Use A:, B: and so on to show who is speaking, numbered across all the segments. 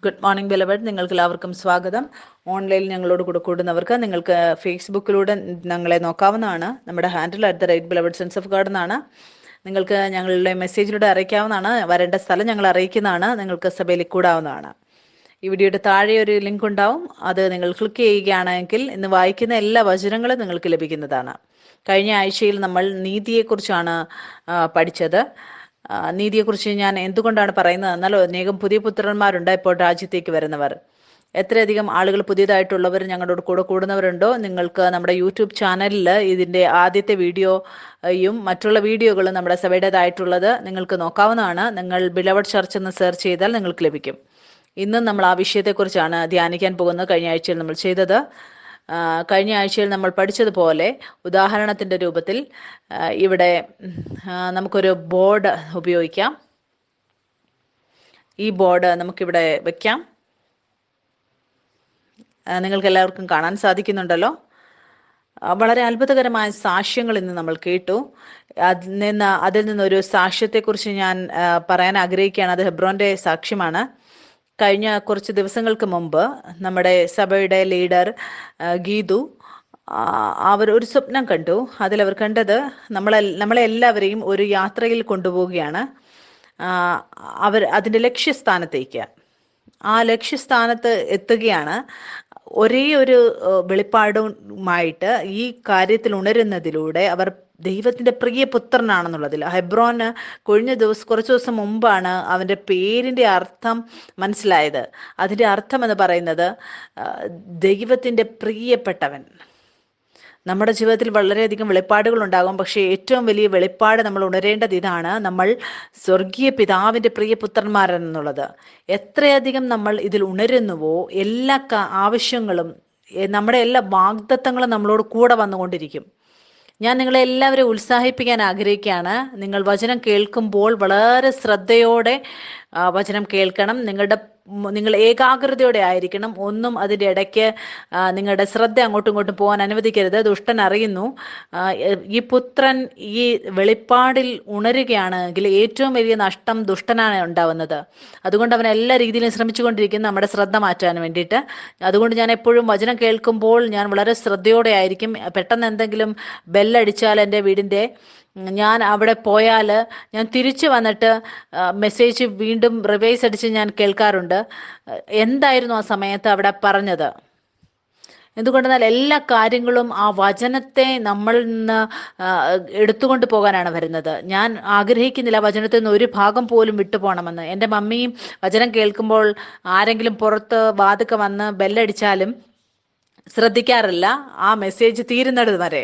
A: Good morning beloved, നിങ്ങൾക്ക് എല്ലാവർക്കും സ്വാഗതം. ഓൺലൈനിൽ ഞങ്ങളോട് കൂടെ കൂടുന്നവർക്ക് നിങ്ങൾക്ക് ഫേസ്ബുക്കിലൂടെ ഞങ്ങളെ നോക്കാവുന്നതാണ്. നമ്മുടെ handle @beloved sense of God എന്നാണ്. നിങ്ങൾക്ക് ഞങ്ങളുടെ മെസ്സേജിലൂടെ അറിയിക്കാവുന്നതാണ്. വരേണ്ട സ്ഥലം ഞങ്ങൾ അറിയിക്കുന്നതാണ്. നിങ്ങൾക്ക് സഭയിൽ കൂടാവുന്നതാണ്. ഈ വീഡിയോയുടെ താഴെ ഒരു ലിങ്ക് ഉണ്ടാവും. അത് നിങ്ങൾ ക്ലിക്ക് ചെയ്യുകയാണെങ്കിൽ ഇന്ന് വായിക്കുന്ന എല്ലാ വചനങ്ങളും നിങ്ങൾക്ക് ലഭിക്കുന്നതാണ്. കഴിഞ്ഞ ആഴ്ചയിൽ നമ്മൾ നീതിയെക്കുറിച്ചാണ് പഠിച്ചത്. നീതിയെക്കുറിച്ച് ഞാൻ എന്തുകൊണ്ടാണ് പറയുന്നത് എന്നാൽ, അനേകം പുതിയ പുത്രന്മാരുണ്ട് ഇപ്പോൾ രാജ്യത്തേക്ക് വരുന്നവർ. എത്രയധികം ആളുകൾ പുതിയതായിട്ടുള്ളവർ ഞങ്ങളുടെ കൂടെ കൂടുന്നവരുണ്ടോ, നിങ്ങൾക്ക് നമ്മുടെ യൂട്യൂബ് ചാനലിൽ ഇതിൻ്റെ ആദ്യത്തെ വീഡിയോയും മറ്റുള്ള വീഡിയോകളും നമ്മുടെ സഭയുടേതായിട്ടുള്ളത് നിങ്ങൾക്ക് നോക്കാവുന്നതാണ്. നിങ്ങൾ ബിലവഡ് ചർച്ച് എന്ന് സെർച്ച് ചെയ്താൽ നിങ്ങൾക്ക് ലഭിക്കും. ഇന്നും നമ്മൾ ആ വിഷയത്തെക്കുറിച്ചാണ് ധ്യാനിക്കാൻ പോകുന്നത്. കഴിഞ്ഞ ആഴ്ചയിൽ നമ്മൾ ചെയ്തത്, കഴിഞ്ഞ ആഴ്ചയിൽ നമ്മൾ പഠിച്ചതുപോലെ ഉദാഹരണത്തിൻ്റെ രൂപത്തിൽ ഇവിടെ നമുക്കൊരു ബോർഡ് ഉപയോഗിക്കാം. ഈ ബോർഡ് നമുക്കിവിടെ വയ്ക്കാം. നിങ്ങൾക്ക് എല്ലാവർക്കും കാണാൻ സാധിക്കുന്നുണ്ടല്ലോ. വളരെ അത്ഭുതകരമായ സാക്ഷ്യങ്ങൾ ഇന്ന് നമ്മൾ കേട്ടു. അതിൽ നിന്നൊരു സാക്ഷ്യത്തെക്കുറിച്ച് ഞാൻ പറയാൻ ആഗ്രഹിക്കുകയാണ്. അത് ഹെബ്രോന്റെ സാക്ഷ്യമാണ്. കഴിഞ്ഞ കുറച്ച് ദിവസങ്ങൾക്ക് മുമ്പ് നമ്മുടെ സഭയുടെ ലീഡർ ഗീതു അവർ ഒരു സ്വപ്നം കണ്ടു. അതിലവർ കണ്ടത് നമ്മളെ എല്ലാവരെയും ഒരു യാത്രയിൽ കൊണ്ടുപോവുകയാണ്. അവർ അതിൻ്റെ ലക്ഷ്യസ്ഥാനത്തേക്ക്, ആ ലക്ഷ്യസ്ഥാനത്ത് എത്തുകയാണ്. ഒരേ ഒരു വെളിപ്പാടുമായിട്ട് ഈ കാര്യത്തിൽ ഉണരുന്നതിലൂടെ അവർ ദൈവത്തിൻ്റെ പ്രിയ പുത്രനാണെന്നുള്ളതിൽ. ഹെബ്രോന് കുറച്ച് ദിവസം മുമ്പാണ് അവൻ്റെ പേരിൻ്റെ അർത്ഥം മനസ്സിലായത്. അതിൻ്റെ അർത്ഥം എന്ന് പറയുന്നത് ദൈവത്തിൻ്റെ പ്രിയപ്പെട്ടവൻ. നമ്മുടെ ജീവിതത്തിൽ വളരെയധികം വെളിപ്പാടുകൾ ഉണ്ടാകും. പക്ഷേ ഏറ്റവും വലിയ വെളിപ്പാട് നമ്മൾ ഉണരേണ്ടത് ഇതാണ്: നമ്മൾ സ്വർഗീയ പിതാവിൻ്റെ പ്രിയപുത്രന്മാരെന്നുള്ളത്. എത്രയധികം നമ്മൾ ഇതിൽ ഉണരുന്നുവോ, എല്ലാ ആവശ്യങ്ങളും, നമ്മുടെ എല്ലാ വാഗ്ദത്തങ്ങളും നമ്മളോട് കൂടെ വന്നുകൊണ്ടിരിക്കും. ഞാൻ നിങ്ങളെ എല്ലാവരെയും ഉത്സാഹിപ്പിക്കാൻ ആഗ്രഹിക്കുകയാണ്. നിങ്ങൾ വചനം കേൾക്കുമ്പോൾ വളരെ ശ്രദ്ധയോടെ വചനം കേൾക്കണം. നിങ്ങൾ ഏകാഗ്രതയോടെ ആയിരിക്കണം. ഒന്നും അതിൻ്റെ ഇടയ്ക്ക് നിങ്ങളുടെ ശ്രദ്ധ അങ്ങോട്ടും ഇങ്ങോട്ടും പോകാൻ അനുവദിക്കരുത്. ദുഷ്ടൻ അറിയുന്നു. ഈ പുത്രൻ ഈ വെളിപ്പാടിൽ ഉണരുകയാണെങ്കിൽ ഏറ്റവും വലിയ നഷ്ടം ദുഷ്ടനാണ് ഉണ്ടാവുന്നത്. അതുകൊണ്ട് അവൻ എല്ലാ രീതിയിലും ശ്രമിച്ചുകൊണ്ടിരിക്കുന്നു നമ്മുടെ ശ്രദ്ധ മാറ്റാൻ വേണ്ടിയിട്ട്. അതുകൊണ്ട് ഞാൻ എപ്പോഴും വചനം കേൾക്കുമ്പോൾ ഞാൻ വളരെ ശ്രദ്ധയോടെ ആയിരിക്കും. പെട്ടെന്ന് എന്തെങ്കിലും ബെല്ലടിച്ചാൽ എൻ്റെ വീടിൻ്റെ, ഞാൻ അവിടെ പോയാൽ ഞാൻ തിരിച്ചു വന്നിട്ട് മെസ്സേജ് വീണ്ടും റിവൈസ് അടിച്ച് ഞാൻ കേൾക്കാറുണ്ട്. എന്തായിരുന്നു ആ സമയത്ത് അവിടെ പറഞ്ഞത്? എന്തുകൊണ്ടെന്നാൽ എല്ലാ കാര്യങ്ങളും ആ വചനത്തെ നമ്മളിൽ നിന്ന് എടുത്തുകൊണ്ട് പോകാനാണ് വരുന്നത്. ഞാൻ ആഗ്രഹിക്കുന്നില്ല വചനത്തിൽ നിന്ന് ഒരു ഭാഗം പോലും വിട്ടുപോകണമെന്ന്. എൻ്റെ മമ്മിയും വചനം കേൾക്കുമ്പോൾ ആരെങ്കിലും പുറത്ത് വാതുക്കെ വന്ന് ബെല്ലടിച്ചാലും ശ്രദ്ധിക്കാറില്ല, ആ മെസ്സേജ് തീരുന്നത് വരെ.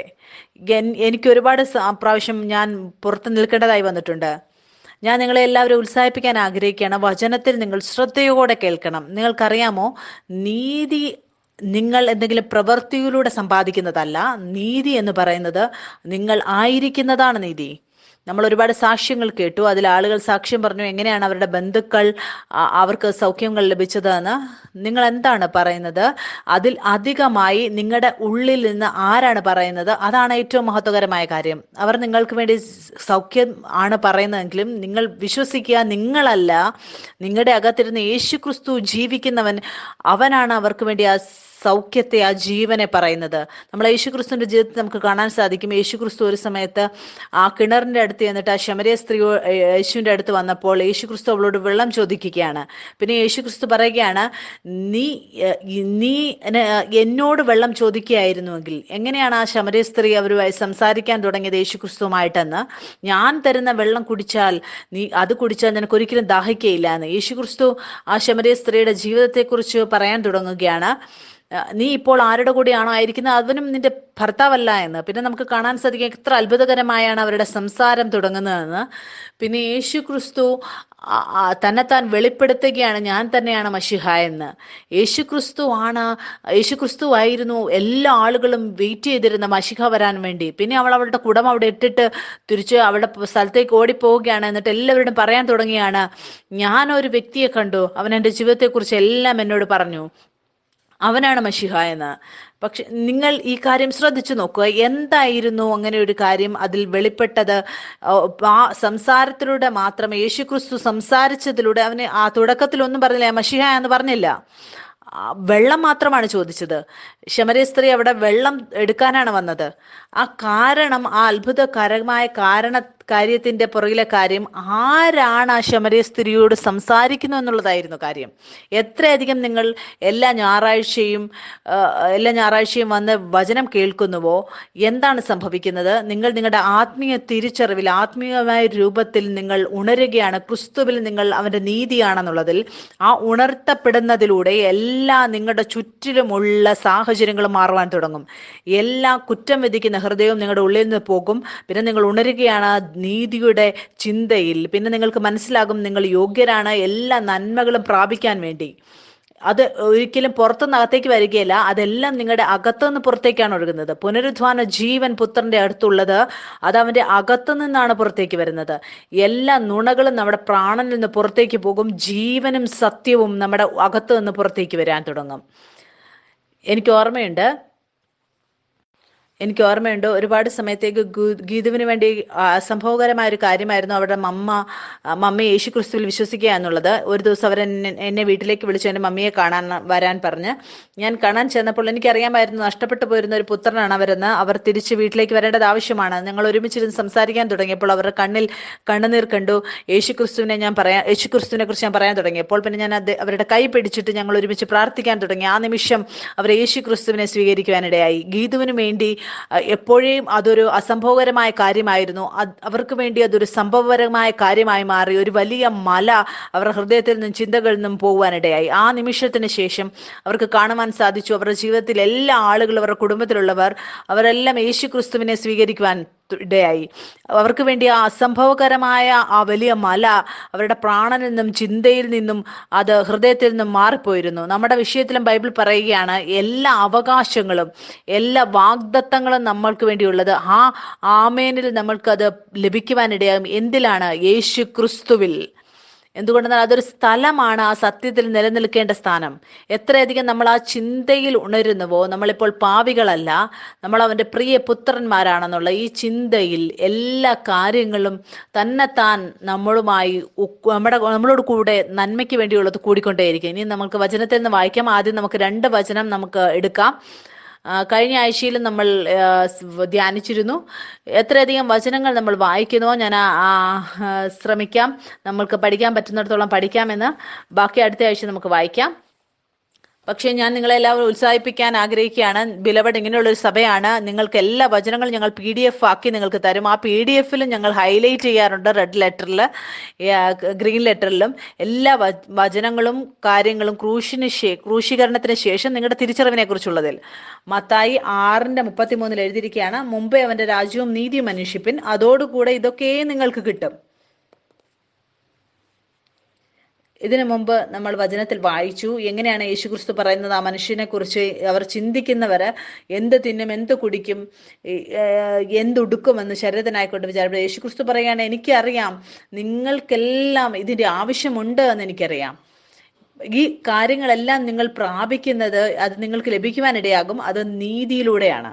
A: എനിക്ക് ഒരുപാട് പ്രാവശ്യം ഞാൻ പുറത്ത് നിൽക്കേണ്ടതായി വന്നിട്ടുണ്ട്. ഞാൻ നിങ്ങളെ എല്ലാവരും ഉത്സാഹിപ്പിക്കാൻ ആഗ്രഹിക്കുകയാണ്. വചനത്തിൽ നിങ്ങൾ ശ്രദ്ധയോടെ കേൾക്കണം. നിങ്ങൾക്കറിയാമോ, നീതി നിങ്ങൾ എന്തെങ്കിലും പ്രവൃത്തിയിലൂടെ സമ്പാദിക്കുന്നതല്ല. നീതി എന്ന് പറയുന്നത് നിങ്ങൾ ആയിരിക്കുന്നതാണ് നീതി. നമ്മൾ ഒരുപാട് സാക്ഷ്യങ്ങൾ കേട്ടു. അതിൽ ആളുകൾ സാക്ഷ്യം പറഞ്ഞു എങ്ങനെയാണ് അവരുടെ ബന്ധുക്കൾ അവർക്ക് സൗഖ്യങ്ങൾ ലഭിച്ചതെന്ന്. നിങ്ങൾ എന്താണ് പറയുന്നത്? അതിൽ അധികമായി നിങ്ങളുടെ ഉള്ളിൽ നിന്ന് ആരാണ് പറയുന്നത്? അതാണ് ഏറ്റവും മഹത്വകരമായ കാര്യം. അവർ നിങ്ങൾക്ക് വേണ്ടി സൗഖ്യം ആണ് പറയുന്നതെങ്കിലും നിങ്ങൾ വിശ്വസിക്കുക, നിങ്ങളല്ല, നിങ്ങളുടെ അകത്തിരുന്ന് യേശുക്രിസ്തു ജീവിക്കുന്നവൻ, അവനാണ് അവർക്ക് വേണ്ടി ആ സൗഖ്യത്തെ, ആ ജീവനെ പറയുന്നത്. നമ്മൾ യേശുക്രിസ്തുവിൻ്റെ ജീവിതത്തിൽ നമുക്ക് കാണാൻ സാധിക്കും. യേശുക്രിസ്തു ഒരു സമയത്ത് ആ കിണറിൻ്റെ അടുത്ത് ചെന്നിട്ട് ആ ശമരിയ സ്ത്രീ യേശുവിൻ്റെ അടുത്ത് വന്നപ്പോൾ യേശുക്രിസ്തു അവളോട് വെള്ളം ചോദിക്കുകയാണ്. പിന്നെ യേശുക്രിസ്തു പറയുകയാണ്, നീ എന്നോട് വെള്ളം ചോദിക്കുകയായിരുന്നുവെങ്കിൽ എങ്ങനെയാണ് ആ ശമരിയ സ്ത്രീ അവരുമായി സംസാരിക്കാൻ തുടങ്ങിയത് യേശുക്രിസ്തുവുമായിട്ടെന്ന്? ഞാൻ തരുന്ന വെള്ളം കുടിച്ചാൽ അത് കുടിച്ചാൽ നിനക്ക് ഒരിക്കലും ദാഹിക്കുകയില്ല എന്ന് യേശുക്രിസ്തു ആ ശമരിയ സ്ത്രീയുടെ ജീവിതത്തെക്കുറിച്ച് പറയാൻ തുടങ്ങുകയാണ്. നീ ഇപ്പോൾ ആരുടെ കൂടെയാണോ ആയിരിക്കുന്നത് അവനും നിന്റെ ഭർത്താവല്ല എന്ന്. പിന്നെ നമുക്ക് കാണാൻ സാധിക്കും എത്ര അത്ഭുതകരമായാണ് അവരുടെ സംസാരം തുടങ്ങുന്നതെന്ന്. പിന്നെ യേശുക്രിസ്തു തന്നെത്താൻ വെളിപ്പെടുത്തുകയാണ്, ഞാൻ തന്നെയാണ് മശിഹ എന്ന്. യേശുക്രിസ്തു ആയിരുന്നു എല്ലാ ആളുകളും വെയിറ്റ് ചെയ്തിരുന്ന മശിഹ വരാൻ വേണ്ടി. പിന്നെ അവളുടെ കുടം അവിടെ ഇട്ടിട്ട് തിരിച്ച് അവളുടെ സ്ഥലത്തേക്ക് ഓടിപ്പോവുകയാണ്. എന്നിട്ട് എല്ലാവരോടും പറയാൻ തുടങ്ങിയാണ്, ഞാനൊരു വ്യക്തിയെ കണ്ടു, അവൻ എൻ്റെ ജീവിതത്തെക്കുറിച്ച് എല്ലാം എന്നോട് പറഞ്ഞു, അവനാണ് മശിഹ എന്ന്. പക്ഷെ നിങ്ങൾ ഈ കാര്യം ശ്രദ്ധിച്ചു നോക്കുക, എന്തായിരുന്നു അങ്ങനെ ഒരു കാര്യം അതിൽ വെളിപ്പെട്ടത്? ആ സംസാരത്തിലൂടെ മാത്രം, യേശുക്രിസ്തു സംസാരിച്ചതിലൂടെ, അവന് ആ തുടക്കത്തിലൊന്നും പറഞ്ഞില്ല, മശിഹ എന്ന് പറഞ്ഞില്ല. വെള്ളം മാത്രമാണ് ചോദിച്ചത്. ശമരിയ സ്ത്രീ അവിടെ വെള്ളം എടുക്കാനാണ് വന്നത്. ആ കാരണം, ആ അത്ഭുതകരമായ കാര്യത്തിന്റെ പുറകിലെ കാര്യം, ആരാണ് ആ ശമരിയ സ്ത്രീയോട് സംസാരിക്കുന്നു എന്നുള്ളതായിരുന്നു കാര്യം. എത്രയധികം നിങ്ങൾ എല്ലാ ഞായറാഴ്ചയും വന്ന് വചനം കേൾക്കുന്നുവോ, എന്താണ് സംഭവിക്കുന്നത്? നിങ്ങൾ നിങ്ങളുടെ ആത്മീയ തിരിച്ചറിവിൽ, ആത്മീയമായ രൂപത്തിൽ നിങ്ങൾ ഉണരുകയാണ്. ക്രിസ്തുവിൽ നിങ്ങൾ അവന്റെ നീതിയാണെന്നുള്ളതിൽ ആ ഉണർത്തപ്പെടുന്നതിലൂടെ എല്ലാ നിങ്ങളുടെ ചുറ്റിലുമുള്ള സാഹചര്യങ്ങളും മാറുവാൻ തുടങ്ങും. എല്ലാ കുറ്റം വിധിക്കുന്ന ഹൃദയവും നിങ്ങളുടെ ഉള്ളിൽ നിന്ന് പോകും. പിന്നെ നിങ്ങൾ ഉണരുകയാണ് നീതിയുടെ ചിന്തയിൽ. പിന്നെ നിങ്ങൾക്ക് മനസ്സിലാകും നിങ്ങൾ യോഗ്യരാണ് എല്ലാ നന്മകളും പ്രാപിക്കാൻ വേണ്ടി. അത് ഒരിക്കലും പുറത്തുനിന്ന് അകത്തേക്ക് വരികയില്ല, അതെല്ലാം നിങ്ങളുടെ അകത്തുനിന്ന് പുറത്തേക്കാണ് ഒഴുകുന്നത്. പുനരുദ്ധാന ജീവൻ പുത്രന്റെ അടുത്തുള്ളത്, അത് അവന്റെ അകത്തു നിന്നാണ് പുറത്തേക്ക് വരുന്നത്. എല്ലാ നുണകളും നമ്മുടെ പ്രാണനിൽ നിന്ന് പുറത്തേക്ക് പോകും. ജീവനും സത്യവും നമ്മുടെ അകത്തു നിന്ന് പുറത്തേക്ക് വരാൻ തുടങ്ങും. എനിക്ക് ഓർമ്മയുണ്ട് ഒരുപാട് സമയത്തേക്ക് ഗീതുവിന് വേണ്ടി അസംഭവകരമായ ഒരു കാര്യമായിരുന്നു അവരുടെ മമ്മ യേശു ക്രിസ്തുവിൽ വിശ്വസിക്കുക എന്നുള്ളത്. ഒരു ദിവസം എന്നെ വീട്ടിലേക്ക് വിളിച്ചു എൻ്റെ മമ്മിയെ വരാൻ പറഞ്ഞ്. ഞാൻ കാണാൻ ചെന്നപ്പോൾ എനിക്കറിയാമായിരുന്നു നഷ്ടപ്പെട്ടു പോയിരുന്ന ഒരു പുത്രനാണ് അവരെന്ന്. അവർ തിരിച്ച് വീട്ടിലേക്ക് വരേണ്ടത് ആവശ്യമാണ്. ഞങ്ങൾ ഒരുമിച്ചിരുന്ന് സംസാരിക്കാൻ തുടങ്ങിയപ്പോൾ അവരുടെ കണ്ണിൽ കണ്ണുനീർ കണ്ടു. യേശു ക്രിസ്തുവിനെ കുറിച്ച് ഞാൻ പറയാൻ തുടങ്ങിയപ്പോൾ പിന്നെ ഞാൻ അവരുടെ കൈ പിടിച്ചിട്ട് ഞങ്ങൾ ഒരുമിച്ച് പ്രാർത്ഥിക്കാൻ തുടങ്ങി. ആ നിമിഷം അവർ യേശു ക്രിസ്തുവിനെ സ്വീകരിക്കുവാനിടയായി. ഗീതുവിന് വേണ്ടി എപ്പോഴും അതൊരു അസംഭവകരമായ കാര്യമായിരുന്നു. അവർക്ക് വേണ്ടി അതൊരു സംഭവപരമായ കാര്യമായി മാറി. ഒരു വലിയ മല അവരുടെ ഹൃദയത്തിൽ നിന്നും ചിന്തകളിൽ നിന്നും പോകുവാനിടയായി. ആ നിമിഷത്തിന് ശേഷം അവർക്ക് കാണുവാൻ സാധിച്ചു, അവരുടെ ജീവിതത്തിൽ എല്ലാ ആളുകളും, അവരുടെ കുടുംബത്തിലുള്ളവർ, അവരെല്ലാം യേശു ക്രിസ്തുവിനെ സ്വീകരിക്കുവാൻ ഇടയായി. അവർക്ക് വേണ്ടി ആ അസംഭവകരമായ ആ വലിയ മല അവരുടെ പ്രാണനിൽ നിന്നും ചിന്തയിൽ നിന്നും അത് ഹൃദയത്തിൽ നിന്നും മാറിപ്പോയിരുന്നു. നമ്മുടെ വിഷയത്തിലും ബൈബിൾ പറയുകയാണ്, എല്ലാ അവകാശങ്ങളും എല്ലാ വാഗ്ദത്തങ്ങളും നമ്മൾക്ക് വേണ്ടിയുള്ളത് ആ ആമേനിൽ നമ്മൾക്കത് ലഭിക്കുവാനിടയാകും. എന്തിലാണ്? യേശു ക്രിസ്തുവിൽ. എന്തുകൊണ്ടെന്നാൽ അതൊരു സ്ഥലമാണ്, ആ സത്യത്തിൽ നിലനിൽക്കേണ്ട സ്ഥാനം. എത്രയധികം നമ്മൾ ആ ചിന്തയിൽ ഉണരുന്നുവോ, നമ്മളിപ്പോൾ പാപികളല്ല, നമ്മൾ അവൻ്റെ പ്രിയ പുത്രന്മാരാണെന്നുള്ള ഈ ചിന്തയിൽ എല്ലാ കാര്യങ്ങളും തന്നെത്താൻ നമ്മളോട് കൂടെ നന്മയ്ക്ക് വേണ്ടിയുള്ളത് കൂടിക്കൊണ്ടേയിരിക്കും. ഇനി നമുക്ക് വചനത്തിൽ നിന്ന് വായിക്കാം. ആദ്യം നമുക്ക് 2 വചനം നമുക്ക് എടുക്കാം. കഴിഞ്ഞ ആഴ്ചയിൽ നമ്മൾ ധ്യാനിച്ചിരുന്നു. എത്രയധികം വചനങ്ങൾ നമ്മൾ വായിക്കുന്നുവോ ഞാൻ ശ്രമിക്കാം, നമ്മൾക്ക് പഠിക്കാൻ പറ്റുന്നിടത്തോളം പഠിക്കാമെന്ന്. ബാക്കി അടുത്ത ആഴ്ച നമുക്ക് വായിക്കാം. പക്ഷേ ഞാൻ നിങ്ങളെല്ലാവരും ഉത്സാഹിപ്പിക്കാൻ ആഗ്രഹിക്കുകയാണ്. ബിലവഡ്, ഇങ്ങനെയുള്ളൊരു സഭയാണ്. നിങ്ങൾക്ക് എല്ലാ വചനങ്ങളും ഞങ്ങൾ PDF ആക്കി നിങ്ങൾക്ക് തരും. ആ PDFിലും ഞങ്ങൾ ഹൈലൈറ്റ് ചെയ്യാറുണ്ട്, റെഡ് ലെറ്ററിൽ, ഗ്രീൻ ലെറ്ററിലും. എല്ലാ വചനങ്ങളും കാര്യങ്ങളും ക്രൂശീകരണത്തിന് ശേഷം നിങ്ങളുടെ തിരിച്ചറിവിനെ കുറിച്ചുള്ളതിൽ. മത്തായി 6:33 എഴുതിയിരിക്കുകയാണ്, മുമ്പേ അവന്റെ രാജ്യവും നീതിയും അന്വേഷിപ്പിൻ, അതോടുകൂടെ ഇതൊക്കെ നിങ്ങൾക്ക് കിട്ടും. ഇതിനു മുമ്പ് നമ്മൾ വചനത്തിൽ വായിച്ചു എങ്ങനെയാണ് യേശുക്രിസ്തു പറയുന്നത് ആ മനുഷ്യനെ കുറിച്ച്. അവർ ചിന്തിക്കുന്നവര് എന്ത് തിന്നും, എന്ത് കുടിക്കും, എന്തുടുക്കുമെന്ന് ശരീരത്തിനായിക്കൊണ്ട് വിചാരിക്കും. യേശുക്രിസ്തു പറയുകയാണ്, എനിക്കറിയാം നിങ്ങൾക്കെല്ലാം ഇതിന്റെ ആവശ്യമുണ്ട് എന്ന് എനിക്കറിയാം. ഈ കാര്യങ്ങളെല്ലാം നിങ്ങൾ പ്രാപിക്കുന്നത്, അത് നിങ്ങൾക്ക് ലഭിക്കുവാനിടയാകും, അത് നീതിയിലൂടെയാണ്.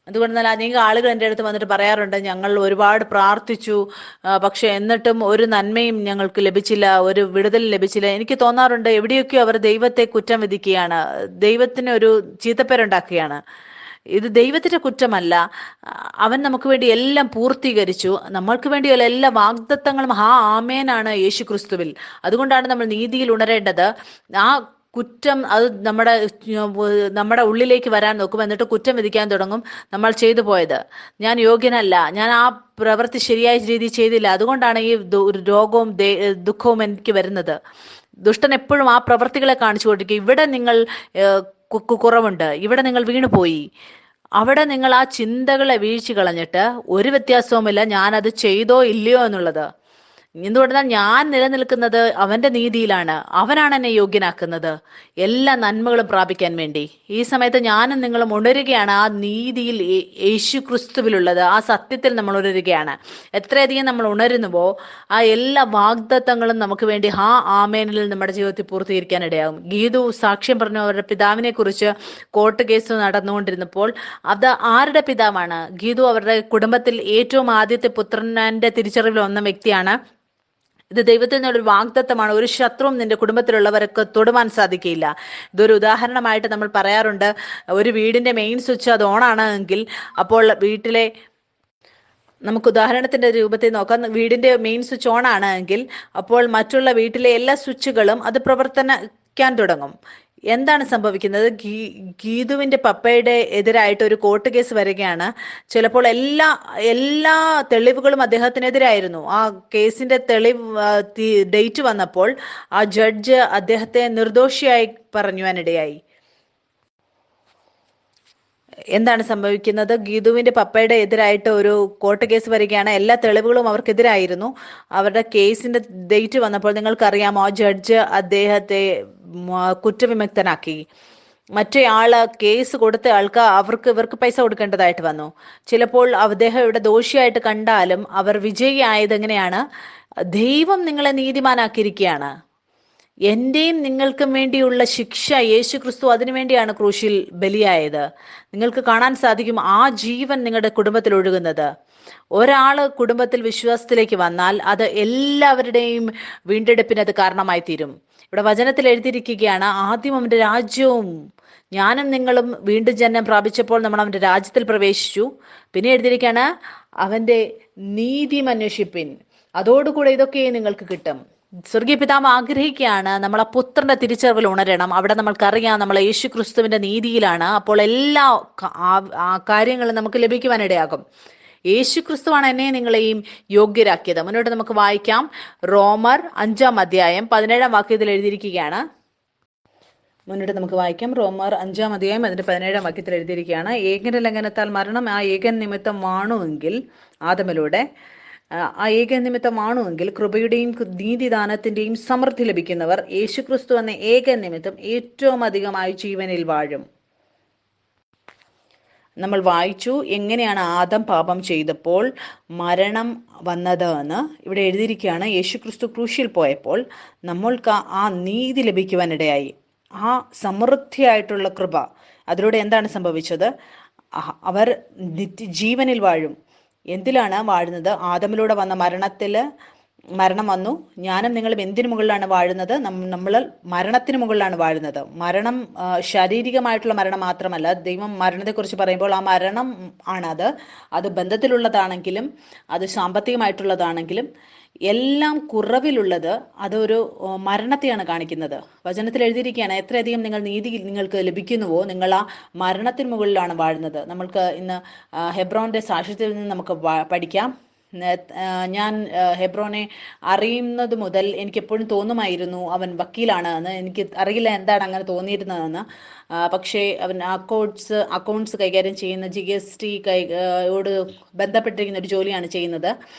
A: അതുകൊണ്ടെന്നാൽ അനേക ആളുകൾ എൻ്റെ അടുത്ത് വന്നിട്ട് പറയാറുണ്ട്, ഞങ്ങൾ ഒരുപാട് പ്രാർത്ഥിച്ചു, പക്ഷെ എന്നിട്ടും ഒരു നന്മയും ഞങ്ങൾക്ക് ലഭിച്ചില്ല, ഒരു വിടുതലും ലഭിച്ചില്ല. എനിക്ക് തോന്നാറുണ്ട് എവിടെയൊക്കെയോ അവർ ദൈവത്തെ കുറ്റം വിധിക്കുകയാണ്, ദൈവത്തിന് ഒരു ചീത്തപ്പേരുണ്ടാക്കുകയാണ്. ഇത് ദൈവത്തിന്റെ കുറ്റമല്ല. അവൻ നമുക്ക് വേണ്ടി എല്ലാം പൂർത്തീകരിച്ചു. നമ്മൾക്ക് വേണ്ടിയുള്ള എല്ലാ വാഗ്ദത്തങ്ങളും ആമേനാണ് യേശു ക്രിസ്തുവിൽ. അതുകൊണ്ടാണ് നമ്മൾ നീതിയിൽ ഉണരേണ്ടത്. ആ കുറ്റം അത് നമ്മുടെ ഉള്ളിലേക്ക് വരാൻ നോക്കും. എന്നിട്ട് കുറ്റം വിധിക്കാൻ തുടങ്ങും. നമ്മൾ ചെയ്തു പോയത്, ഞാൻ യോഗ്യനല്ല, ഞാൻ ആ പ്രവൃത്തി ശരിയായ രീതിയിൽ ചെയ്തില്ല, അതുകൊണ്ടാണ് ഈ രോഗവും ദുഃഖവും എനിക്ക് വരുന്നത്. ദുഷ്ടൻ എപ്പോഴും ആ പ്രവൃത്തികളെ കാണിച്ചു കൊണ്ടിരിക്കും. ഇവിടെ നിങ്ങൾ കുറവുണ്ട്, ഇവിടെ നിങ്ങൾ വീണുപോയി, അവിടെ നിങ്ങൾ ആ ചിന്തകളെ വീഴ്ച കളഞ്ഞിട്ട് ഒരു വ്യത്യാസവുമില്ല ഞാനത് ചെയ്തോ ഇല്ലയോ എന്നുള്ളത്. എന്തുകൊണ്ടെന്നാൽ ഞാൻ നിലനിൽക്കുന്നത് അവന്റെ നീതിയിലാണ്. അവനാണ് എന്നെ യോഗ്യനാക്കുന്നത് എല്ലാ നന്മകളും പ്രാപിക്കാൻ വേണ്ടി. ഈ സമയത്ത് ഞാനും നിങ്ങളും ഉണരുകയാണ് ആ നീതിയിൽ, യേശു ക്രിസ്തുവിലുള്ളത്, ആ സത്യത്തിൽ നമ്മൾ ഉണരുകയാണ്. എത്രയധികം നമ്മൾ ഉണരുന്നുവോ ആ എല്ലാ വാഗ്ദത്തങ്ങളും നമുക്ക് വേണ്ടി ആമേനിൽ നമ്മുടെ ജീവിതത്തിൽ പൂർത്തീകരിക്കാൻ ഇടയാകും. ഗീതു സാക്ഷ്യം പറഞ്ഞു അവരുടെ പിതാവിനെ കുറിച്ച് കോർട്ട് കേസ് നടന്നുകൊണ്ടിരുന്നപ്പോൾ. അത് ആരുടെ പിതാവാണ്? ഗീതു അവരുടെ കുടുംബത്തിൽ ഏറ്റവും ആദ്യത്തെ പുത്രന്റെ തിരിച്ചറിവിൽ വന്ന വ്യക്തിയാണ്. ഇത് ദൈവത്തിൽ നിന്നൊരു വാഗ്ദത്തമാണ്. ഒരു ശത്രുവും നിന്റെ കുടുംബത്തിലുള്ളവർക്ക് തൊടുവാൻ സാധിക്കില്ല. ഇതൊരു ഉദാഹരണമായിട്ട് നമ്മൾ പറയാറുണ്ട്. ഒരു വീടിന്റെ മെയിൻ സ്വിച്ച് അത് ഓണാണ് എങ്കിൽ അപ്പോൾ വീട്ടിലെ, നമുക്ക് ഉദാഹരണത്തിന്റെ രൂപത്തിൽ നോക്കാം, വീടിന്റെ മെയിൻ സ്വിച്ച് ഓൺ ആണ് എങ്കിൽ അപ്പോൾ മറ്റുള്ള വീട്ടിലെ എല്ലാ സ്വിച്ചുകളും അത് പ്രവർത്തനിക്കാൻ തുടങ്ങും. എന്താണ് സംഭവിക്കുന്നത്? ഗീതുവിന്റെ പപ്പയുടെ എതിരായിട്ട് ഒരു കോർട്ട് കേസ് വരികയാണ്. ചിലപ്പോൾ എല്ലാ തെളിവുകളും അദ്ദേഹത്തിനെതിരായിരുന്നു. ആ കേസിന്റെ ഡേറ്റ് വന്നപ്പോൾ ആ ജഡ്ജ് അദ്ദേഹത്തെ നിർദോഷിയായി പറയുവാനിടയായി. എന്താണ് സംഭവിക്കുന്നത്? ഗീതുവിന്റെ പപ്പയുടെ എതിരായിട്ട് ഒരു കോർട്ട് കേസ് വരികയാണ്. എല്ലാ തെളിവുകളും അവർക്കെതിരായിരുന്നു. അവരുടെ കേസിന്റെ ഡേറ്റ് വന്നപ്പോൾ നിങ്ങൾക്കറിയാമോ, ആ ജഡ്ജ് അദ്ദേഹത്തെ കുറ്റവിമുക്തനാക്കി. മറ്റേ ആള്, കേസ് കൊടുത്ത ആൾക്ക് ഇവർക്ക് പൈസ കൊടുക്കേണ്ടതായിട്ട് വന്നു. ചിലപ്പോൾ അദ്ദേഹം ഇവിടെ ദോഷിയായിട്ട് കണ്ടാലും അവർ വിജയിയായത് എങ്ങനെയാണ്? ദൈവം നിങ്ങളെ നീതിമാനാക്കിയിരിക്കുകയാണ്. എന്റെയും നിങ്ങൾക്കും വേണ്ടിയുള്ള ശിക്ഷ യേശു ക്രിസ്തു അതിനുവേണ്ടിയാണ് ക്രൂശിൽ ബലിയായത്. നിങ്ങൾക്ക് കാണാൻ സാധിക്കും ആ ജീവൻ നിങ്ങളുടെ കുടുംബത്തിൽ ഒഴുകുന്നത്. ഒരാള് കുടുംബത്തിൽ വിശ്വാസത്തിലേക്ക് വന്നാൽ അത് എല്ലാവരുടെയും വീണ്ടെടുപ്പിന് അത് കാരണമായി തീരും. ഇവിടെ വചനത്തിൽ എഴുതിയിരിക്കുകയാണ്, ആദ്യം അവന്റെ രാജ്യവും ഞാനും നിങ്ങളും വീണ്ടും ജന്മം പ്രാപിച്ചപ്പോൾ നമ്മൾ അവന്റെ രാജ്യത്തിൽ പ്രവേശിച്ചു. പിന്നെ എഴുതിയിരിക്കുകയാണ്, അവന്റെ നീതി അന്വേഷിപ്പിൻ, അതോടുകൂടെ ഇതൊക്കെ നിങ്ങൾക്ക് കിട്ടും. സ്വർഗീയ പിതാവ് ആഗ്രഹിക്കുകയാണ് നമ്മൾ ആ പുത്രന്റെ തിരിച്ചറിവിൽ ഉണരണം. അവിടെ നമ്മൾക്കറിയാം നമ്മൾ യേശു ക്രിസ്തുവിന്റെ നീതിയിലാണ്. അപ്പോൾ എല്ലാ കാര്യങ്ങളും നമുക്ക് ലഭിക്കുവാനിടയാകും. യേശു ക്രിസ്തുവാണ് എന്നെ നിങ്ങളെയും യോഗ്യരാക്കിയത്. മുന്നോട്ട് നമുക്ക് വായിക്കാം. റോമർ 5-ാം അധ്യായം 17-ാം വാക്യത്തിൽ എഴുതിയിരിക്കുകയാണ്. റോമർ 5-ാം അധ്യായം അതിന്റെ 17-ാം വാക്യത്തിൽ എഴുതിയിരിക്കുകയാണ്, ഏകന്റെ ലംഘനത്താൽ മരണം ആ ഏകൻ നിമിത്തം വാണുവെങ്കിൽ, ആദമിലൂടെ ആ ഏക നിമിത്തമാണുവെങ്കിൽ കൃപയുടെയും നീതിദാനത്തിന്റെയും സമൃദ്ധി ലഭിക്കുന്നവർ യേശുക്രിസ്തു എന്ന ഏക നിമിത്തം ഏറ്റവും അധികമായി ജീവനിൽ വാഴും. നമ്മൾ വായിച്ചു എങ്ങനെയാണ് ആദം പാപം ചെയ്തപ്പോൾ മരണം വന്നത് എന്ന്. ഇവിടെ എഴുതിയിരിക്കുകയാണ്, യേശുക്രിസ്തു ക്രൂശിൽ പോയപ്പോൾ നമ്മൾക്ക് ആ നീതി ലഭിക്കുവാനിടയായി. ആ സമൃദ്ധിയായിട്ടുള്ള കൃപ, അതിലൂടെ എന്താണ് സംഭവിച്ചത്? അവർ ജീവനിൽ വാഴും. എന്തിലാണ് വാഴുന്നത്? ആദമിലൂടെ വന്ന മരണം വന്നു. ഞാനും നിങ്ങളും എന്തിനു മുകളിലാണ് വാഴുന്നത്? നമ്മൾ മരണത്തിന് മുകളിലാണ് വാഴുന്നത്. മരണം ശാരീരികമായിട്ടുള്ള മരണം മാത്രമല്ല. ദൈവം മരണത്തെക്കുറിച്ച് പറയുമ്പോൾ ആ മരണം ആണ് അത് ബന്ധത്തിലുള്ളതാണെങ്കിലും അത് സാമ്പത്തികമായിട്ടുള്ളതാണെങ്കിലും എല്ലാം കുറവിലുള്ളത് അതൊരു മരണത്തെയാണ് കാണിക്കുന്നത്. വചനത്തിൽ എഴുതിയിരിക്കുകയാണ്, എത്രയധികം നിങ്ങൾക്ക് ലഭിക്കുന്നുവോ നിങ്ങൾ ആ മരണത്തിന് മുകളിലാണ് വാഴുന്നത്. നമ്മൾക്ക് ഇന്ന് ഹെബ്രോന്റെ സാക്ഷ്യത്തിൽ നിന്ന് നമുക്ക് പഠിക്കാം. ഞാൻ ഹെബ്രോനെ അറിയുന്നത് മുതൽ എനിക്ക് എപ്പോഴും തോന്നുമായിരുന്നു അവൻ വക്കീലാണ് എന്ന്. എനിക്ക് അറിയില്ല എന്താണ് അങ്ങനെ തോന്നിയിരുന്നതെന്ന്. പക്ഷേ അവൻ അക്കൗണ്ട്സ് കൈകാര്യം ചെയ്യുന്ന GST യോട് ബന്ധപ്പെട്ടിരിക്കുന്ന ഒരു ജോലിയാണ് ചെയ്യുന്നത്.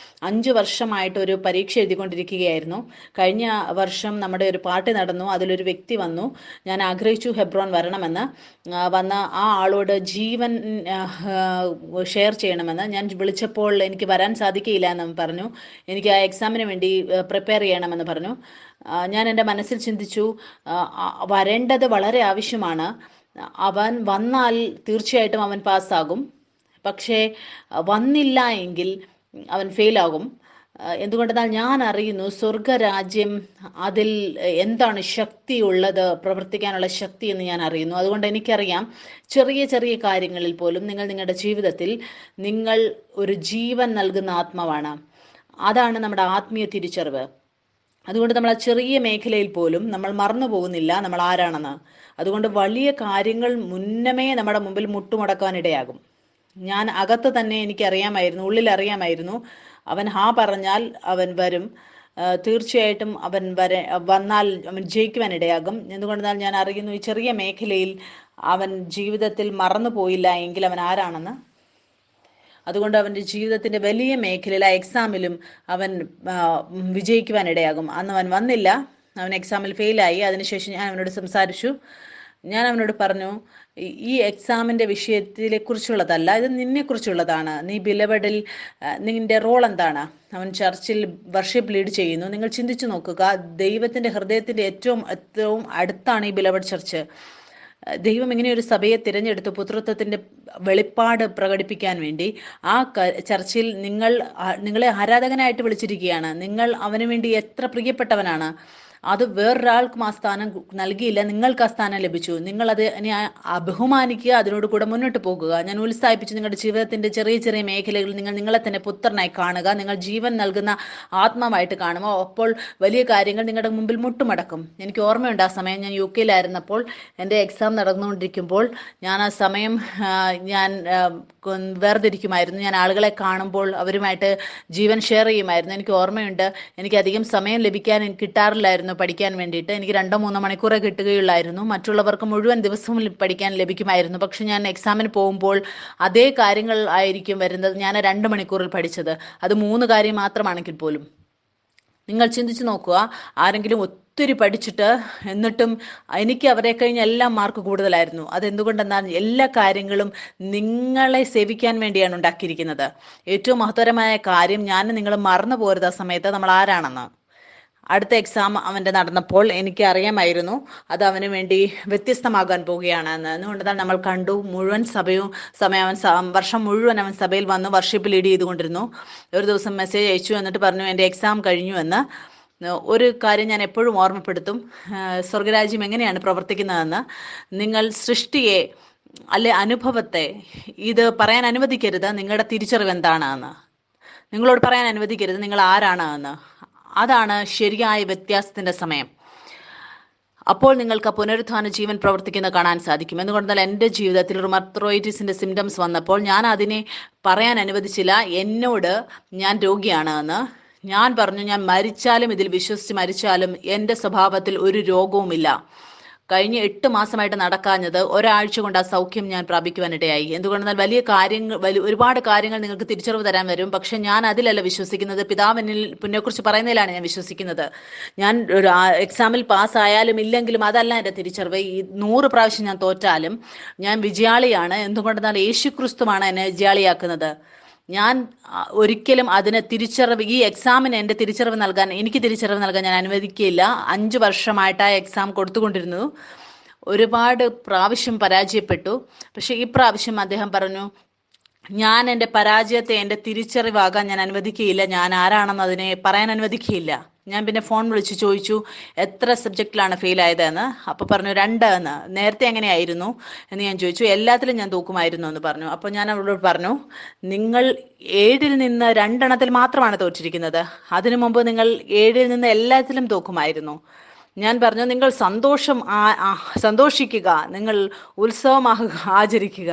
A: 5 വർഷമായിട്ട് ഒരു പരീക്ഷ എഴുതിക്കൊണ്ടിരിക്കുകയായിരുന്നു. കഴിഞ്ഞ വർഷം നമ്മുടെ ഒരു പാർട്ടി നടന്നു. അതിലൊരു വ്യക്തി വന്നു. ഞാൻ ആഗ്രഹിച്ചു ഹെബ്രോൻ വരണമെന്ന്. വന്ന ആ ആളോട് ജീവൻ ഷെയർ ചെയ്യണമെന്ന് ഞാൻ വിളിച്ചപ്പോൾ എനിക്ക് വരാൻ സാധിക്കില്ല എന്ന് പറഞ്ഞു. എനിക്ക് ആ എക്സാമിന് വേണ്ടി പ്രിപ്പയർ ചെയ്യണമെന്ന് പറഞ്ഞു. ഞാൻ എൻ്റെ മനസ്സിൽ ചിന്തിച്ചു, വരേണ്ടത് വളരെ ആവശ്യമാണ്. അവൻ വന്നാൽ തീർച്ചയായിട്ടും അവൻ പാസ്സാകും. പക്ഷേ വന്നില്ല എങ്കിൽ അവൻ ഫെയിലാകും. എന്തുകൊണ്ടെന്നാൽ ഞാൻ അറിയുന്നു സ്വർഗരാജ്യം, അതിൽ എന്താണ് ശക്തി ഉള്ളത്, പ്രവർത്തിക്കാനുള്ള ശക്തി എന്ന് ഞാൻ അറിയുന്നു. അതുകൊണ്ട് എനിക്കറിയാം ചെറിയ ചെറിയ കാര്യങ്ങളിൽ പോലും നിങ്ങളുടെ ജീവിതത്തിൽ നിങ്ങൾ ഒരു ജീവൻ നൽകുന്ന ആത്മാവാണ്. അതാണ് നമ്മുടെ ആത്മീയ തിരിച്ചറിവ്. അതുകൊണ്ട് നമ്മൾ ആ ചെറിയ മേഖലയിൽ പോലും നമ്മൾ മറന്നു പോകുന്നില്ല നമ്മൾ ആരാണെന്ന്. അതുകൊണ്ട് വലിയ കാര്യങ്ങൾ മുന്നമേ നമ്മുടെ മുമ്പിൽ മുട്ടുമുടക്കാനിടയാകും. ഞാൻ അകത്ത് തന്നെ എനിക്കറിയാമായിരുന്നു, ഉള്ളിൽ അറിയാമായിരുന്നു, അവൻ പറഞ്ഞാൽ അവൻ വരും. തീർച്ചയായിട്ടും അവൻ വന്നാൽ അവൻ ജയിക്കുവാനിടയാകും. എന്തുകൊണ്ടെന്നാൽ ഞാൻ അറിയുന്നു ഈ ചെറിയ മേഖലയിൽ അവൻ ജീവിതത്തിൽ മറന്നു പോയില്ല എങ്കിൽ അവൻ ആരാണെന്ന്. അതുകൊണ്ട് അവൻ്റെ ജീവിതത്തിൻ്റെ വലിയ മേഖലയിൽ ആ എക്സാമിലും അവൻ വിജയിക്കുവാനിടയാകും. അന്ന് അവൻ വന്നില്ല, അവൻ എക്സാമിൽ ഫെയിലായി. അതിനുശേഷം ഞാൻ അവനോട് സംസാരിച്ചു. ഞാൻ അവനോട് പറഞ്ഞു, ഈ എക്സാമിൻ്റെ വിഷയത്തിലെ കുറിച്ചുള്ളതല്ല, ഇത് നിന്നെക്കുറിച്ചുള്ളതാണ്. നീ ബിലവഡിൽ നിന്റെ റോൾ എന്താണ്? അവൻ ചർച്ചിൽ വർഷിപ്പ് ലീഡ് ചെയ്യുന്നു. നിങ്ങൾ ചിന്തിച്ചു നോക്കുക, ദൈവത്തിൻ്റെ ഹൃദയത്തിൻ്റെ ഏറ്റവും ഏറ്റവും അടുത്താണ് ഈ ബിലവഡ് ചർച്ച്. ദൈവം ഇങ്ങനെ ഒരു സഭയെ തിരഞ്ഞെടുത്തു പുത്രത്വത്തിൻ്റെ വെളിപ്പാട് പ്രകടിപ്പിക്കാൻ വേണ്ടി. ആ ചർച്ചിൽ നിങ്ങളെ ആരാധകനായിട്ട് വിളിച്ചിരിക്കുകയാണ്. നിങ്ങൾ അവന് വേണ്ടി എത്ര പ്രിയപ്പെട്ടവനാണ്. അത് വേറൊരാൾക്കും ആ സ്ഥാനം നൽകിയില്ല, നിങ്ങൾക്ക് ആ സ്ഥാനം ലഭിച്ചു. നിങ്ങളത് ഇനി ബഹുമാനിക്കുക, അതിനോട് കൂടെ മുന്നോട്ട് പോകുക. ഞാൻ ഉത്സാഹിപ്പിച്ചു, നിങ്ങളുടെ ജീവിതത്തിൻ്റെ ചെറിയ ചെറിയ മേഖലകളിൽ നിങ്ങളെ തന്നെ പുത്രനായി കാണുക, നിങ്ങൾ ജീവൻ നൽകുന്ന ആത്മാവായിട്ട് കാണുമോ, അപ്പോൾ വലിയ കാര്യങ്ങൾ നിങ്ങളുടെ മുമ്പിൽ മുട്ടുമടക്കും. എനിക്ക് ഓർമ്മയുണ്ട്, ആ സമയം ഞാൻ UK യിലായിരുന്നപ്പോൾ എൻ്റെ എക്സാം നടന്നുകൊണ്ടിരിക്കുമ്പോൾ ഞാൻ ആ സമയം ഞാൻ വേർതിരിക്കുമായിരുന്നു. ഞാൻ ആളുകളെ കാണുമ്പോൾ അവരുമായിട്ട് ജീവൻ ഷെയർ ചെയ്യുമായിരുന്നു. എനിക്ക് ഓർമ്മയുണ്ട്, എനിക്ക് അധികം സമയം കിട്ടാറില്ലായിരുന്നു പഠിക്കാൻ വേണ്ടിയിട്ട്. എനിക്ക് 2-3 മണിക്കൂറേ കിട്ടുകയുള്ളായിരുന്നു. മറ്റുള്ളവർക്ക് മുഴുവൻ ദിവസവും പഠിക്കാൻ ലഭിക്കുമായിരുന്നു. പക്ഷെ ഞാൻ എക്സാമിന് പോകുമ്പോൾ അതേ കാര്യങ്ങൾ ആയിരിക്കും വരുന്നത്. ഞാൻ 2 മണിക്കൂറിൽ പഠിച്ചത് അത് 3 കാര്യം മാത്രമാണെങ്കിൽ പോലും. നിങ്ങൾ ചിന്തിച്ചു നോക്കുക, ആരെങ്കിലും ഒത്തിരി പഠിച്ചിട്ട് എന്നിട്ടും എനിക്ക് അവരെ കഴിഞ്ഞ എല്ലാം മാർക്ക് കൂടുതലായിരുന്നു. അതെന്തുകൊണ്ടെന്നാൽ എല്ലാ കാര്യങ്ങളും നിങ്ങളെ സേവിക്കാൻ വേണ്ടിയാണ് ഉണ്ടാക്കിയിരിക്കുന്നത്. ഏറ്റവും മഹത്തരമായ കാര്യം, ഞാൻ നിങ്ങൾ മറന്നു പോരുത് ആ സമയത്ത് നമ്മൾ ആരാണെന്ന്. അടുത്ത എക്സാം അവൻ്റെ നടന്നപ്പോൾ എനിക്ക് അറിയാമായിരുന്നു അത് അവന് വേണ്ടി വ്യത്യസ്തമാകാൻ പോവുകയാണെന്ന്. അതുകൊണ്ട് നമ്മൾ കണ്ടു, മുഴുവൻ സമയം അവൻ വർഷം മുഴുവൻ അവൻ സഭയിൽ വന്ന് വർഷിപ്പ് ലീഡ് ചെയ്തുകൊണ്ടിരുന്നു. ഒരു ദിവസം മെസ്സേജ് അയച്ചു, എന്നിട്ട് പറഞ്ഞു എൻ്റെ എക്സാം കഴിഞ്ഞു എന്ന്. ഒരു കാര്യം ഞാൻ എപ്പോഴും ഓർമ്മപ്പെടുത്തും, സ്വർഗരാജ്യം എങ്ങനെയാണ് പ്രവർത്തിക്കുന്നതെന്ന്. നിങ്ങൾ സൃഷ്ടിയെ അല്ലെ അനുഭവത്തെ ഇത് പറയാൻ അനുവദിക്കരുത്. നിങ്ങളുടെ തിരിച്ചറിവ് എന്താണെന്ന് നിങ്ങളോട് പറയാൻ അനുവദിക്കരുത്, നിങ്ങൾ ആരാണ് എന്ന്. അതാണ് ശരിയായ വ്യത്യാസത്തിൻ്റെ സമയം. അപ്പോൾ നിങ്ങൾക്ക് പുനരുത്ഥാന ജീവൻ പ്രവർത്തിക്കുന്നത് കാണാൻ സാധിക്കും. എന്തുകൊണ്ടെന്നാൽ എൻ്റെ ജീവിതത്തിൽ റുമറ്റോയിഡിസിൻ്റെ സിംറ്റംസ് വന്നപ്പോൾ ഞാൻ അതിനെ പറയാൻ അനുവദിച്ചില്ല എന്നോട് ഞാൻ രോഗിയാണ് എന്ന്. ഞാൻ പറഞ്ഞു, ഞാൻ മരിച്ചാലും ഇതിൽ വിശ്വസിച്ച് മരിച്ചാലും എൻ്റെ സ്വഭാവത്തിൽ ഒരു രോഗവുമില്ല. കഴിഞ്ഞ 8 മാസമായിട്ട് നടക്കാഞ്ഞത് ഒരാഴ്ച കൊണ്ട് ആ സൗഖ്യം ഞാൻ പ്രാപിക്കുവാനിടയായി. എന്തുകൊണ്ടെന്നാൽ ഒരുപാട് കാര്യങ്ങൾ നിങ്ങൾക്ക് തിരിച്ചറിവ് തരാൻ വരും. പക്ഷെ ഞാൻ അതിലല്ല വിശ്വസിക്കുന്നത്, പിതാവിനെക്കുറിച്ച് പറയുന്നതിലാണ് ഞാൻ വിശ്വസിക്കുന്നത്. ഞാൻ ഒരു എക്സാമിൽ പാസ്സായാലും ഇല്ലെങ്കിലും അതല്ല എൻ്റെ തിരിച്ചറിവ്. ഈ 100 പ്രാവശ്യം ഞാൻ തോറ്റാലും ഞാൻ വിജയാളിയാണ്. എന്തുകൊണ്ടെന്നാൽ യേശുക്രിസ്തുവാണ് എന്നെ വിജയാളിയാക്കുന്നത്. ഞാൻ ഒരിക്കലും അതിന് ഈ എക്സാമിന് എൻ്റെ എനിക്ക് തിരിച്ചറിവ് നൽകാൻ ഞാൻ അനുവദിക്കുകയില്ല. 5 വർഷമായിട്ട് ആ എക്സാം കൊടുത്തുകൊണ്ടിരുന്നു. ഒരുപാട് പ്രാവശ്യം പരാജയപ്പെട്ടു. പക്ഷെ ഈ പ്രാവശ്യം അദ്ദേഹം പറഞ്ഞു, ഞാൻ എൻ്റെ പരാജയത്തെ എൻ്റെ തിരിച്ചറിവാകാൻ ഞാൻ അനുവദിക്കുകയില്ല, ഞാൻ ആരാണെന്ന് അതിനെ പറയാൻ അനുവദിക്കുകയില്ല. ഞാൻ പിന്നെ ഫോൺ വിളിച്ച് ചോദിച്ചു, എത്ര സബ്ജക്റ്റിലാണ് ഫെയിൽ ആയതെന്ന്. അപ്പോൾ പറഞ്ഞു 2 എന്ന്. നേരത്തെ എങ്ങനെയായിരുന്നു എന്ന് ഞാൻ ചോദിച്ചു. എല്ലാത്തിലും ഞാൻ തോക്കുമായിരുന്നു എന്ന് പറഞ്ഞു. അപ്പോൾ ഞാൻ അവളോട് പറഞ്ഞു, നിങ്ങൾ 7ൽ നിന്ന് 2 എണ്ണത്തിൽ മാത്രമാണ് തോറ്റിരിക്കുന്നത്. അതിനു മുമ്പ് നിങ്ങൾ 7ൽ നിന്ന് എല്ലാത്തിലും തോക്കുമായിരുന്നു. ഞാൻ പറഞ്ഞു, നിങ്ങൾ സന്തോഷിക്കുക, നിങ്ങൾ ആചരിക്കുക.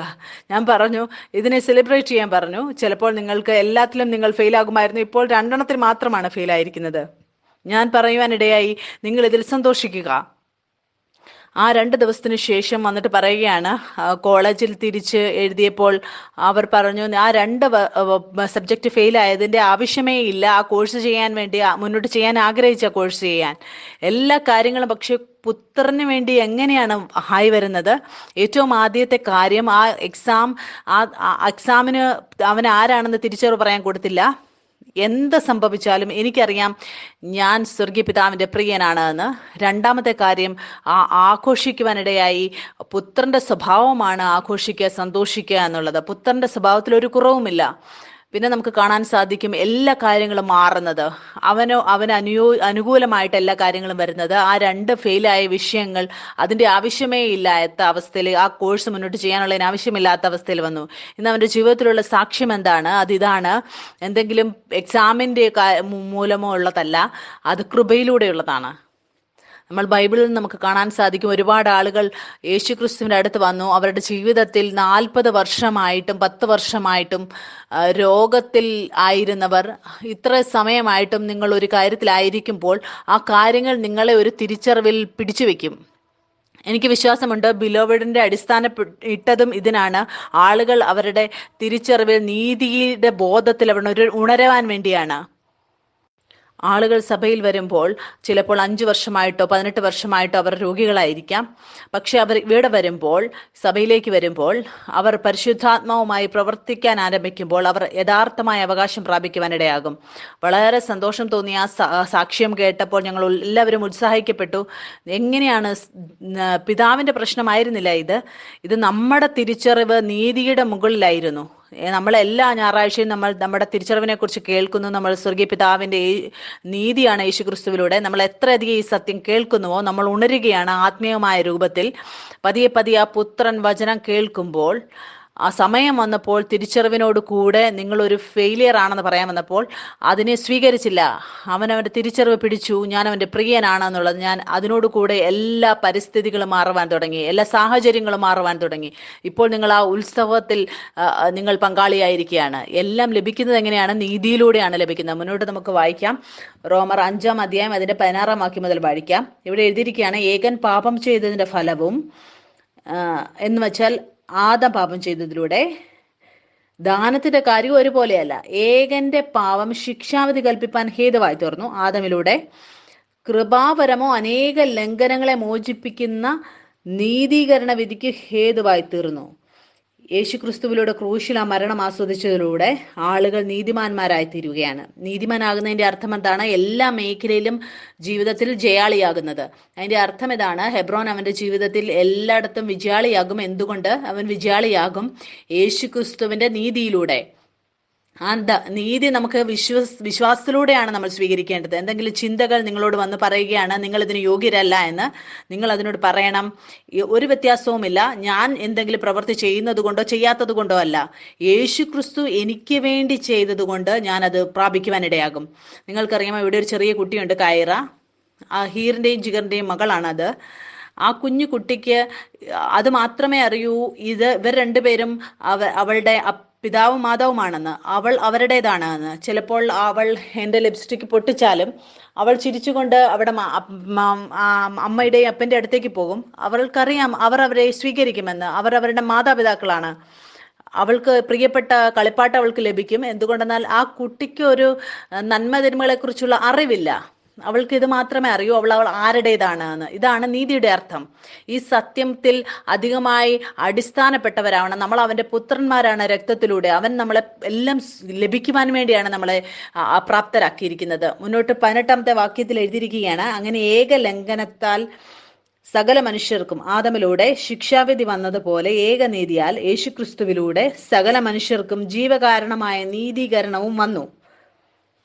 A: ഞാൻ പറഞ്ഞു, ഇതിനെ സെലിബ്രേറ്റ് ചെയ്യാൻ പറഞ്ഞു. ചിലപ്പോൾ നിങ്ങൾക്ക് എല്ലാത്തിലും നിങ്ങൾ ഫെയിലാകുമായിരുന്നു, ഇപ്പോൾ 2 എണ്ണത്തിൽ മാത്രമാണ് ഫെയിലായിരിക്കുന്നത്. ഞാൻ പറയുവാനിടയായി, നിങ്ങൾ ഇതിൽ സന്തോഷിക്കുക. ആ 2 ദിവസത്തിന് ശേഷം വന്നിട്ട് പറയുകയാണ്, കോളേജിൽ തിരിച്ച് എഴുതിയപ്പോൾ അവർ പറഞ്ഞു, ആ 2 സബ്ജക്റ്റ് ഫെയിലായതിൻ്റെ ആവശ്യമേ ഇല്ല. ആ കോഴ്സ് ചെയ്യാൻ വേണ്ടി മുന്നോട്ട് ചെയ്യാൻ ആഗ്രഹിച്ച കോഴ്സ് ചെയ്യാൻ എല്ലാ കാര്യങ്ങളും. പക്ഷെ പുത്രന് വേണ്ടി എങ്ങനെയാണ് ഹായ് വരുന്നത്? ഏറ്റവും ആദ്യത്തെ കാര്യം, ആ എക്സാമിന് അവൻ ആരാണെന്ന് തിരിച്ചറിവ് പറയാൻ കൊടുത്തില്ല. എന്ത് സംഭവിച്ചാലും എനിക്കറിയാം ഞാൻ സ്വർഗീയ പിതാവിൻ്റെ പ്രിയനാണ് എന്ന്. 2ാമത്തെ കാര്യം, ആഘോഷിക്കുവാനിടയായി. പുത്രൻ്റെ സ്വഭാവമാണ് ആഘോഷിക്കുക, സന്തോഷിക്കുക എന്നുള്ളത്. പുത്രൻ്റെ സ്വഭാവത്തിൽ ഒരു കുറവുമില്ല. പിന്നെ നമുക്ക് കാണാൻ സാധിക്കും എല്ലാ കാര്യങ്ങളും മാറുന്നത്. അവന് അനുകൂലമായിട്ട് എല്ലാ കാര്യങ്ങളും വരുന്നത്. ആ 2 ഫെയിലായ വിഷയങ്ങൾ അതിൻ്റെ ആവശ്യമേ ഇല്ലാത്ത അവസ്ഥയിൽ, ആ കോഴ്സ് മുന്നോട്ട് ചെയ്യാനുള്ളതിന് ആവശ്യമില്ലാത്ത അവസ്ഥയിൽ വന്നു. ഇന്ന് അവൻ്റെ ജീവിതത്തിലുള്ള സാക്ഷ്യം എന്താണ്? അതിതാണ്, എന്തെങ്കിലും എക്സാമിൻ്റെ മൂലമോ ഉള്ളതല്ല, അത് കൃപയിലൂടെയുള്ളതാണ്. നമ്മൾ ബൈബിളിൽ നിന്ന് നമുക്ക് കാണാൻ സാധിക്കും, ഒരുപാട് ആളുകൾ യേശുക്രിസ്തുവിൻ്റെ അടുത്ത് വന്നു. അവരുടെ ജീവിതത്തിൽ 40 വർഷമായിട്ടും 10 വർഷമായിട്ടും രോഗത്തിൽ ആയിരുന്നവർ, ഇത്ര സമയമായിട്ടും നിങ്ങൾ ഒരു കാര്യത്തിലായിരിക്കുമ്പോൾ ആ കാര്യങ്ങൾ നിങ്ങളെ ഒരു തിരിച്ചറിവിൽ പിടിച്ചു വയ്ക്കും. എനിക്ക് വിശ്വാസമുണ്ട് ബിലോവഡിന്റെ അടിസ്ഥാന ഇട്ടതും ഇതിനാണ്. ആളുകൾ അവരുടെ തിരിച്ചറിവിൽ, നീതിയുടെ ബോധത്തിൽ അവർ ഉണരുവാൻ വേണ്ടിയാണ്. ആളുകൾ സഭയിൽ വരുമ്പോൾ ചിലപ്പോൾ 5 വർഷമായിട്ടോ 18 വർഷമായിട്ടോ അവർ രോഗികളായിരിക്കാം. പക്ഷെ അവർ ഇവിടെ വരുമ്പോൾ, സഭയിലേക്ക് വരുമ്പോൾ, അവർ പരിശുദ്ധാത്മാവുമായി പ്രവർത്തിക്കാൻ ആരംഭിക്കുമ്പോൾ അവർ യഥാർത്ഥമായ അവകാശം പ്രാപിക്കുവാനിടയാകും. വളരെ സന്തോഷം തോന്നിയ ആ സാക്ഷ്യം കേട്ടപ്പോൾ ഞങ്ങൾ എല്ലാവരും ഉത്സാഹിക്കപ്പെട്ടു. എങ്ങനെയാണ് പിതാവിൻ്റെ പ്രശ്നമായിരുന്നില്ല ഇത് നമ്മുടെ തിരിച്ചറിവ് നീതിയുടെ മുകളിലായിരുന്നു. നമ്മളെല്ലാ ഞായറാഴ്ചയും നമ്മൾ നമ്മുടെ തിരിച്ചറിവിനെ കുറിച്ച് കേൾക്കുന്നു. നമ്മൾ സ്വർഗീയ പിതാവിൻ്റെ നീതിയാണ് യേശുക്രിസ്തുവിലൂടെ. നമ്മൾ എത്രയധികം ഈ സത്യം കേൾക്കുന്നുവോ നമ്മൾ ഉണരുകയാണ് ആത്മീയമായ രൂപത്തിൽ. പതിയെ പതിയെ ആ പുത്രൻ വചനം കേൾക്കുമ്പോൾ, ആ സമയം വന്നപ്പോൾ തിരിച്ചറിവിനോട് കൂടെ നിങ്ങളൊരു ഫെയിലിയർ ആണെന്ന് പറയാൻ വന്നപ്പോൾ അതിനെ സ്വീകരിച്ചില്ല. അവനവൻ്റെ തിരിച്ചറിവ് പിടിച്ചു, ഞാൻ അവൻ്റെ പ്രിയനാണെന്നുള്ളത്. ഞാൻ അതിനോട് കൂടെ എല്ലാ പരിസ്ഥിതികളും മാറുവാൻ തുടങ്ങി, എല്ലാ സാഹചര്യങ്ങളും മാറുവാൻ തുടങ്ങി. ഇപ്പോൾ നിങ്ങൾ ആ ഉത്സവത്തിൽ നിങ്ങൾ പങ്കാളിയായിരിക്കുകയാണ്. എല്ലാം ലഭിക്കുന്നത് എങ്ങനെയാണ്? നീതിയിലൂടെയാണ് ലഭിക്കുന്നത്. മുന്നോട്ട് നമുക്ക് വായിക്കാം. റോമർ 5-ാം അധ്യായം അതിൻ്റെ 16-ാം വാക്യം മുതൽ വായിക്കാം. ഇവിടെ എഴുതിയിരിക്കുകയാണ്, ഏകൻ പാപം ചെയ്തതിൻ്റെ ഫലവും എന്ന് വെച്ചാൽ ആദം പാപം ചെയ്തതിലൂടെ ദാനത്തിന്റെ കാര്യവും ഒരുപോലെയല്ല. ഏകന്റെ പാവം ശിക്ഷാവിധി കൽപ്പിപ്പാൻ ഹേതുവായി തീർന്നു. ആദമിലൂടെ കൃപാപരമോ അനേക ലംഘനങ്ങളെ മോചിപ്പിക്കുന്ന നീതീകരണ വിധിക്ക് ഹേതുവായി തീർന്നു. യേശുക്രിസ്തുവിലൂടെ ക്രൂശിൽ ആ മരണം ആസ്വദിച്ചതിലൂടെ ആളുകൾ നീതിമാന്മാരായി തീരുകയാണ്. നീതിമാനാകുന്നതിൻ്റെ അർത്ഥം എന്താണ്? എല്ലാ മേഖലയിലും ജീവിതത്തിൽ ജയാളിയാകുന്നത്. അതിൻ്റെ അർത്ഥം ഇതാണ്, ഹെബ്രോൻ അവൻ്റെ ജീവിതത്തിൽ എല്ലായിടത്തും വിജയാളിയാകും. എന്തുകൊണ്ട് അവൻ വിജയാളിയാകും? യേശുക്രിസ്തുവിൻ്റെ നീതിയിലൂടെ. ആ നീതി നമുക്ക് വിശ്വാസത്തിലൂടെയാണ് നമ്മൾ സ്വീകരിക്കേണ്ടത്. എന്തെങ്കിലും ചിന്തകൾ നിങ്ങളോട് വന്ന് പറയുകയാണ് നിങ്ങൾ ഇതിന് യോഗ്യരല്ല എന്ന്, നിങ്ങൾ അതിനോട് പറയണം, ഒരു വ്യത്യാസവുമില്ല, ഞാൻ എന്തെങ്കിലും പ്രവൃത്തി ചെയ്യുന്നത് കൊണ്ടോ ചെയ്യാത്തത് കൊണ്ടോ അല്ല, യേശുക്രിസ്തു എനിക്ക് വേണ്ടി ചെയ്തത് കൊണ്ട് ഞാനത് പ്രാപിക്കുവാനിടയാകും. നിങ്ങൾക്കറിയാമോ, ഇവിടെ ഒരു ചെറിയ കുട്ടിയുണ്ട്, കൈറ. ആ ഹീറിൻ്റെയും ജിഗറിൻ്റെയും മകളാണത്. ആ കുഞ്ഞു കുട്ടിക്ക് അത് മാത്രമേ അറിയൂ, ഇവർ രണ്ടുപേരും അവളുടെ പിതാവും മാതാവുമാണെന്ന്, അവൾ അവരുടേതാണെന്ന്. ചിലപ്പോൾ അവൾ എൻ്റെ ലിപ്സ്റ്റിക് പൊട്ടിച്ചാലും അവൾ ചിരിച്ചുകൊണ്ട് അവിടെ അമ്മയുടെയും അപ്പൻ്റെ അടുത്തേക്ക് പോകും. അവൾക്കറിയാം അവർ അവരെ സ്വീകരിക്കുമെന്ന്. അവർ അവരുടെ മാതാപിതാക്കളാണ്. അവൾക്ക് പ്രിയപ്പെട്ട കളിപ്പാട്ട് അവൾക്ക് ലഭിക്കും. എന്തുകൊണ്ടെന്നാൽ ആ കുട്ടിക്ക് ഒരു നന്മ തിന്മകളെക്കുറിച്ചുള്ള അറിവില്ല. അവൾക്ക് ഇത് മാത്രമേ അറിയൂ, അവൾ ആരുടേതാണ് എന്ന്. ഇതാണ് നീതിയുടെ അർത്ഥം. ഈ സത്യത്തിൽ അധികമായി അടിസ്ഥാനപ്പെട്ടവരാവണം. നമ്മൾ അവൻ്റെ പുത്രന്മാരാണ് രക്തത്തിലൂടെ. അവൻ നമ്മളെ എല്ലാം ലഭിക്കുവാൻ വേണ്ടിയാണ് നമ്മളെ അപ്രാപ്തരാക്കിയിരിക്കുന്നത്. മുന്നോട്ട് 18-ാമത്തെ വാക്യത്തിൽ എഴുതിയിരിക്കുകയാണ്, അങ്ങനെ ഏക ലംഘനത്താൽ സകല മനുഷ്യർക്കും ആദമിലൂടെ ശിക്ഷാവിധി വന്നതുപോലെ ഏകനീതിയാൽ യേശുക്രിസ്തുവിലൂടെ സകല മനുഷ്യർക്കും ജീവകാരണമായ നീതീകരണവും വന്നു.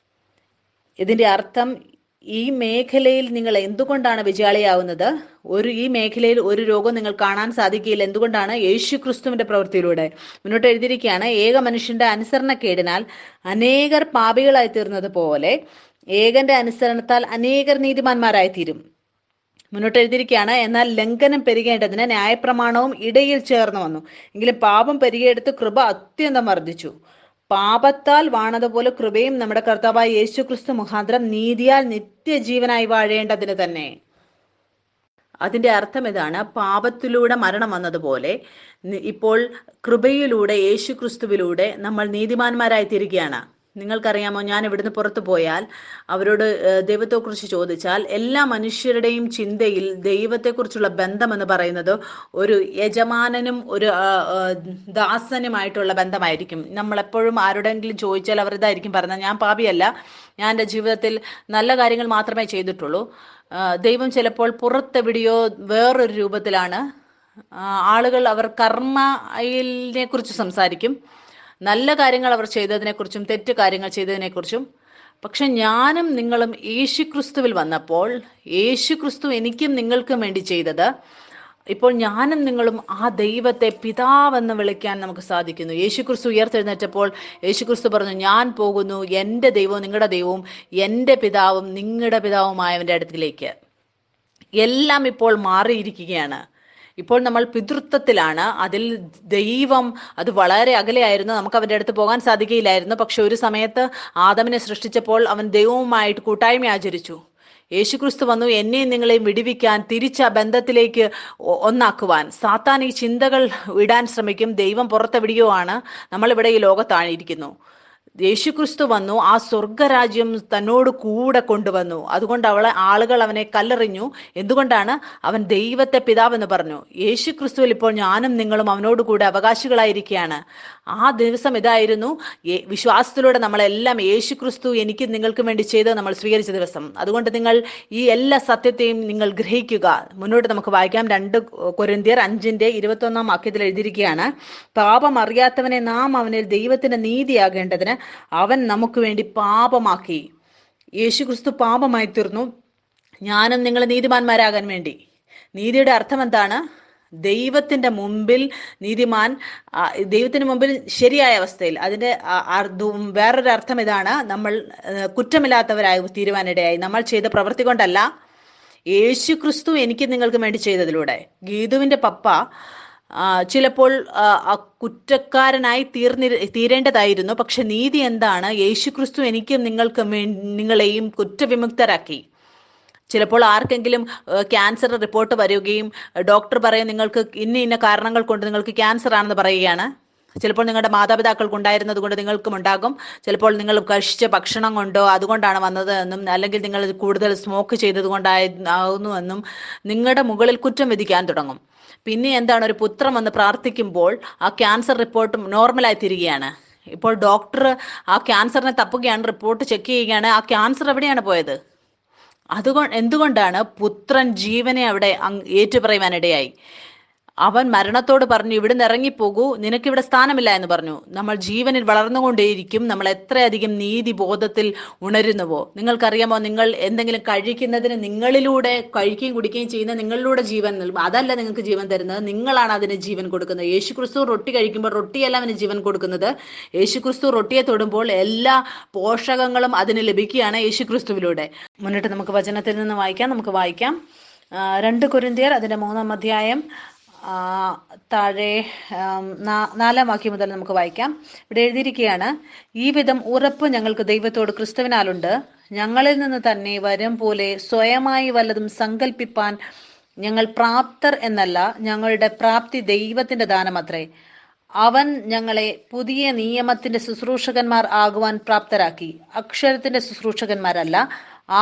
A: ഇതിൻ്റെ അർത്ഥം, ഈ മേഖലയിൽ നിങ്ങൾ എന്തുകൊണ്ടാണ് വിജയാളിയാവുന്നത്? ഈ മേഖലയിൽ ഒരു രോഗം നിങ്ങൾ കാണാൻ സാധിക്കില്ല. എന്തുകൊണ്ടാണ്? യേശുക്രിസ്തുവിന്റെ പ്രവൃത്തിയിലൂടെ. മുന്നോട്ട് എഴുതിയിരിക്കുകയാണ്, ഏക മനുഷ്യന്റെ അനുസരണക്കേടിനാൽ അനേകർ പാപികളായി തീർന്നത് പോലെ ഏകന്റെ അനുസരണത്താൽ അനേകർ നീതിമാന്മാരായി തീരും. മുന്നോട്ട് എഴുതിയിരിക്കുകയാണ്, എന്നാൽ ലംഘനം പെരുകേണ്ടതിന് ന്യായപ്രമാണവും ഇടയിൽ ചേർന്ന് വന്നു, എങ്കിലും പാപം പെരുകിയെടുത്ത് കൃപ അത്യന്തം വർദ്ധിച്ചു. പാപത്താൽ വാണതുപോലെ കൃപയും നമ്മുടെ കർത്താവായ യേശുക്രിസ്തു മുഖാന്തരം നീതിയാൽ നിത്യജീവനായി വാഴേണ്ടതിന് തന്നെ. അതിൻ്റെ അർത്ഥം ഇതാണ്, പാപത്തിലൂടെ മരണം വന്നതുപോലെ ഇപ്പോൾ കൃപയിലൂടെ യേശുക്രിസ്തുവിലൂടെ നമ്മൾ നീതിമാന്മാരായി തീരുകയാണ്. നിങ്ങൾക്കറിയാമോ, ഞാൻ ഇവിടുന്ന് പുറത്തു പോയാൽ അവരോട് ദൈവത്തെക്കുറിച്ച് ചോദിച്ചാൽ എല്ലാ മനുഷ്യരുടെയും ചിന്തയിൽ ദൈവത്തെക്കുറിച്ചുള്ള ബന്ധമെന്ന് പറയുന്നത് ഒരു യജമാനനും ഒരു ദാസനുമായിട്ടുള്ള ബന്ധമായിരിക്കും. നമ്മളെപ്പോഴും ആരോടെങ്കിലും ചോദിച്ചാൽ അവർ ഇതായിരിക്കും പറയുന്നത്, ഞാൻ പാപിയല്ല, ഞാൻ എൻ്റെ ജീവിതത്തിൽ നല്ല കാര്യങ്ങൾ മാത്രമേ ചെയ്തിട്ടുള്ളൂ. ദൈവം ചിലപ്പോൾ പുറത്തെവിടെയോ വേറൊരു രൂപത്തിലാണ്. ആളുകൾ അവർ കർമ്മയിനെ കുറിച്ച് സംസാരിക്കും, നല്ല കാര്യങ്ങൾ അവർ ചെയ്തതിനെക്കുറിച്ചും തെറ്റ് കാര്യങ്ങൾ ചെയ്തതിനെക്കുറിച്ചും. പക്ഷെ ഞാനും നിങ്ങളും യേശുക്രിസ്തുവിൽ വന്നപ്പോൾ യേശുക്രിസ്തു എനിക്കും നിങ്ങൾക്കും വേണ്ടി ചെയ്തത്, ഇപ്പോൾ ഞാനും നിങ്ങളും ആ ദൈവത്തെ പിതാവെന്ന് വിളിക്കാൻ നമുക്ക് സാധിക്കുന്നു. യേശുക്രിസ്തു ഉയർത്തെഴുന്നേറ്റപ്പോൾ യേശുക്രിസ്തു പറഞ്ഞു, ഞാൻ പോകുന്നു എൻ്റെ ദൈവവും നിങ്ങളുടെ ദൈവവും എൻ്റെ പിതാവും നിങ്ങളുടെ പിതാവുമായവൻ്റെ അടുത്തിലേക്ക്. എല്ലാം ഇപ്പോൾ മാറിയിരിക്കുകയാണ്. ഇപ്പോൾ നമ്മൾ പിതൃത്വത്തിലാണ്. അതിൽ ദൈവം അത് വളരെ അകലെയായിരുന്നു, നമുക്ക് അവൻ്റെ അടുത്ത് പോകാൻ സാധിക്കുകയില്ലായിരുന്നു. പക്ഷെ ഒരു സമയത്ത് ആദമിനെ സൃഷ്ടിച്ചപ്പോൾ അവൻ ദൈവവുമായിട്ട് കൂട്ടായ്മ ആചരിച്ചു. യേശുക്രിസ്തു വന്നു എന്നെയും നിങ്ങളെയും വിടുവിക്കാൻ, തിരിച്ച ബന്ധത്തിലേക്ക് ഒന്നാക്കുവാൻ. സാത്താൻ ഈ ചിന്തകൾ ഇടാൻ ശ്രമിക്കും. ദൈവം പുറത്തെവിടെയോ ആണ്, നമ്മളിവിടെ ഈ ലോകത്തായിരിക്കുന്നു. യേശുക്രിസ്തു വന്നു, ആ സ്വർഗരാജ്യം തന്നോട് കൂടെ കൊണ്ടുവന്നു. അതുകൊണ്ട് ആളുകൾ അവനെ കല്ലെറിഞ്ഞു. എന്തുകൊണ്ടാണ്? അവൻ ദൈവത്തെ പിതാവെന്ന് പറഞ്ഞു. യേശുക്രിസ്തുവിൽ ഇപ്പോൾ ഞാനും നിങ്ങളും അവനോട് കൂടെ അവകാശികളായിരിക്കുകയാണ്. ആ ദിവസം ഇതായിരുന്നു. വിശ്വാസത്തിലൂടെ നമ്മളെല്ലാം യേശുക്രിസ്തു എനിക്കും നിങ്ങൾക്കും വേണ്ടി ചെയ്ത് നമ്മൾ സ്വീകരിച്ച ദിവസം. അതുകൊണ്ട് നിങ്ങൾ ഈ എല്ലാ സത്യത്തെയും നിങ്ങൾ ഗ്രഹിക്കുക. മുന്നോട്ട് നമുക്ക് വായിക്കാം. 2 കൊരിന്ത്യർ 5:21 വാക്യത്തിൽ എഴുതിയിരിക്കുകയാണ്, പാപം അറിയാത്തവനെ നാം അവനിൽ ദൈവത്തിന്റെ നീതിയാകേണ്ടതിന് അവൻ നമുക്ക് വേണ്ടി പാപമാക്കി. യേശുക്രിസ്തു പാപമായി തീർന്നു, ഞാനും നിങ്ങൾ നീതിമാന്മാരാകാൻ വേണ്ടി. നീതിയുടെ അർത്ഥം എന്താണ്? ദൈവത്തിന്റെ മുമ്പിൽ നീതിമാൻ, ദൈവത്തിന് മുമ്പിൽ ശരിയായ അവസ്ഥയിൽ. അതിന്റെ വേറൊരു അർത്ഥം ഇതാണ്, നമ്മൾ കുറ്റമില്ലാത്തവരായി തീരുവാനിടയായി. നമ്മൾ ചെയ്ത പ്രവൃത്തി കൊണ്ടല്ല, യേശുക്രിസ്തു എനിക്ക് നിങ്ങൾക്ക് വേണ്ടി ചെയ്തതിലൂടെ. ഗീതുവിന്റെ പപ്പ ചിലപ്പോൾ കുറ്റക്കാരനായി തീരേണ്ടതായിരുന്നു. പക്ഷെ നീതി എന്താണ്? യേശുക്രിസ്തു എനിക്കും നിങ്ങളെയും കുറ്റവിമുക്തരാക്കി. ചിലപ്പോൾ ആർക്കെങ്കിലും ക്യാൻസർ റിപ്പോർട്ട് വരികയും ഡോക്ടർ പറയും നിങ്ങൾക്ക് ഇന്ന കാരണങ്ങൾ കൊണ്ട് നിങ്ങൾക്ക് ക്യാൻസർ ആണെന്ന് പറയുകയാണ്. ചിലപ്പോൾ നിങ്ങളുടെ മാതാപിതാക്കൾക്ക് ഉണ്ടായിരുന്നത് കൊണ്ട് നിങ്ങൾക്കും ഉണ്ടാകും. ചിലപ്പോൾ നിങ്ങൾ കഴിച്ച ഭക്ഷണം കൊണ്ടോ അതുകൊണ്ടാണ് വന്നത് എന്നും, അല്ലെങ്കിൽ നിങ്ങൾ കൂടുതൽ സ്മോക്ക് ചെയ്തത് കൊണ്ടാകുന്നു എന്നും നിങ്ങളുടെ മുകളിൽ കുറ്റം വിധിക്കാൻ തുടങ്ങും. പിന്നെ എന്താണ്? ഒരു പുത്രം വന്ന് പ്രാർത്ഥിക്കുമ്പോൾ ആ ക്യാൻസർ റിപ്പോർട്ട് നോർമലായി തീരുകയാണ്. ഇപ്പോൾ ഡോക്ടർ ആ ക്യാൻസറിനെ തപ്പുകയാണ്, റിപ്പോർട്ട് ചെക്ക് ചെയ്യുകയാണ്. ആ ക്യാൻസർ എവിടെയാണ് പോയത്? എന്തുകൊണ്ടാണ്? പുത്രൻ ജീവനെ അവിടെ ഏറ്റുപറയുവാനിടയായി. അവൻ മരണത്തോട് പറഞ്ഞു, ഇവിടുന്ന് ഇറങ്ങിപ്പോകൂ, നിനക്കിവിടെ സ്ഥാനമില്ല എന്ന് പറഞ്ഞു. നമ്മൾ ജീവനിൽ വളർന്നുകൊണ്ടേയിരിക്കും, നമ്മൾ എത്രയധികം നീതി ബോധത്തിൽ ഉണരുന്നുവോ. നിങ്ങൾക്കറിയാമോ, നിങ്ങൾ എന്തെങ്കിലും കഴിക്കുന്നതിന് നിങ്ങളിലൂടെ കഴിക്കുകയും കുടിക്കുകയും ചെയ്യുന്ന നിങ്ങളിലൂടെ ജീവൻ നൽകും. അതല്ല നിങ്ങൾക്ക് ജീവൻ തരുന്നത്, നിങ്ങളാണ് അതിന് ജീവൻ കൊടുക്കുന്നത്. യേശുക്രിസ്തു റൊട്ടി കഴിക്കുമ്പോൾ റൊട്ടിയല്ല അവന് ജീവൻ കൊടുക്കുന്നത്. യേശുക്രിസ്തു റൊട്ടിയെ തൊടുമ്പോൾ എല്ലാ പോഷകങ്ങളും അതിന് ലഭിക്കുകയാണ് യേശുക്രിസ്തുവിലൂടെ. മുന്നിട്ട് നമുക്ക് വചനത്തിൽ നിന്ന് വായിക്കാം. 2 കൊരിന്ത്യർ അതിന്റെ 3-ാം അധ്യായം താഴെ 4-ാം വാക്യം മുതൽ നമുക്ക് വായിക്കാം. ഇവിടെ എഴുതിയിരിക്കുകയാണ്, ഈ വിധം ഉറപ്പ് ഞങ്ങൾക്ക് ദൈവത്തോട് ക്രിസ്തുവിനാലുണ്ട്. ഞങ്ങളിൽ നിന്ന് തന്നെ വരും പോലെ സ്വയമായി വല്ലതും സങ്കല്പിപ്പാൻ ഞങ്ങൾ പ്രാപ്തർ എന്നല്ല, ഞങ്ങളുടെ പ്രാപ്തി ദൈവത്തിന്റെ ദാനമത്രേ. അവൻ ഞങ്ങളെ പുതിയ നിയമത്തിന്റെ ശുശ്രൂഷകന്മാർ ആകുവാൻ പ്രാപ്തരാക്കി. അക്ഷരത്തിന്റെ ശുശ്രൂഷകന്മാരല്ല,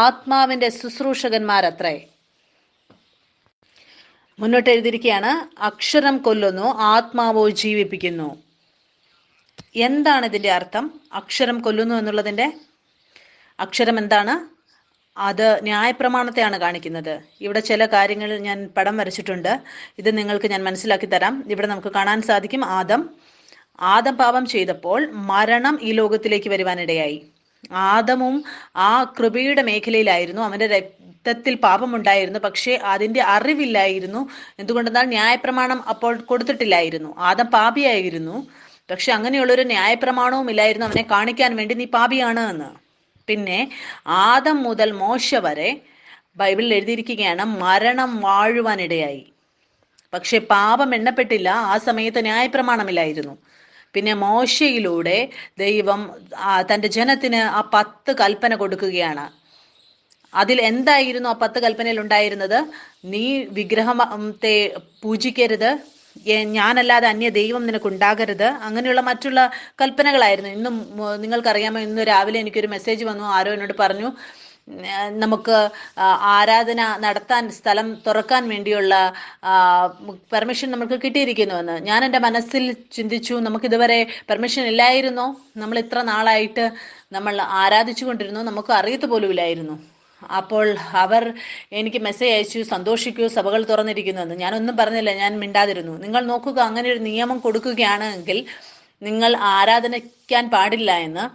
A: ആത്മാവിന്റെ ശുശ്രൂഷകന്മാരത്രേ. മുന്നോട്ട് എഴുതിയിരിക്കുകയാണ്, അക്ഷരം കൊല്ലുന്നു, ആത്മാവോ ജീവിപ്പിക്കുന്നു. എന്താണ് ഇതിന്റെ അർത്ഥം? അക്ഷരം കൊല്ലുന്നു എന്നുള്ളതിന്റെ അക്ഷരം എന്താണ്? അത് ന്യായപ്രമാണത്തെയാണ് കാണിക്കുന്നത്. ഇവിടെ ചില കാര്യങ്ങൾ ഞാൻ പടം വരച്ചിട്ടുണ്ട്, ഇത് നിങ്ങൾക്ക് ഞാൻ മനസ്സിലാക്കി തരാം. ഇവിടെ നമുക്ക് കാണാൻ സാധിക്കും, ആദം പാപം ചെയ്തപ്പോൾ മരണം ഈ ലോകത്തിലേക്ക് വരുവാനിടയായി. ആദമും ആ കൃപയുടെ മേഖലയിലായിരുന്നു, അവന്റെ രക്തത്തിൽ പാപമുണ്ടായിരുന്നു, പക്ഷേ അതിന്റെ അറിവില്ലായിരുന്നു. എന്തുകൊണ്ടെന്നാൽ ന്യായപ്രമാണം അപ്പോൾ കൊടുത്തിട്ടില്ലായിരുന്നു. ആദം പാപിയായിരുന്നു, പക്ഷെ അങ്ങനെയുള്ളൊരു ന്യായപ്രമാണവും ഇല്ലായിരുന്നു അവനെ കാണിക്കാൻ വേണ്ടി നീ പാപിയാണ് എന്ന്. പിന്നെ ആദം മുതൽ മോശ വരെ ബൈബിളിൽ എഴുതിയിരിക്കുകയാണ്, മരണം വാഴുവാനിടയായി. പക്ഷെ പാപം എണ്ണപ്പെട്ടില്ല, ആ സമയത്ത് ന്യായപ്രമാണമില്ലായിരുന്നു. പിന്നെ മോശയിലൂടെ ദൈവം തൻ്റെ ജനത്തിന് ആ 10 കൽപ്പന കൊടുക്കുകയാണ്. അതിൽ എന്തായിരുന്നു ആ 10 കൽപ്പനയിൽ ഉണ്ടായിരുന്നത്? നീ വിഗ്രഹത്തെ പൂജിക്കരുത്, ഞാനല്ലാതെ അന്യ ദൈവം നിനക്കുണ്ടാകരുത്, അങ്ങനെയുള്ള മറ്റുള്ള കൽപ്പനകളായിരുന്നു. ഇന്നും നിങ്ങൾക്കറിയാമോ, ഇന്ന് രാവിലെ എനിക്കൊരു മെസ്സേജ് വന്നു, ആരോ എന്നോട് പറഞ്ഞു, നമുക്ക് ആരാധന നടത്താൻ സ്ഥലം തുറക്കാൻ വേണ്ടിയുള്ള പെർമിഷൻ നമുക്ക് കിട്ടിയിരിക്കുന്നുവെന്ന്. ഞാൻ എൻ്റെ മനസ്സിൽ ചിന്തിച്ചു, നമുക്കിതുവരെ പെർമിഷൻ ഇല്ലായിരുന്നോ? നമ്മൾ ഇത്ര നാളായിട്ട് നമ്മൾ ആരാധിച്ചു കൊണ്ടിരുന്നു, നമുക്ക് അറിയത്ത് പോലുമില്ലായിരുന്നു. അപ്പോൾ അവർ എനിക്ക് മെസ്സേജ് അയച്ചു, സന്തോഷിക്കൂ, സഭകൾ തുറന്നിരിക്കുന്നുവെന്ന്. ഞാനൊന്നും പറഞ്ഞില്ല, ഞാൻ മിണ്ടാതിരുന്നു. നിങ്ങൾ നോക്കുക, അങ്ങനെ ഒരു നിയമം കൊടുക്കുകയാണെങ്കിൽ നിങ്ങൾ ആരാധനിക്കാൻ പാടില്ല എന്ന്,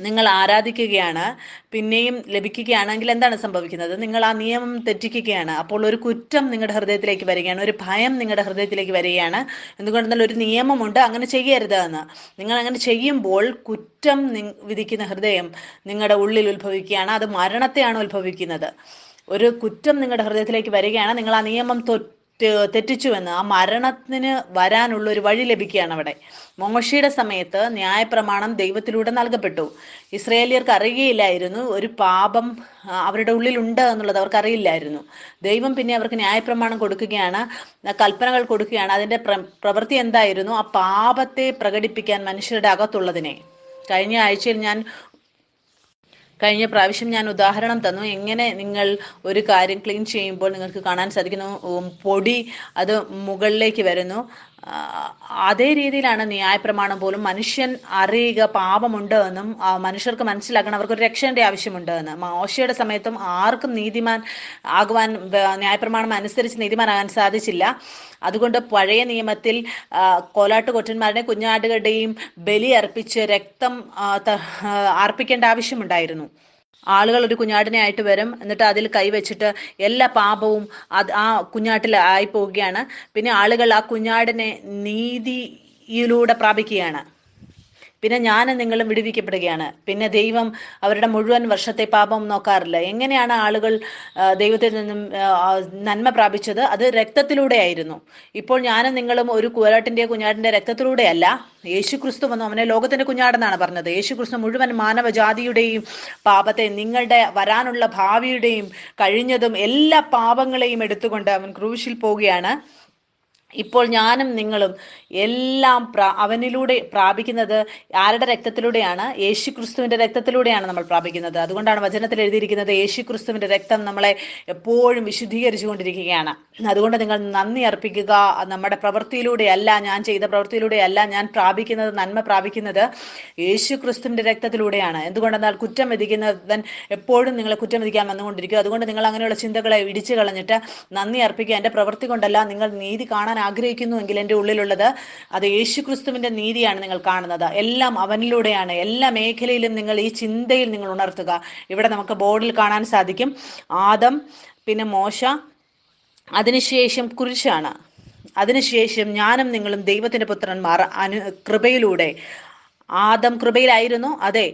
A: നിങ്ങൾ ആരാധിക്കുകയാണ് പിന്നെയും ലഭിക്കുകയാണെങ്കിൽ എന്താണ് സംഭവിക്കുന്നത്? നിങ്ങൾ ആ നിയമം തെറ്റിക്കുകയാണ്. അപ്പോൾ ഒരു കുറ്റം നിങ്ങളുടെ ഹൃദയത്തിലേക്ക് വരികയാണ്, ഒരു ഭയം നിങ്ങളുടെ ഹൃദയത്തിലേക്ക് വരികയാണ്. എന്തുകൊണ്ടെന്നാൽ ഒരു നിയമമുണ്ട്, അങ്ങനെ ചെയ്യരുത് എന്ന്. നിങ്ങൾ അങ്ങനെ ചെയ്യുമ്പോൾ കുറ്റം വിധിക്കുന്ന ഹൃദയം നിങ്ങളുടെ ഉള്ളിൽ ഉത്ഭവിക്കുകയാണ്. അത് മരണത്തെയാണ് ഉത്ഭവിക്കുന്നത്. ഒരു കുറ്റം നിങ്ങളുടെ ഹൃദയത്തിലേക്ക് വരികയാണ്, നിങ്ങൾ ആ നിയമം തെറ്റിച്ചുവെന്ന്, ആ മരണത്തിന് വരാനുള്ള ഒരു വഴി ലഭിക്കുകയാണ് അവിടെ. മോശയുടെ സമയത്ത് ന്യായപ്രമാണം ദൈവത്തിലൂടെ നൽകപ്പെട്ടു. ഇസ്രായേലിയർക്ക് അറിയുകയില്ലായിരുന്നു ഒരു പാപം അവരുടെ ഉള്ളിലുണ്ട് എന്നുള്ളത് അവർക്ക് അറിയില്ലായിരുന്നു. ദൈവം പിന്നെ അവർക്ക് ന്യായപ്രമാണം കൊടുക്കുകയാണ്, കൽപ്പനകൾ കൊടുക്കുകയാണ്. അതിൻ്റെ പ്രവൃത്തി എന്തായിരുന്നു? ആ പാപത്തെ പ്രകടിപ്പിക്കാൻ മനുഷ്യരുടെ അകത്തുള്ളതിനെ. കഴിഞ്ഞ പ്രാവശ്യം ഞാൻ ഉദാഹരണം തന്നു, എങ്ങനെ നിങ്ങൾ ഒരു കാര്യം ക്ലീൻ ചെയ്യുമ്പോൾ നിങ്ങൾക്ക് കാണാൻ സാധിക്കുന്നു പൊടി അത് മുകളിലേക്ക് വരുന്നു. അതേ രീതിയിലാണ് ന്യായപ്രമാണം പോലും. മനുഷ്യൻ അറിയുക പാപമുണ്ട് എന്നും മനുഷ്യർക്ക് മനസ്സിലാക്കണം അവർക്കൊരു രക്ഷേൻ്റെ ആവശ്യമുണ്ട് എന്ന്. മോശയുടെ സമയത്തും ആർക്കും നീതിമാൻ ആകുവാൻ, ന്യായപ്രമാണം അനുസരിച്ച് നീതിമാനാകാൻ സാധിച്ചില്ല. അതുകൊണ്ട് പഴയ നിയമത്തിൽ കോലാട്ടുകൊറ്റന്മാരുടെ കുഞ്ഞാടുകളുടെയും ബലി അർപ്പിച്ച് രക്തം അർപ്പിക്കേണ്ട ആവശ്യമുണ്ടായിരുന്നു. ആളുകൾ ഒരു കുഞ്ഞാടിനെ ആയിട്ട് വരും, എന്നിട്ട് അതിൽ കൈവച്ചിട്ട് എല്ലാ പാപവും ആ കുഞ്ഞാട്ടിൽ ആയി പോവുകയാണ്. പിന്നെ ആളുകൾ ആ കുഞ്ഞാടിനെ നീതിയിലൂടെ പ്രാപിക്കുകയാണ്. പിന്നെ ഞാനും നിങ്ങളും വിടുവിക്കപ്പെടുകയാണ്. പിന്നെ ദൈവം അവരുടെ മുഴുവൻ വർഷത്തെ പാപം നോക്കാറില്ല. എങ്ങനെയാണ് ആളുകൾ ദൈവത്തിൽ നിന്നും നന്മ പ്രാപിച്ചത്? അത് രക്തത്തിലൂടെ ആയിരുന്നു. ഇപ്പോൾ ഞാനും നിങ്ങളും ഒരു കുഞ്ഞാടിൻ്റെയോ കുഞ്ഞാടിൻ്റെ രക്തത്തിലൂടെയല്ല. യേശു ക്രിസ്തു വന്നു, അവനെ ലോകത്തിന്റെ കുഞ്ഞാടെന്നാണ് പറഞ്ഞത്. യേശു ക്രിസ്തു മുഴുവൻ മാനവജാതിയുടെയും പാപത്തെ, നിങ്ങളുടെ വരാനുള്ള ഭാവിയുടെയും കഴിഞ്ഞതും എല്ലാ പാപങ്ങളെയും എടുത്തുകൊണ്ട് അവൻ ക്രൂശിൽ പോവുകയാണ്. ഇപ്പോൾ ഞാനും നിങ്ങളും എല്ലാം അവനിലൂടെ പ്രാപിക്കുന്നത് ആരുടെ രക്തത്തിലൂടെയാണ്? യേശു ക്രിസ്തുവിന്റെ രക്തത്തിലൂടെയാണ് നമ്മൾ പ്രാപിക്കുന്നത്. അതുകൊണ്ടാണ് വചനത്തിൽ എഴുതിയിരിക്കുന്നത്, യേശു ക്രിസ്തുവിന്റെ രക്തം നമ്മളെ എപ്പോഴും വിശുദ്ധീകരിച്ചു കൊണ്ടിരിക്കുകയാണ്. അതുകൊണ്ട് നിങ്ങൾ നന്ദി അർപ്പിക്കുക. നമ്മുടെ പ്രവൃത്തിയിലൂടെയല്ല, ഞാൻ ചെയ്ത പ്രവൃത്തിയിലൂടെയല്ല ഞാൻ പ്രാപിക്കുന്നത്, നന്മ പ്രാപിക്കുന്നത് യേശു ക്രിസ്തുവിന്റെ രക്തത്തിലൂടെയാണ്. എന്തുകൊണ്ടെന്നാൽ കുറ്റം വിധിക്കുന്നവൻ എപ്പോഴും നിങ്ങളെ കുറ്റം വിധിക്കാൻ വന്നുകൊണ്ടിരിക്കും. അതുകൊണ്ട് നിങ്ങൾ അങ്ങനെയുള്ള ചിന്തകളെ ഇടിച്ചു കളഞ്ഞിട്ട് നന്ദി അർപ്പിക്കുക. എൻ്റെ പ്രവൃത്തി കൊണ്ടല്ല, നിങ്ങൾ നീതി കാണാൻ ആഗ്രഹിക്കുന്നുവെങ്കിൽ എൻ്റെ ഉള്ളിലുള്ളത് അത് യേശു ക്രിസ്തുവിന്റെ നീതിയാണ് നിങ്ങൾ കാണുന്നത്. എല്ലാം അവനിലൂടെയാണ്. എല്ലാ മേഖലയിലും നിങ്ങൾ ഈ ചിന്തയിൽ നിങ്ങൾ ഉണർത്തുക. ഇവിടെ നമുക്ക് ബോർഡിൽ കാണാൻ സാധിക്കും ആദം, പിന്നെ മോശ, അതിനുശേഷം കുരിശാണ്. അതിനുശേഷം ഞാനും നിങ്ങളും ദൈവത്തിന്റെ പുത്രന്മാർ കൃപയിലൂടെ. ആദം കൃപയിലായിരുന്നു, അതെ,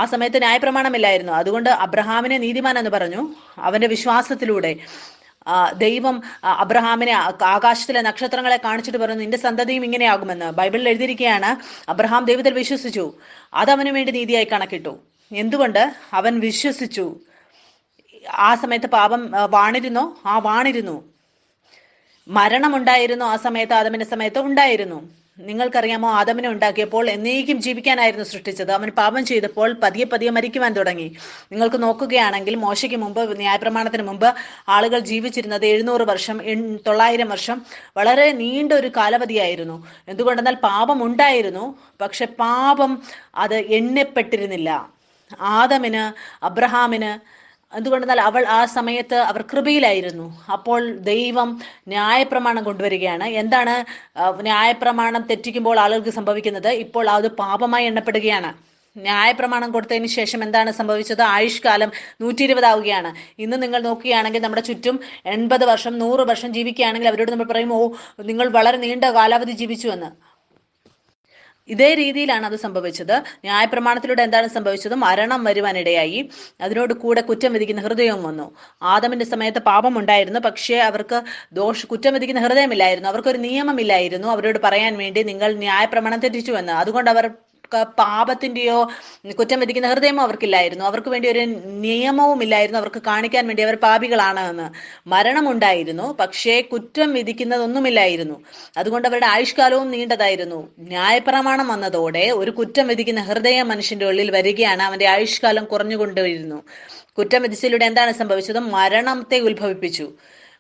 A: ആ സമയത്ത് ന്യായപ്രമാണമില്ലായിരുന്നു. അതുകൊണ്ട് അബ്രഹാമിനെ നീതിമാൻ എന്ന് പറഞ്ഞു. അവന്റെ വിശ്വാസത്തിലൂടെ ദൈവം അബ്രഹാമിനെ ആകാശത്തിലെ നക്ഷത്രങ്ങളെ കാണിച്ചിട്ട് പറഞ്ഞു, നിന്റെ സന്തതിയും ഇങ്ങനെയാകുമെന്ന്. ബൈബിളിൽ എഴുതിയിരിക്കുകയാണ്, അബ്രഹാം ദൈവത്തിൽ വിശ്വസിച്ചു, അത് അവന് വേണ്ടി നീതിയായി കണക്കിട്ടു. എന്തുകൊണ്ട്? അവൻ വിശ്വസിച്ചു. ആ സമയത്ത് പാപം വാണിരുന്നോ? വാണിരുന്നു. മരണമുണ്ടായിരുന്നു ആ സമയത്ത്, ആദമിന്റെ സമയത്ത് ഉണ്ടായിരുന്നു. നിങ്ങൾക്കറിയാമോ, ആദമിനെ ഉണ്ടാക്കിയപ്പോൾ എന്നേക്കും ജീവിക്കാനായിരുന്നു സൃഷ്ടിച്ചത്. അവൻ പാപം ചെയ്തപ്പോൾ പതിയെ പതിയെ മരിക്കുവാൻ തുടങ്ങി. നിങ്ങൾക്ക് നോക്കുകയാണെങ്കിൽ മോശയ്ക്ക് മുമ്പ്, ന്യായപ്രമാണത്തിന് മുമ്പ് ആളുകൾ ജീവിച്ചിരുന്നത് 700 വർഷം, 900 വർഷം, വളരെ നീണ്ട ഒരു കാലാവധിയായിരുന്നു. എന്തുകൊണ്ടെന്നാൽ പാപം ഉണ്ടായിരുന്നു, പക്ഷെ പാപം അത് എണ്ണപ്പെട്ടിരുന്നില്ല. ആദമിന്, അബ്രഹാമിന്. എന്തുകൊണ്ടെന്നാൽ ആ സമയത്ത് അവർ കൃപയിലായിരുന്നു. അപ്പോൾ ദൈവം ന്യായപ്രമാണം കൊണ്ടുവരികയാണ്. എന്താണ് ന്യായപ്രമാണം തെറ്റിക്കുമ്പോൾ ആളുകൾക്ക് സംഭവിക്കുന്നത്? ഇപ്പോൾ അത് പാപമായി എണ്ണപ്പെടുകയാണ്. ന്യായപ്രമാണം കൊടുത്തതിന് ശേഷം എന്താണ് സംഭവിച്ചത്? ആയുഷ്കാലം 120 ആവുകയാണ്. ഇന്ന് നിങ്ങൾ നോക്കുകയാണെങ്കിൽ നമ്മുടെ ചുറ്റും 80 വർഷം, 100 വർഷം ജീവിക്കുകയാണെങ്കിൽ അവരോട് നമ്മൾ പറയും, നിങ്ങൾ വളരെ നീണ്ട കാലാവധി ജീവിച്ചു എന്ന്. ഇതേ രീതിയിലാണ് അത് സംഭവിച്ചത്. ന്യായപ്രമാണത്തിലൂടെ എന്താണ് സംഭവിച്ചത്? മരണം വരുവാനിടയായി. അതിനോട് കൂടെ കുറ്റം വിധിക്കുന്ന ഹൃദയവും വന്നു. ആദമിന്റെ സമയത്ത് പാപം ഉണ്ടായിരുന്നു, പക്ഷേ അവർക്ക് കുറ്റം വിധിക്കുന്ന ഹൃദയമില്ലായിരുന്നു. അവർക്കൊരു നിയമമില്ലായിരുന്നു അവരോട് പറയാൻ വേണ്ടി, നിങ്ങൾ ന്യായപ്രമാണം തെറ്റിച്ചു എന്ന്. അതുകൊണ്ട് അവർ പാപത്തിന്റെയോ കുറ്റം വിധിക്കുന്ന ഹൃദയമോ അവർക്കില്ലായിരുന്നു. അവർക്ക് വേണ്ടി ഒരു നിയമവും ഇല്ലായിരുന്നു അവർക്ക് കാണിക്കാൻ വേണ്ടി അവർ പാപികളാണ് എന്ന്. മരണമുണ്ടായിരുന്നു, പക്ഷേ കുറ്റം വിധിക്കുന്നതൊന്നുമില്ലായിരുന്നു. അതുകൊണ്ട് അവരുടെ ആയുഷ്കാലവും നീണ്ടതായിരുന്നു. ന്യായപ്രമാണം വന്നതോടെ ഒരു കുറ്റം വിധിക്കുന്ന ഹൃദയം മനുഷ്യന്റെ ഉള്ളിൽ വരികയാണ്. അവന്റെ ആയുഷ്കാലം കുറഞ്ഞുകൊണ്ടിരുന്നു. കുറ്റം വിധിച്ചതിലൂടെ എന്താണ് സംഭവിച്ചത്? മരണത്തെ ഉത്ഭവിപ്പിച്ചു.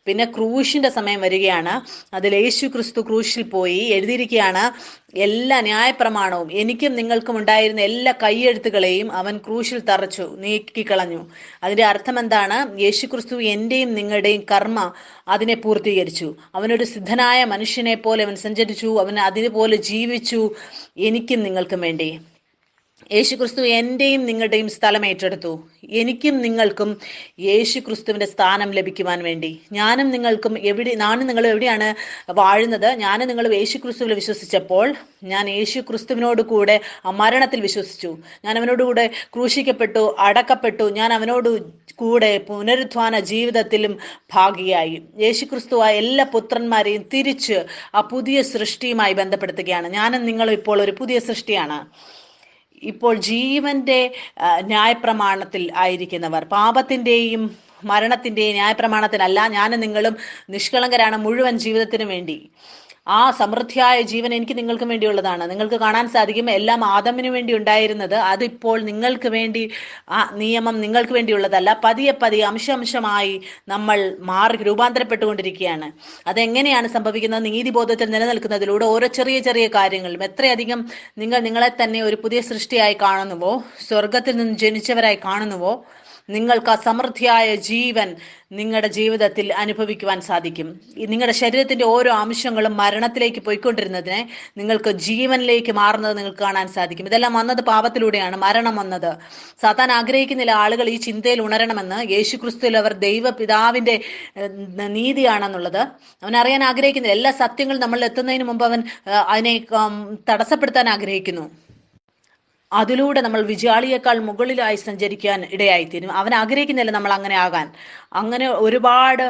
A: പിന്നെ ക്രൂശിന്റെ സമയം വരികയാണ്. അതിൽ യേശു ക്രിസ്തു ക്രൂശിൽ പോയി. എഴുതിയിരിക്കുകയാണ്, എല്ലാ ന്യായപ്രമാണവും എനിക്കും നിങ്ങൾക്കും ഉണ്ടായിരുന്ന എല്ലാ കൈയെഴുത്തുകളെയും അവൻ ക്രൂശിൽ തറച്ചു, നീക്കിക്കളഞ്ഞു. അതിന്റെ അർത്ഥം എന്താണ്? യേശു ക്രിസ്തു എന്റെയും നിങ്ങളുടെയും കർമ്മ അതിനെ പൂർത്തീകരിച്ചു. അവനൊരു സിദ്ധനായ മനുഷ്യനെ പോലെ അവൻ സഞ്ചരിച്ചു, അവൻ അതിനുപോലെ ജീവിച്ചു, എനിക്കും നിങ്ങൾക്കും വേണ്ടി. യേശുക്രിസ്തു എൻ്റെയും നിങ്ങളുടെയും സ്ഥലം ഏറ്റെടുത്തു. എനിക്കും നിങ്ങൾക്കും യേശുക്രിസ്തുവിൻ്റെ സ്ഥാനം ലഭിക്കുവാൻ വേണ്ടി. ഞാനും നിങ്ങളും എവിടെയാണ് വാഴുന്നത്? ഞാനും നിങ്ങളും യേശുക്രിസ്തുവിൽ വിശ്വസിച്ചപ്പോൾ ഞാൻ യേശുക്രിസ്തുവിനോട് കൂടെ ആ മരണത്തിൽ വിശ്വസിച്ചു. ഞാൻ അവനോട് കൂടെ ക്രൂശിക്കപ്പെട്ടു, അടക്കപ്പെട്ടു. ഞാൻ അവനോട് കൂടെ പുനരുത്ഥാന ജീവിതത്തിലും ഭാഗിയായി. യേശുക്രിസ്തുവായ എല്ലാ പുത്രന്മാരെയും തിരിച്ച് ആ പുതിയ സൃഷ്ടിയുമായി ബന്ധപ്പെടുത്തുകയാണ്. ഞാനും നിങ്ങളും ഇപ്പോൾ ഒരു പുതിയ സൃഷ്ടിയാണ്. ഇപ്പോൾ ജീവന്റെ ന്യായപ്രമാണത്തിൽ ആയിരിക്കുന്നവർ, പാപത്തിൻ്റെയും മരണത്തിൻ്റെയും ന്യായപ്രമാണത്തിനല്ല. ഞാനും നിങ്ങളും നിഷ്കളങ്കരാണ് മുഴുവൻ ജീവിതത്തിനു വേണ്ടി. ആ സമൃദ്ധിയായ ജീവൻ എനിക്ക് നിങ്ങൾക്കും വേണ്ടിയുള്ളതാണ്. നിങ്ങൾക്ക് കാണാൻ സാധിക്കും, എല്ലാം ആദമിനു വേണ്ടി ഉണ്ടായിരുന്നത് അതിപ്പോൾ നിങ്ങൾക്ക് വേണ്ടി, ആ നിയമം നിങ്ങൾക്ക് വേണ്ടിയുള്ളതല്ല. പതിയെ പതിയെ അംശമായി നമ്മൾ രൂപാന്തരപ്പെട്ടുകൊണ്ടിരിക്കുകയാണ്. അതെങ്ങനെയാണ് സംഭവിക്കുന്നത്? നീതിബോധത്തിൽ നിലനിൽക്കുന്നതിലൂടെ ഓരോ ചെറിയ ചെറിയ കാര്യങ്ങളും. എത്രയധികം നിങ്ങളെ തന്നെ ഒരു പുതിയ സൃഷ്ടിയായി കാണുന്നുവോ, സ്വർഗത്തിൽ നിന്ന് ജനിച്ചവരായി കാണുന്നുവോ, നിങ്ങൾക്ക് ആ സമൃദ്ധിയായ ജീവൻ നിങ്ങളുടെ ജീവിതത്തിൽ അനുഭവിക്കുവാൻ സാധിക്കും. നിങ്ങളുടെ ശരീരത്തിന്റെ ഓരോ അംശങ്ങളും മരണത്തിലേക്ക് പോയിക്കൊണ്ടിരുന്നതിനെ നിങ്ങൾക്ക് ജീവനിലേക്ക് മാറുന്നത് നിങ്ങൾക്ക് കാണാൻ സാധിക്കും. ഇതെല്ലാം വന്നത് പാപത്തിലൂടെയാണ്, മരണം വന്നത്. സാത്താൻ ആഗ്രഹിക്കുന്നില്ല ആളുകൾ ഈ ചിന്തയിൽ ഉണരണമെന്ന്. യേശുക്രിസ്തുവിൽ അവർ ദൈവപിതാവിന്റെ നീതിയാണെന്നുള്ളത് അവൻ അറിയാൻ ആഗ്രഹിക്കുന്നില്ല. എല്ലാ സത്യങ്ങളും നമ്മൾ എത്തുന്നതിന് മുമ്പ് അവൻ അതിനെ തടസ്സപ്പെടുത്താൻ ആഗ്രഹിക്കുന്നു. അതിലൂടെ നമ്മൾ വിജയാളിയേക്കാൾ മുകളിലായി സഞ്ചരിക്കാൻ ഇടയായിത്തീരും. അവൻ ആഗ്രഹിക്കുന്നില്ല നമ്മൾ അങ്ങനെ ആകാൻ. അങ്ങനെ ഒരുപാട്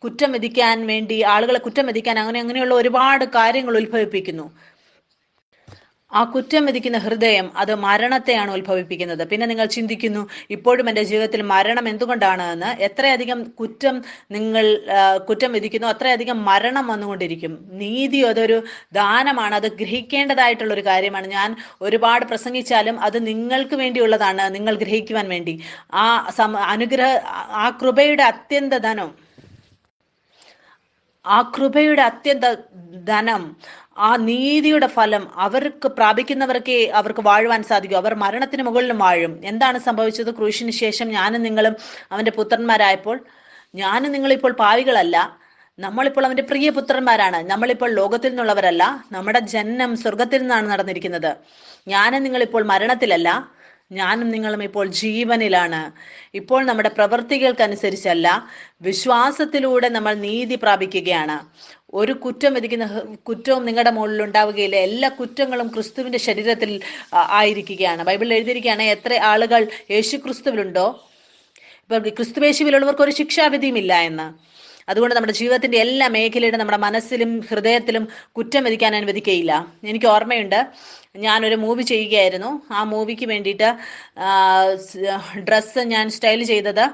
A: കുറ്റം വിധിക്കാൻ വേണ്ടി, ആളുകളെ കുറ്റം വിധിക്കാൻ അങ്ങനെയുള്ള ഒരുപാട് കാര്യങ്ങൾ ഉത്ഭവിപ്പിക്കുന്നു. ആ കുറ്റം വിധിക്കുന്ന ഹൃദയം അത് മരണത്തെയാണ് ഉത്ഭവിപ്പിക്കുന്നത്. പിന്നെ നിങ്ങൾ ചിന്തിക്കുന്നു, ഇപ്പോഴും എൻ്റെ ജീവിതത്തിൽ മരണം എന്തുകൊണ്ടാണ് എന്ന്. എത്രയധികം നിങ്ങൾ കുറ്റം വിധിക്കുന്നു, അത്രയധികം മരണം വന്നുകൊണ്ടിരിക്കും. നീതി അതൊരു ദാനമാണ്, അത് ഗ്രഹിക്കേണ്ടതായിട്ടുള്ളൊരു കാര്യമാണ്. ഞാൻ ഒരുപാട് പ്രസംഗിച്ചാലും അത് നിങ്ങൾക്ക് വേണ്ടിയുള്ളതാണ്, നിങ്ങൾ ഗ്രഹിക്കുവാൻ വേണ്ടി. ആ കൃപയുടെ അത്യന്ത ധനം, ആ നീതിയുടെ ഫലം അവർക്ക് വാഴുവാൻ സാധിക്കും. അവർ മരണത്തിന് മുകളിലും വാഴും. എന്താണ് സംഭവിച്ചത്? ക്രൂശിന് ശേഷം ഞാനും നിങ്ങളും അവന്റെ പുത്രന്മാരായപ്പോൾ, ഞാനും നിങ്ങളിപ്പോൾ പാവികളല്ല, നമ്മളിപ്പോൾ അവന്റെ പ്രിയ പുത്രന്മാരാണ്. നമ്മളിപ്പോൾ ലോകത്തിൽ നിന്നുള്ളവരല്ല. നമ്മുടെ ജന്മം സ്വർഗത്തിൽ നിന്നാണ് നടന്നിരിക്കുന്നത്. ഞാനും നിങ്ങളിപ്പോൾ മരണത്തിലല്ല, ഞാനും നിങ്ങളും ഇപ്പോൾ ജീവനിലാണ്. ഇപ്പോൾ നമ്മുടെ പ്രവൃത്തികൾക്കനുസരിച്ചല്ല, വിശ്വാസത്തിലൂടെ നമ്മൾ നീതി പ്രാപിക്കുകയാണ്. ഒരു കുറ്റവും നിങ്ങളുടെ മുകളിൽ ഉണ്ടാവുകയില്ല. എല്ലാ കുറ്റങ്ങളും ക്രിസ്തുവിന്റെ ശരീരത്തിൽ ആയിരിക്കുകയാണ്. ബൈബിളിൽ എഴുതിയിരിക്കുകയാണ്, എത്ര ആളുകൾ യേശു ക്രിസ്തുവിലുണ്ടോ, ഇപ്പൊ ക്രിസ്തുവേശുവിലുള്ളവർക്ക് ഒരു ശിക്ഷാവിധിയും ഇല്ല എന്ന്. അതുകൊണ്ട് നമ്മുടെ ജീവിതത്തിന്റെ എല്ലാ മേഖലയിലും നമ്മുടെ മനസ്സിലും ഹൃദയത്തിലും കുറ്റം വിധിക്കാൻ അനുവദിക്കുകയില്ല. എനിക്ക് ഓർമ്മയുണ്ട്, ഞാനൊരു മൂവി ചെയ്യുകയായിരുന്നു. ആ മൂവിക്ക് വേണ്ടിയിട്ട് ഡ്രസ്സ് ഞാൻ സ്റ്റൈൽ ചെയ്തത്,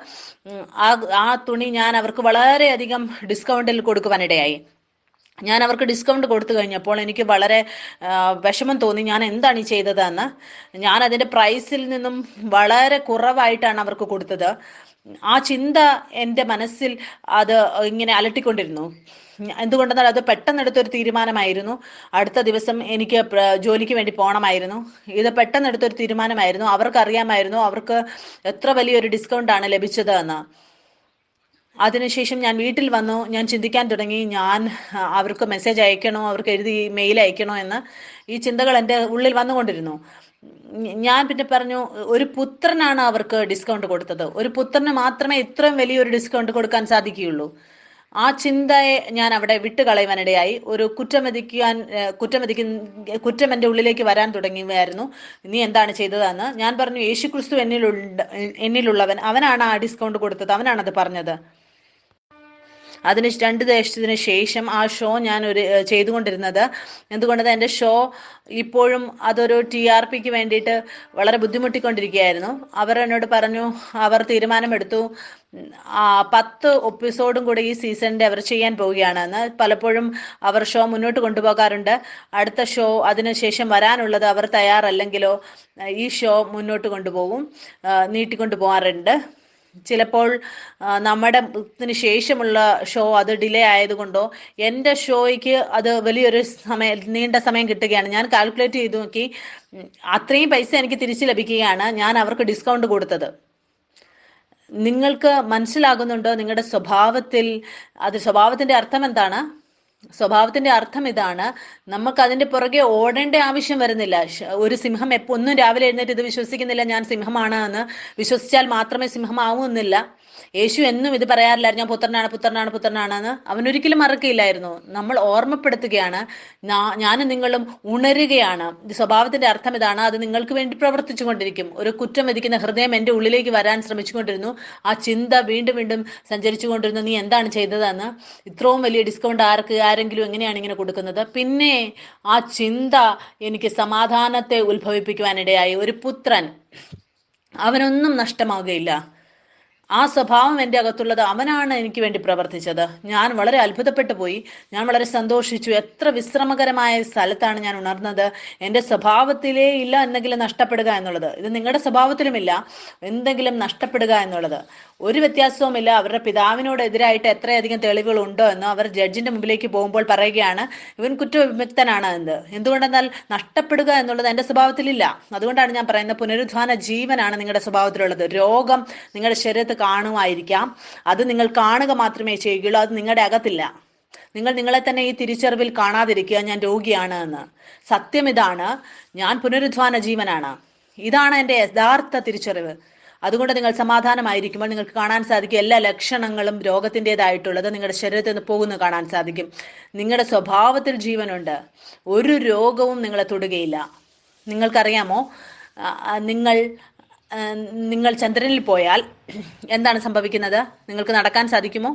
A: ആ തുണി ഞാൻ അവർക്ക് വളരെയധികം ഡിസ്കൗണ്ടിൽ കൊടുക്കുവാനിടയായി. ഞാൻ അവർക്ക് ഡിസ്കൗണ്ട് കൊടുത്തു കഴിഞ്ഞപ്പോൾ എനിക്ക് വളരെ വിഷമം തോന്നി. ഞാൻ എന്താണ് ഈ ചെയ്തതെന്ന്. ഞാൻ അതിൻ്റെ പ്രൈസിൽ നിന്നും വളരെ കുറവായിട്ടാണ് അവർക്ക് കൊടുത്തത്. ആ ചിന്ത എൻ്റെ മനസ്സിൽ അത് ഇങ്ങനെ അലട്ടിക്കൊണ്ടിരുന്നു. എന്തുകൊണ്ടെന്നാൽ അത് പെട്ടെന്നെടുത്തൊരു തീരുമാനമായിരുന്നു. അടുത്ത ദിവസം എനിക്ക് ജോലിക്ക് വേണ്ടി പോകണമായിരുന്നു. ഇത് പെട്ടെന്നെടുത്തൊരു തീരുമാനമായിരുന്നു. അവർക്കറിയാമായിരുന്നു അവർക്ക് എത്ര വലിയൊരു ഡിസ്കൗണ്ടാണ് ലഭിച്ചത് എന്ന്. അതിനുശേഷം ഞാൻ വീട്ടിൽ വന്നു. ഞാൻ ചിന്തിക്കാൻ തുടങ്ങി, ഞാൻ അവർക്ക് മെസ്സേജ് അയക്കണോ, അവർക്ക് എഴുതി മെയിൽ അയക്കണോ എന്ന്. ഈ ചിന്തകൾ എൻ്റെ ഉള്ളിൽ വന്നുകൊണ്ടിരുന്നു. ഞാൻ പിന്നെ പറഞ്ഞു, ഒരു പുത്രനാണ് അവർക്ക് ഡിസ്കൗണ്ട് കൊടുത്തത്. ഒരു പുത്രന് മാത്രമേ ഇത്രയും വലിയൊരു ഡിസ്കൗണ്ട് കൊടുക്കാൻ സാധിക്കുകയുള്ളൂ. ആ ചിന്തയെ ഞാൻ അവിടെ വിട്ടുകളയുവാനിടയായി. ഒരു കുറ്റം എൻ്റെ ഉള്ളിലേക്ക് വരാൻ തുടങ്ങിയായിരുന്നു. നീ എന്താണ് ചെയ്തതെന്ന്. ഞാൻ പറഞ്ഞു, യേശുക്രിസ്തു എന്നിലുള്ളവൻ, അവനാണ് ആ ഡിസ്കൗണ്ട് കൊടുത്തത്, അവനാണത് പറഞ്ഞത്. അതിന് 2 ദിവസത്തിന് ശേഷം ആ ഷോ ഞാൻ ചെയ്തുകൊണ്ടിരുന്നത്. എന്തുകൊണ്ടത് എൻ്റെ ഷോ ഇപ്പോഴും അതൊരു TRPക്ക് വേണ്ടിയിട്ട് വളരെ ബുദ്ധിമുട്ടിക്കൊണ്ടിരിക്കുകയായിരുന്നു. അവർ എന്നോട് പറഞ്ഞു, അവർ തീരുമാനമെടുത്തു 10 എപ്പിസോഡും കൂടി ഈ സീസണിൻ്റെ അവർ ചെയ്യാൻ പോവുകയാണെന്ന്. പലപ്പോഴും അവർ ഷോ മുന്നോട്ട് കൊണ്ടുപോകാറുണ്ട്. അടുത്ത ഷോ അതിനുശേഷം വരാനുള്ളത് അവർ തയ്യാറല്ലെങ്കിലോ ഈ ഷോ മുന്നോട്ട് നീട്ടിക്കൊണ്ടു പോകാറുണ്ട്. ചിലപ്പോൾ നമ്മുടെ ശേഷമുള്ള ഷോ അത് ഡിലേ ആയതുകൊണ്ടോ എൻ്റെ ഷോയ്ക്ക് അത് വലിയൊരു നീണ്ട സമയം കിട്ടുകയാണ്. ഞാൻ കാൽക്കുലേറ്റ് ചെയ്ത് നോക്കി, അത്രയും പൈസ എനിക്ക് തിരിച്ചു ലഭിക്കുകയാണ് ഞാൻ അവർക്ക് ഡിസ്കൗണ്ട് കൊടുത്തത്. നിങ്ങൾക്ക് മനസ്സിലാകുന്നുണ്ടോ നിങ്ങളുടെ സ്വഭാവത്തിന്റെ അർത്ഥം എന്താണ്? സ്വഭാവത്തിന്റെ അർത്ഥം ഇതാണ്, നമുക്ക് അതിന്റെ പുറകെ ഓടേണ്ട ആവശ്യം വരുന്നില്ല. ഒരു സിംഹം ഒന്നും രാവിലെ എഴുന്നേറ്റ് ഇത് വിശ്വസിക്കുന്നില്ല ഞാൻ സിംഹമാണ് എന്ന്. വിശ്വസിച്ചാൽ മാത്രമേ സിംഹമാവുന്നില്ല. യേശു എന്നും ഇത് പറയാറില്ലായിരുന്നു, ഞാൻ പുത്രനാണ് പുത്രനാണ് പുത്രനാണെന്ന്. അവനൊരിക്കലും മറക്കില്ലായിരുന്നു. നമ്മൾ ഓർമ്മപ്പെടുത്തുകയാണ്, ഞാനും നിങ്ങളും ഉണരുകയാണ്. സ്വഭാവത്തിന്റെ അർത്ഥം ഇതാണ്, അത് നിങ്ങൾക്ക് വേണ്ടി പ്രവർത്തിച്ചു കൊണ്ടിരിക്കും. ഒരു കുറ്റം വിധിക്കുന്ന ഹൃദയം എൻ്റെ ഉള്ളിലേക്ക് വരാൻ ശ്രമിച്ചുകൊണ്ടിരുന്നു. ആ ചിന്ത വീണ്ടും വീണ്ടും സഞ്ചരിച്ചു കൊണ്ടിരുന്നു, നീ എന്താണ് ചെയ്തതെന്ന്. ഇത്രയും വലിയ ഡിസ്കൗണ്ട് ആരെങ്കിലും എങ്ങനെയാണ് ഇങ്ങനെ കൊടുക്കുന്നത്? പിന്നെ ആ ചിന്ത എനിക്ക് സമാധാനത്തെ ഉത്ഭവിപ്പിക്കുവാനിടയായി. ഒരു പുത്രൻ, അവനൊന്നും നഷ്ടമാവുകയില്ല. ആ സ്വഭാവം എൻ്റെ അകത്തുള്ളത്, അവനാണ് എനിക്ക് വേണ്ടി പ്രവർത്തിച്ചത്. ഞാൻ വളരെ അത്ഭുതപ്പെട്ടു പോയി. ഞാൻ വളരെ സന്തോഷിച്ചു. എത്ര വിശ്രമകരമായ സ്ഥലത്താണ് ഞാൻ ഉണർന്നത്. എൻ്റെ സ്വഭാവത്തിലേ ഇല്ല എന്തെങ്കിലും നഷ്ടപ്പെടുക എന്നുള്ളത്. ഇത് നിങ്ങളുടെ സ്വഭാവത്തിലുമില്ല എന്തെങ്കിലും നഷ്ടപ്പെടുക എന്നുള്ളത്. ഒരു വ്യത്യാസവുമില്ല. അവരുടെ പിതാവിനോട് എതിരായിട്ട് എത്രയധികം തെളിവുകൾ ഉണ്ടോ എന്ന് അവർ ജഡ്ജിന്റെ മുമ്പിലേക്ക് പോകുമ്പോൾ പറയുകയാണ്, ഇവൻ കുറ്റവിമുക്തനാണ് എന്ന്. എന്തുകൊണ്ടെന്നാൽ നഷ്ടപ്പെടുക എന്നുള്ളത് എൻ്റെ സ്വഭാവത്തിലില്ല. അതുകൊണ്ടാണ് ഞാൻ പറയുന്നത്, പുനരുദ്ധാന ജീവനാണ് നിങ്ങളുടെ സ്വഭാവത്തിലുള്ളത്. രോഗം നിങ്ങളുടെ ശരീരത്തിൽ കാണുമായിരിക്കാം, അത് നിങ്ങൾ കാണുക മാത്രമേ ചെയ്യുകയുള്ളൂ, അത് നിങ്ങളുടെ അകത്തില്ല. നിങ്ങൾ നിങ്ങളെ തന്നെ ഈ തിരിച്ചറിവിൽ കാണാതിരിക്കുക, ഞാൻ രോഗിയാണ് എന്ന്. സത്യം ഇതാണ്, ഞാൻ പുനരുദ്ധാന ജീവനാണ്. ഇതാണ് എൻ്റെ യഥാർത്ഥ തിരിച്ചറിവ്. അതുകൊണ്ട് നിങ്ങൾ സമാധാനമായിരിക്കുമ്പോൾ നിങ്ങൾക്ക് കാണാൻ സാധിക്കും, എല്ലാ ലക്ഷണങ്ങളും രോഗത്തിൻ്റെതായിട്ടുള്ളത് നിങ്ങളുടെ ശരീരത്തിൽ നിന്ന് പോകുന്നു കാണാൻ സാധിക്കും. നിങ്ങളുടെ സ്വഭാവത്തിൽ ജീവനുണ്ട്. ഒരു രോഗവും നിങ്ങളെ തൊടുകയില്ല. നിങ്ങൾക്കറിയാമോ, നിങ്ങൾ ചന്ദ്രനിൽ പോയാൽ എന്താണ് സംഭവിക്കുന്നത്? നിങ്ങൾക്ക് നടക്കാൻ സാധിക്കുമോ?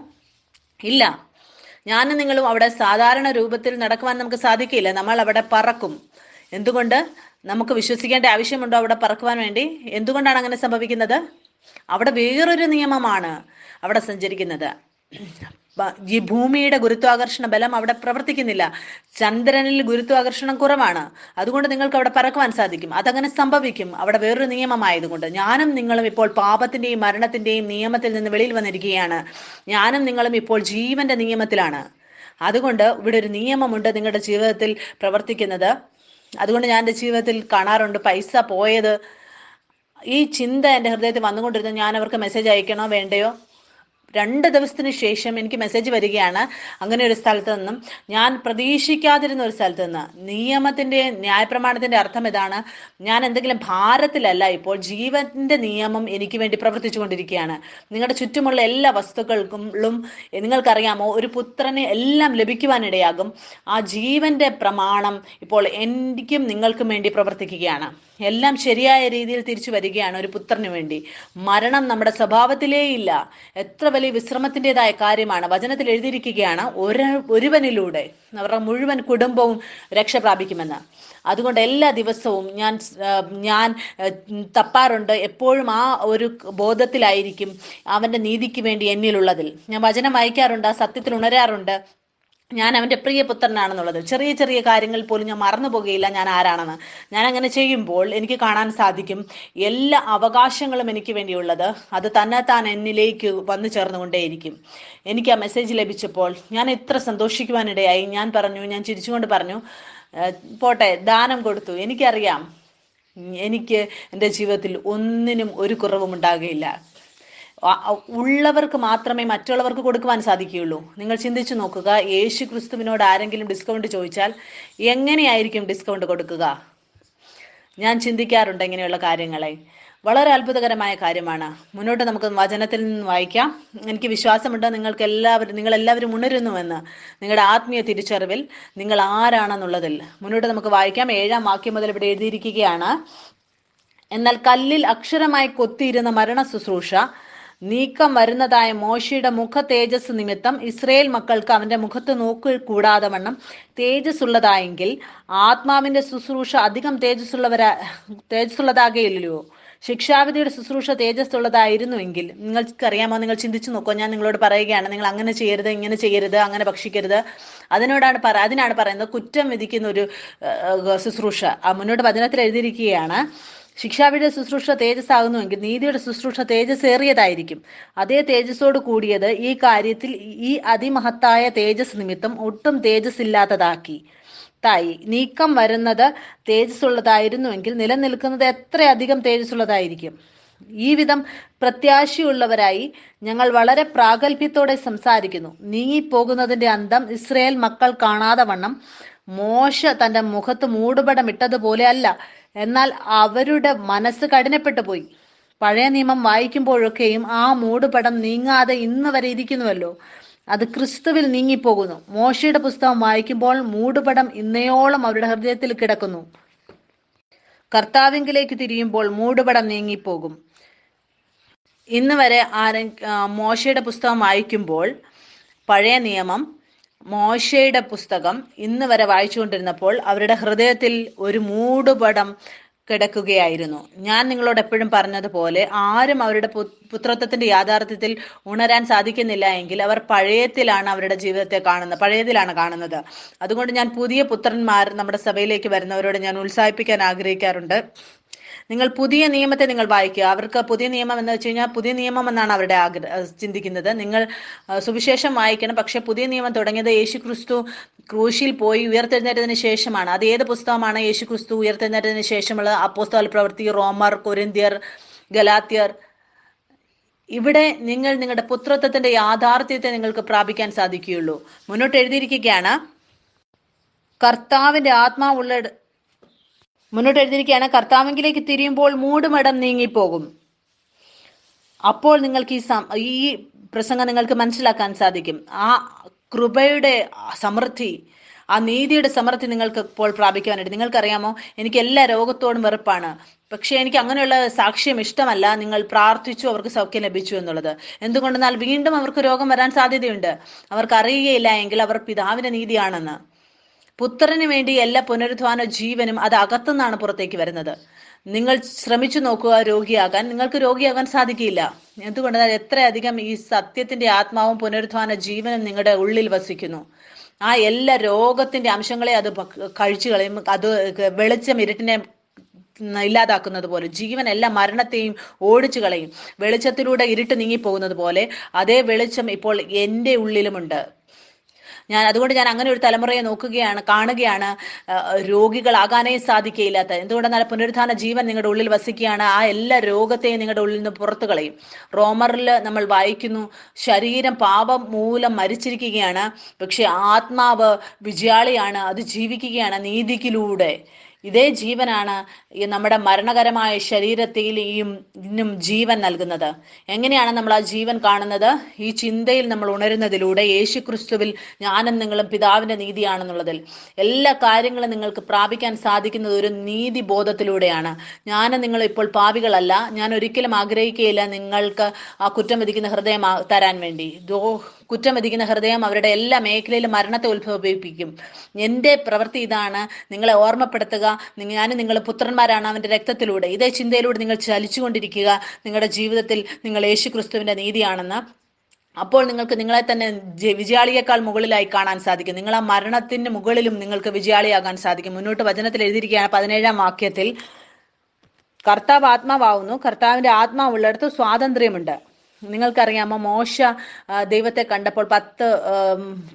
A: ഇല്ല. ഞാനും നിങ്ങളും അവിടെ സാധാരണ രൂപത്തിൽ നടക്കുവാൻ നമുക്ക് സാധിക്കില്ല. നമ്മൾ അവിടെ പറക്കും. എന്തുകൊണ്ട്? നമുക്ക് വിശ്വസിക്കേണ്ട ആവശ്യമുണ്ടോ അവിടെ പറക്കുവാൻ വേണ്ടി? എന്തുകൊണ്ടാണ് അങ്ങനെ സംഭവിക്കുന്നത്? അവിടെ വേറൊരു നിയമമാണ് അവിടെ സഞ്ചരിക്കുന്നത്. ഈ ഭൂമിയുടെ ഗുരുത്വാകർഷണ ബലം അവിടെ പ്രവർത്തിക്കുന്നില്ല. ചന്ദ്രനിൽ ഗുരുത്വാകർഷണം കുറവാണ്. അതുകൊണ്ട് നിങ്ങൾക്ക് അവിടെ പറക്കുവാൻ സാധിക്കും. അതങ്ങനെ സംഭവിക്കും, അവിടെ വേറൊരു നിയമമായതുകൊണ്ട്. ഞാനും നിങ്ങളും ഇപ്പോൾ പാപത്തിന്റെയും മരണത്തിന്റെയും നിയമത്തിൽ നിന്ന് വെളിയിൽ വന്നിരിക്കുകയാണ്. ഞാനും നിങ്ങളും ഇപ്പോൾ ജീവന്റെ നിയമത്തിലാണ്. അതുകൊണ്ട് ഇവിടെ ഒരു നിയമമുണ്ട് നിങ്ങളുടെ ജീവിതത്തിൽ പ്രവർത്തിക്കുന്നത്. അതുകൊണ്ട് ഞാൻ എൻ്റെ ജീവിതത്തിൽ കാണാറുണ്ട്, പൈസ പോയത്, ഈ ചിന്ത എൻ്റെ ഹൃദയത്തിൽ വന്നുകൊണ്ടിരുന്നു, ഞാൻ അവർക്ക് മെസ്സേജ് അയക്കണോ വേണ്ടയോ. 2 ദിവസത്തിന് ശേഷം എനിക്ക് മെസ്സേജ് വരികയാണ്, അങ്ങനെ ഒരു സ്ഥലത്ത് നിന്നും, ഞാൻ പ്രതീക്ഷിക്കാതിരുന്ന ഒരു സ്ഥലത്ത് നിന്ന്. നിയമത്തിന്റെ ന്യായപ്രമാണത്തിന്റെ അർത്ഥം ഇതാണ്, ഞാൻ എന്തെങ്കിലും ഭാരത്തിലല്ല, ഇപ്പോൾ ജീവന്റെ നിയമം എനിക്ക് വേണ്ടി പ്രവർത്തിച്ചു കൊണ്ടിരിക്കുകയാണ്. നിങ്ങളുടെ ചുറ്റുമുള്ള എല്ലാ വസ്തുക്കൾക്കും നിങ്ങൾക്കറിയാമോ, ഒരു പുത്രന് എല്ലാം ലഭിക്കുവാനിടയാകും. ആ ജീവന്റെ പ്രമാണം ഇപ്പോൾ എനിക്കും നിങ്ങൾക്കും വേണ്ടി പ്രവർത്തിക്കുകയാണ്. എല്ലാം ശരിയായ രീതിയിൽ തിരിച്ചു വരികയാണ് ഒരു പുത്രന് വേണ്ടി. മരണം നമ്മുടെ സ്വഭാവത്തിലേ ഇല്ല. എത്ര വലിയ വിശ്രമത്തിൻ്റെതായ കാര്യമാണ്. വചനത്തിൽ എഴുതിയിരിക്കുകയാണ്, ഒരുവനിലൂടെ അവരുടെ മുഴുവൻ കുടുംബവും രക്ഷ പ്രാപിക്കുമെന്ന്. അതുകൊണ്ട് എല്ലാ ദിവസവും ഞാൻ തപ്പാറുണ്ട്. എപ്പോഴും ആ ഒരു ബോധത്തിലായിരിക്കും അവന്റെ നീതിക്ക് വേണ്ടി എന്നിലുള്ളതിൽ. ഞാൻ വചനം വായിക്കാറുണ്ട്, ആ സത്യത്തിൽ ഉണരാറുണ്ട്. ഞാൻ അവൻ്റെ പ്രിയപുത്രനാണെന്നുള്ളത്. ചെറിയ ചെറിയ കാര്യങ്ങൾ പോലും ഞാൻ മറന്നു പോകുകയില്ല ഞാൻ ആരാണെന്ന്. ഞാൻ അങ്ങനെ ചെയ്യുമ്പോൾ എനിക്ക് കാണാൻ സാധിക്കും, എല്ലാ അവകാശങ്ങളും എനിക്ക് വേണ്ടിയുള്ളത് അത് തന്നെത്താൻ എന്നിലേക്ക് വന്നു ചേർന്നുകൊണ്ടേയിരിക്കും. എനിക്ക് ആ മെസ്സേജ് ലഭിച്ചപ്പോൾ ഞാൻ എത്ര സന്തോഷിക്കുവാനിടയായി. ഞാൻ ചിരിച്ചുകൊണ്ട് പറഞ്ഞു, പോട്ടെ, ദാനം കൊടുത്തു. എനിക്കറിയാം, എനിക്ക് എൻ്റെ ജീവിതത്തിൽ ഒന്നിനും ഒരു കുറവും ഉണ്ടാകുകയില്ല. ഉള്ളവർക്ക് മാത്രമേ മറ്റുള്ളവർക്ക് കൊടുക്കുവാൻ സാധിക്കുകയുള്ളൂ. നിങ്ങൾ ചിന്തിച്ചു നോക്കുക, യേശു ക്രിസ്തുവിനോട് ആരെങ്കിലും ഡിസ്കൗണ്ട് ചോദിച്ചാൽ എങ്ങനെയായിരിക്കും ഡിസ്കൗണ്ട് കൊടുക്കുക? ഞാൻ ചിന്തിക്കാറുണ്ട് ഇങ്ങനെയുള്ള കാര്യങ്ങളെ. വളരെ അത്ഭുതകരമായ കാര്യമാണ്. മുന്നോട്ട് നമുക്ക് വചനത്തിൽ നിന്ന് വായിക്കാം. എനിക്ക് വിശ്വാസമുണ്ട് നിങ്ങളെല്ലാവരും ഉണരുന്നുവെന്ന്, നിങ്ങളുടെ ആത്മീയ തിരിച്ചറിവിൽ നിങ്ങൾ ആരാണെന്നുള്ളതിൽ. മുന്നോട്ട് നമുക്ക് വായിക്കാം. 7-ാം വാക്യം മുതൽ ഇവിടെ എഴുതിയിരിക്കുകയാണ്, എന്നാൽ കല്ലിൽ അക്ഷരമായി കൊത്തിയിരുന്ന മരണ ശുശ്രൂഷ നീക്കം വരുന്നതായ മോശയുടെ മുഖ തേജസ് നിമിത്തം ഇസ്രയേൽ മക്കൾക്ക് അവന്റെ മുഖത്ത് നോക്കി കൂടാതെ വണ്ണം തേജസ് ഉള്ളതായെങ്കിൽ ആത്മാവിന്റെ ശുശ്രൂഷ അധികം തേജസ്സുള്ളതാകയില്ലയോ? ശിക്ഷാവിധിയുടെ ശുശ്രൂഷ തേജസ്സുള്ളതായിരുന്നുവെങ്കിൽ, നിങ്ങൾക്കറിയാമോ, നിങ്ങൾ ചിന്തിച്ചു നോക്കോ. ഞാൻ നിങ്ങളോട് പറയുകയാണ്, നിങ്ങൾ അങ്ങനെ ചെയ്യരുത്, ഇങ്ങനെ ചെയ്യരുത്, അങ്ങനെ ഭക്ഷിക്കരുത്. അതിനാണ് പറയുന്നത് കുറ്റം വിധിക്കുന്ന ഒരു ശുശ്രൂഷ. മുന്നോട്ട് വചനത്തിൽ എഴുതിയിരിക്കുകയാണ്, ശിക്ഷാവിധിയുടെ ശുശ്രൂഷ തേജസ്സാകുന്നുവെങ്കിൽ നീതിയുടെ ശുശ്രൂഷ തേജസ്സേറിയതായിരിക്കും. അതേ തേജസ്സോട് കൂടിയത് ഈ കാര്യത്തിൽ ഈ അതിമഹത്തായ തേജസ് നിമിത്തം ഒട്ടും തേജസ്സില്ലാത്തതാക്കി. നീക്കം വരുന്നത് തേജസ്സുള്ളതായിരുന്നുവെങ്കിൽ നിലനിൽക്കുന്നത് എത്രയധികം തേജസ്സുള്ളതായിരിക്കും. ഈ വിധം പ്രത്യാശയുള്ളവരായി ഞങ്ങൾ വളരെ പ്രാഗൽഭ്യത്തോടെ സംസാരിക്കുന്നു. നീങ്ങിപ്പോകുന്നതിന്റെ അന്തം ഇസ്രയേൽ മക്കൾ കാണാതെ വണ്ണം മോശ തന്റെ മുഖത്ത് മൂടുപടമിട്ടതുപോലെ അല്ല, എന്നാൽ അവരുടെ മനസ്സ് കഠിനപ്പെട്ടു പോയി. പഴയ നിയമം വായിക്കുമ്പോഴൊക്കെയും ആ മൂടുപടം നീങ്ങാതെ ഇന്ന് വരെ ഇരിക്കുന്നുവല്ലോ. അത് ക്രിസ്തുവിൽ നീങ്ങിപ്പോകുന്നു. മോശയുടെ പുസ്തകം വായിക്കുമ്പോൾ മൂടുപടം ഇന്നയോളം അവരുടെ ഹൃദയത്തിൽ കിടക്കുന്നു. കർത്താവിങ്കിലേക്ക് തിരിയുമ്പോൾ മൂടുപടം നീങ്ങിപ്പോകും. ഇന്ന് വരെ മോശയുടെ പുസ്തകം വായിക്കുമ്പോൾ, പഴയ നിയമം മോശയുടെ പുസ്തകം ഇന്ന് വരെ വായിച്ചുകൊണ്ടിരുന്നപ്പോൾ അവരുടെ ഹൃദയത്തിൽ ഒരു മൂടുപടം കിടക്കുകയായിരുന്നു. ഞാൻ നിങ്ങളോട് എപ്പോഴും പറഞ്ഞതുപോലെ, ആരും അവരുടെ പുത്രത്വത്തിന്റെ യാഥാർത്ഥ്യത്തിൽ ഉണരാൻ സാധിക്കുന്നില്ല എങ്കിൽ അവർ പഴയത്തിലാണ് അവരുടെ ജീവിതത്തെ കാണുന്നത്, പഴയതിലാണ് കാണുന്നത്. അതുകൊണ്ട് ഞാൻ പുതിയ പുത്രന്മാർ നമ്മുടെ സഭയിലേക്ക് വരുന്നവരോട് ഞാൻ ഉത്സാഹിപ്പിക്കാൻ ആഗ്രഹിക്കാറുണ്ട്. നിങ്ങൾ പുതിയ നിയമത്തെ നിങ്ങൾ വായിക്കുക. അവർക്ക് പുതിയ നിയമം എന്ന് വെച്ച് കഴിഞ്ഞാൽ പുതിയ നിയമം എന്നാണ് അവരുടെ ചിന്തിക്കുന്നത്. നിങ്ങൾ സുവിശേഷം വായിക്കണം. പക്ഷെ പുതിയ നിയമം തുടങ്ങിയത് യേശു ക്രിസ്തു ക്രൂശിൽ പോയി ഉയർത്തെഴുന്നേറ്റതിന് ശേഷമാണ്. അത് ഏത് പുസ്തകമാണ് യേശു ക്രിസ്തു ഉയർത്തെഴുന്നേറ്റതിന് ശേഷമുള്ള? അപ്പോസ്തല പ്രവൃത്തി, റോമർ, കൊരിന്ത്യർ, ഗലാത്യർ. ഇവിടെ നിങ്ങൾ നിങ്ങളുടെ പുത്രത്വത്തിന്റെ യാഥാർത്ഥ്യത്തെ നിങ്ങൾക്ക് പ്രാപിക്കാൻ സാധിക്കുകയുള്ളൂ. മുന്നോട്ട് എഴുതിയിരിക്കുകയാണ്, കർത്താവിലേക്ക് തിരിയുമ്പോൾ മൂടുപടം നീങ്ങിപ്പോകും. അപ്പോൾ നിങ്ങൾക്ക് ഈ പ്രസംഗം നിങ്ങൾക്ക് മനസ്സിലാക്കാൻ സാധിക്കും. ആ കൃപയുടെ സമൃദ്ധി, ആ നീതിയുടെ സമൃദ്ധി നിങ്ങൾക്ക് ഇപ്പോൾ പ്രാപിക്കാനായിട്ട്. നിങ്ങൾക്കറിയാമോ, എനിക്ക് എല്ലാ രോഗത്തോടും വെറുപ്പാണ്. പക്ഷെ എനിക്ക് അങ്ങനെയുള്ള സാക്ഷ്യം ഇഷ്ടമല്ല. നിങ്ങൾ പ്രാർത്ഥിച്ചു അവർക്ക് സൗഖ്യം ലഭിച്ചു എന്നുള്ളത്. എന്തുകൊണ്ടെന്നാൽ വീണ്ടും അവർക്ക് രോഗം വരാൻ സാധ്യതയുണ്ട്. അവർക്ക് അറിയുകയില്ല എങ്കിൽ അവർ പിതാവിന്റെ നീതിയാണെന്ന്. പുത്രന് വേണ്ടി എല്ലാ പുനരുദ്ധാന ജീവനും അത് അകത്തുനിന്നാണ് പുറത്തേക്ക് വരുന്നത്. നിങ്ങൾ ശ്രമിച്ചു നോക്കുക രോഗിയാകാൻ. നിങ്ങൾക്ക് രോഗിയാകാൻ സാധിക്കില്ല. എന്തുകൊണ്ടെന്നാൽ എത്രയധികം ഈ സത്യത്തിന്റെ ആത്മാവും പുനരുദ്ധാന ജീവനും നിങ്ങളുടെ ഉള്ളിൽ വസിക്കുന്നു. ആ എല്ലാ രോഗത്തിന്റെ അംശങ്ങളെ അത് കഴിച്ചു കളയും. അത് വെളിച്ചം ഇരുട്ടിനെ ഇല്ലാതാക്കുന്നത് പോലെ, ജീവൻ എല്ലാ മരണത്തെയും ഓടിച്ചു കളയും. വെളിച്ചത്തിലൂടെ ഇരുട്ട് നീങ്ങിപ്പോകുന്നത് പോലെ അതേ വെളിച്ചം ഇപ്പോൾ എൻ്റെ ഉള്ളിലുമുണ്ട്. അതുകൊണ്ട് ഞാൻ അങ്ങനെ ഒരു തലമുറയെ കാണുകയാണ്. രോഗികളാകാനേ സാധിക്കയില്ലാത്ത. എന്തുകൊണ്ടെന്നാൽ പുനരുദ്ധാന ജീവൻ നിങ്ങളുടെ ഉള്ളിൽ വസിക്കുകയാണ്. ആ എല്ലാ രോഗത്തെയും നിങ്ങളുടെ ഉള്ളിൽ നിന്ന് പുറത്തു കളയും. റോമറിൽ നമ്മൾ വായിക്കുന്നു, ശരീരം പാപം മൂലം മരിച്ചിരിക്കുകയാണ്, പക്ഷെ ആത്മാവ് വിജയാളിയാണ്, അത് ജീവിക്കുകയാണ് നീതിക്കിലൂടെ. ഇതേ ജീവനാണ് ഈ നമ്മുടെ മരണകരമായ ശരീരത്തിലും ജീവൻ നൽകുന്നത്. എങ്ങനെയാണ് നമ്മൾ ആ ജീവൻ കാണുന്നത്? ഈ ചിന്തയിൽ നമ്മൾ ഉണരുന്നതിലൂടെ, യേശു ക്രിസ്തുവിൽ ഞാനും നിങ്ങളും പിതാവിന്റെ നീതിയാണെന്നുള്ളതിൽ. എല്ലാ കാര്യങ്ങളും നിങ്ങൾക്ക് പ്രാപിക്കാൻ സാധിക്കുന്നത് ഒരു നീതി ബോധത്തിലൂടെയാണ്. ഞാനും നിങ്ങളും ഇപ്പോൾ പാപികളല്ല. ഞാൻ ഒരിക്കലും ആഗ്രഹിക്കുകയില്ല നിങ്ങൾക്ക് ആ കുറ്റം വിധിക്കുന്ന ഹൃദയം തരാൻ വേണ്ടി. കുറ്റം വിധിക്കുന്ന ഹൃദയം അവരുടെ എല്ലാ മേഖലയിലും മരണത്തെ ഉത്ഭവിപ്പിക്കും. എൻ്റെ പ്രവൃത്തി ഇതാണ്, നിങ്ങളെ ഓർമ്മപ്പെടുത്തുക, ഞാനും നിങ്ങൾ പുത്രന്മാരാണ് അവൻ്റെ രക്തത്തിലൂടെ. ഇതേ ചിന്തയിലൂടെ നിങ്ങൾ ചലിച്ചുകൊണ്ടിരിക്കുക നിങ്ങളുടെ ജീവിതത്തിൽ നിങ്ങൾ യേശു ക്രിസ്തുവിൻ്റെ നീതിയാണെന്ന്. അപ്പോൾ നിങ്ങൾക്ക് നിങ്ങളെ തന്നെ വിജയാളിയേക്കാൾ മുകളിലായി കാണാൻ സാധിക്കും. നിങ്ങൾ ആ മരണത്തിന് മുകളിലും നിങ്ങൾക്ക് വിജയാളിയാകാൻ സാധിക്കും. മുന്നോട്ട് വചനത്തിൽ എഴുതിയിരിക്കുകയാണ് 17-ാം വാക്യത്തിൽ, കർത്താവ് ആത്മാവാകുന്നു, കർത്താവിൻ്റെ ആത്മാവുള്ളിടത്ത് സ്വാതന്ത്ര്യമുണ്ട്. നിങ്ങൾക്കറിയാമോ, മോശ ദൈവത്തെ കണ്ടപ്പോൾ 10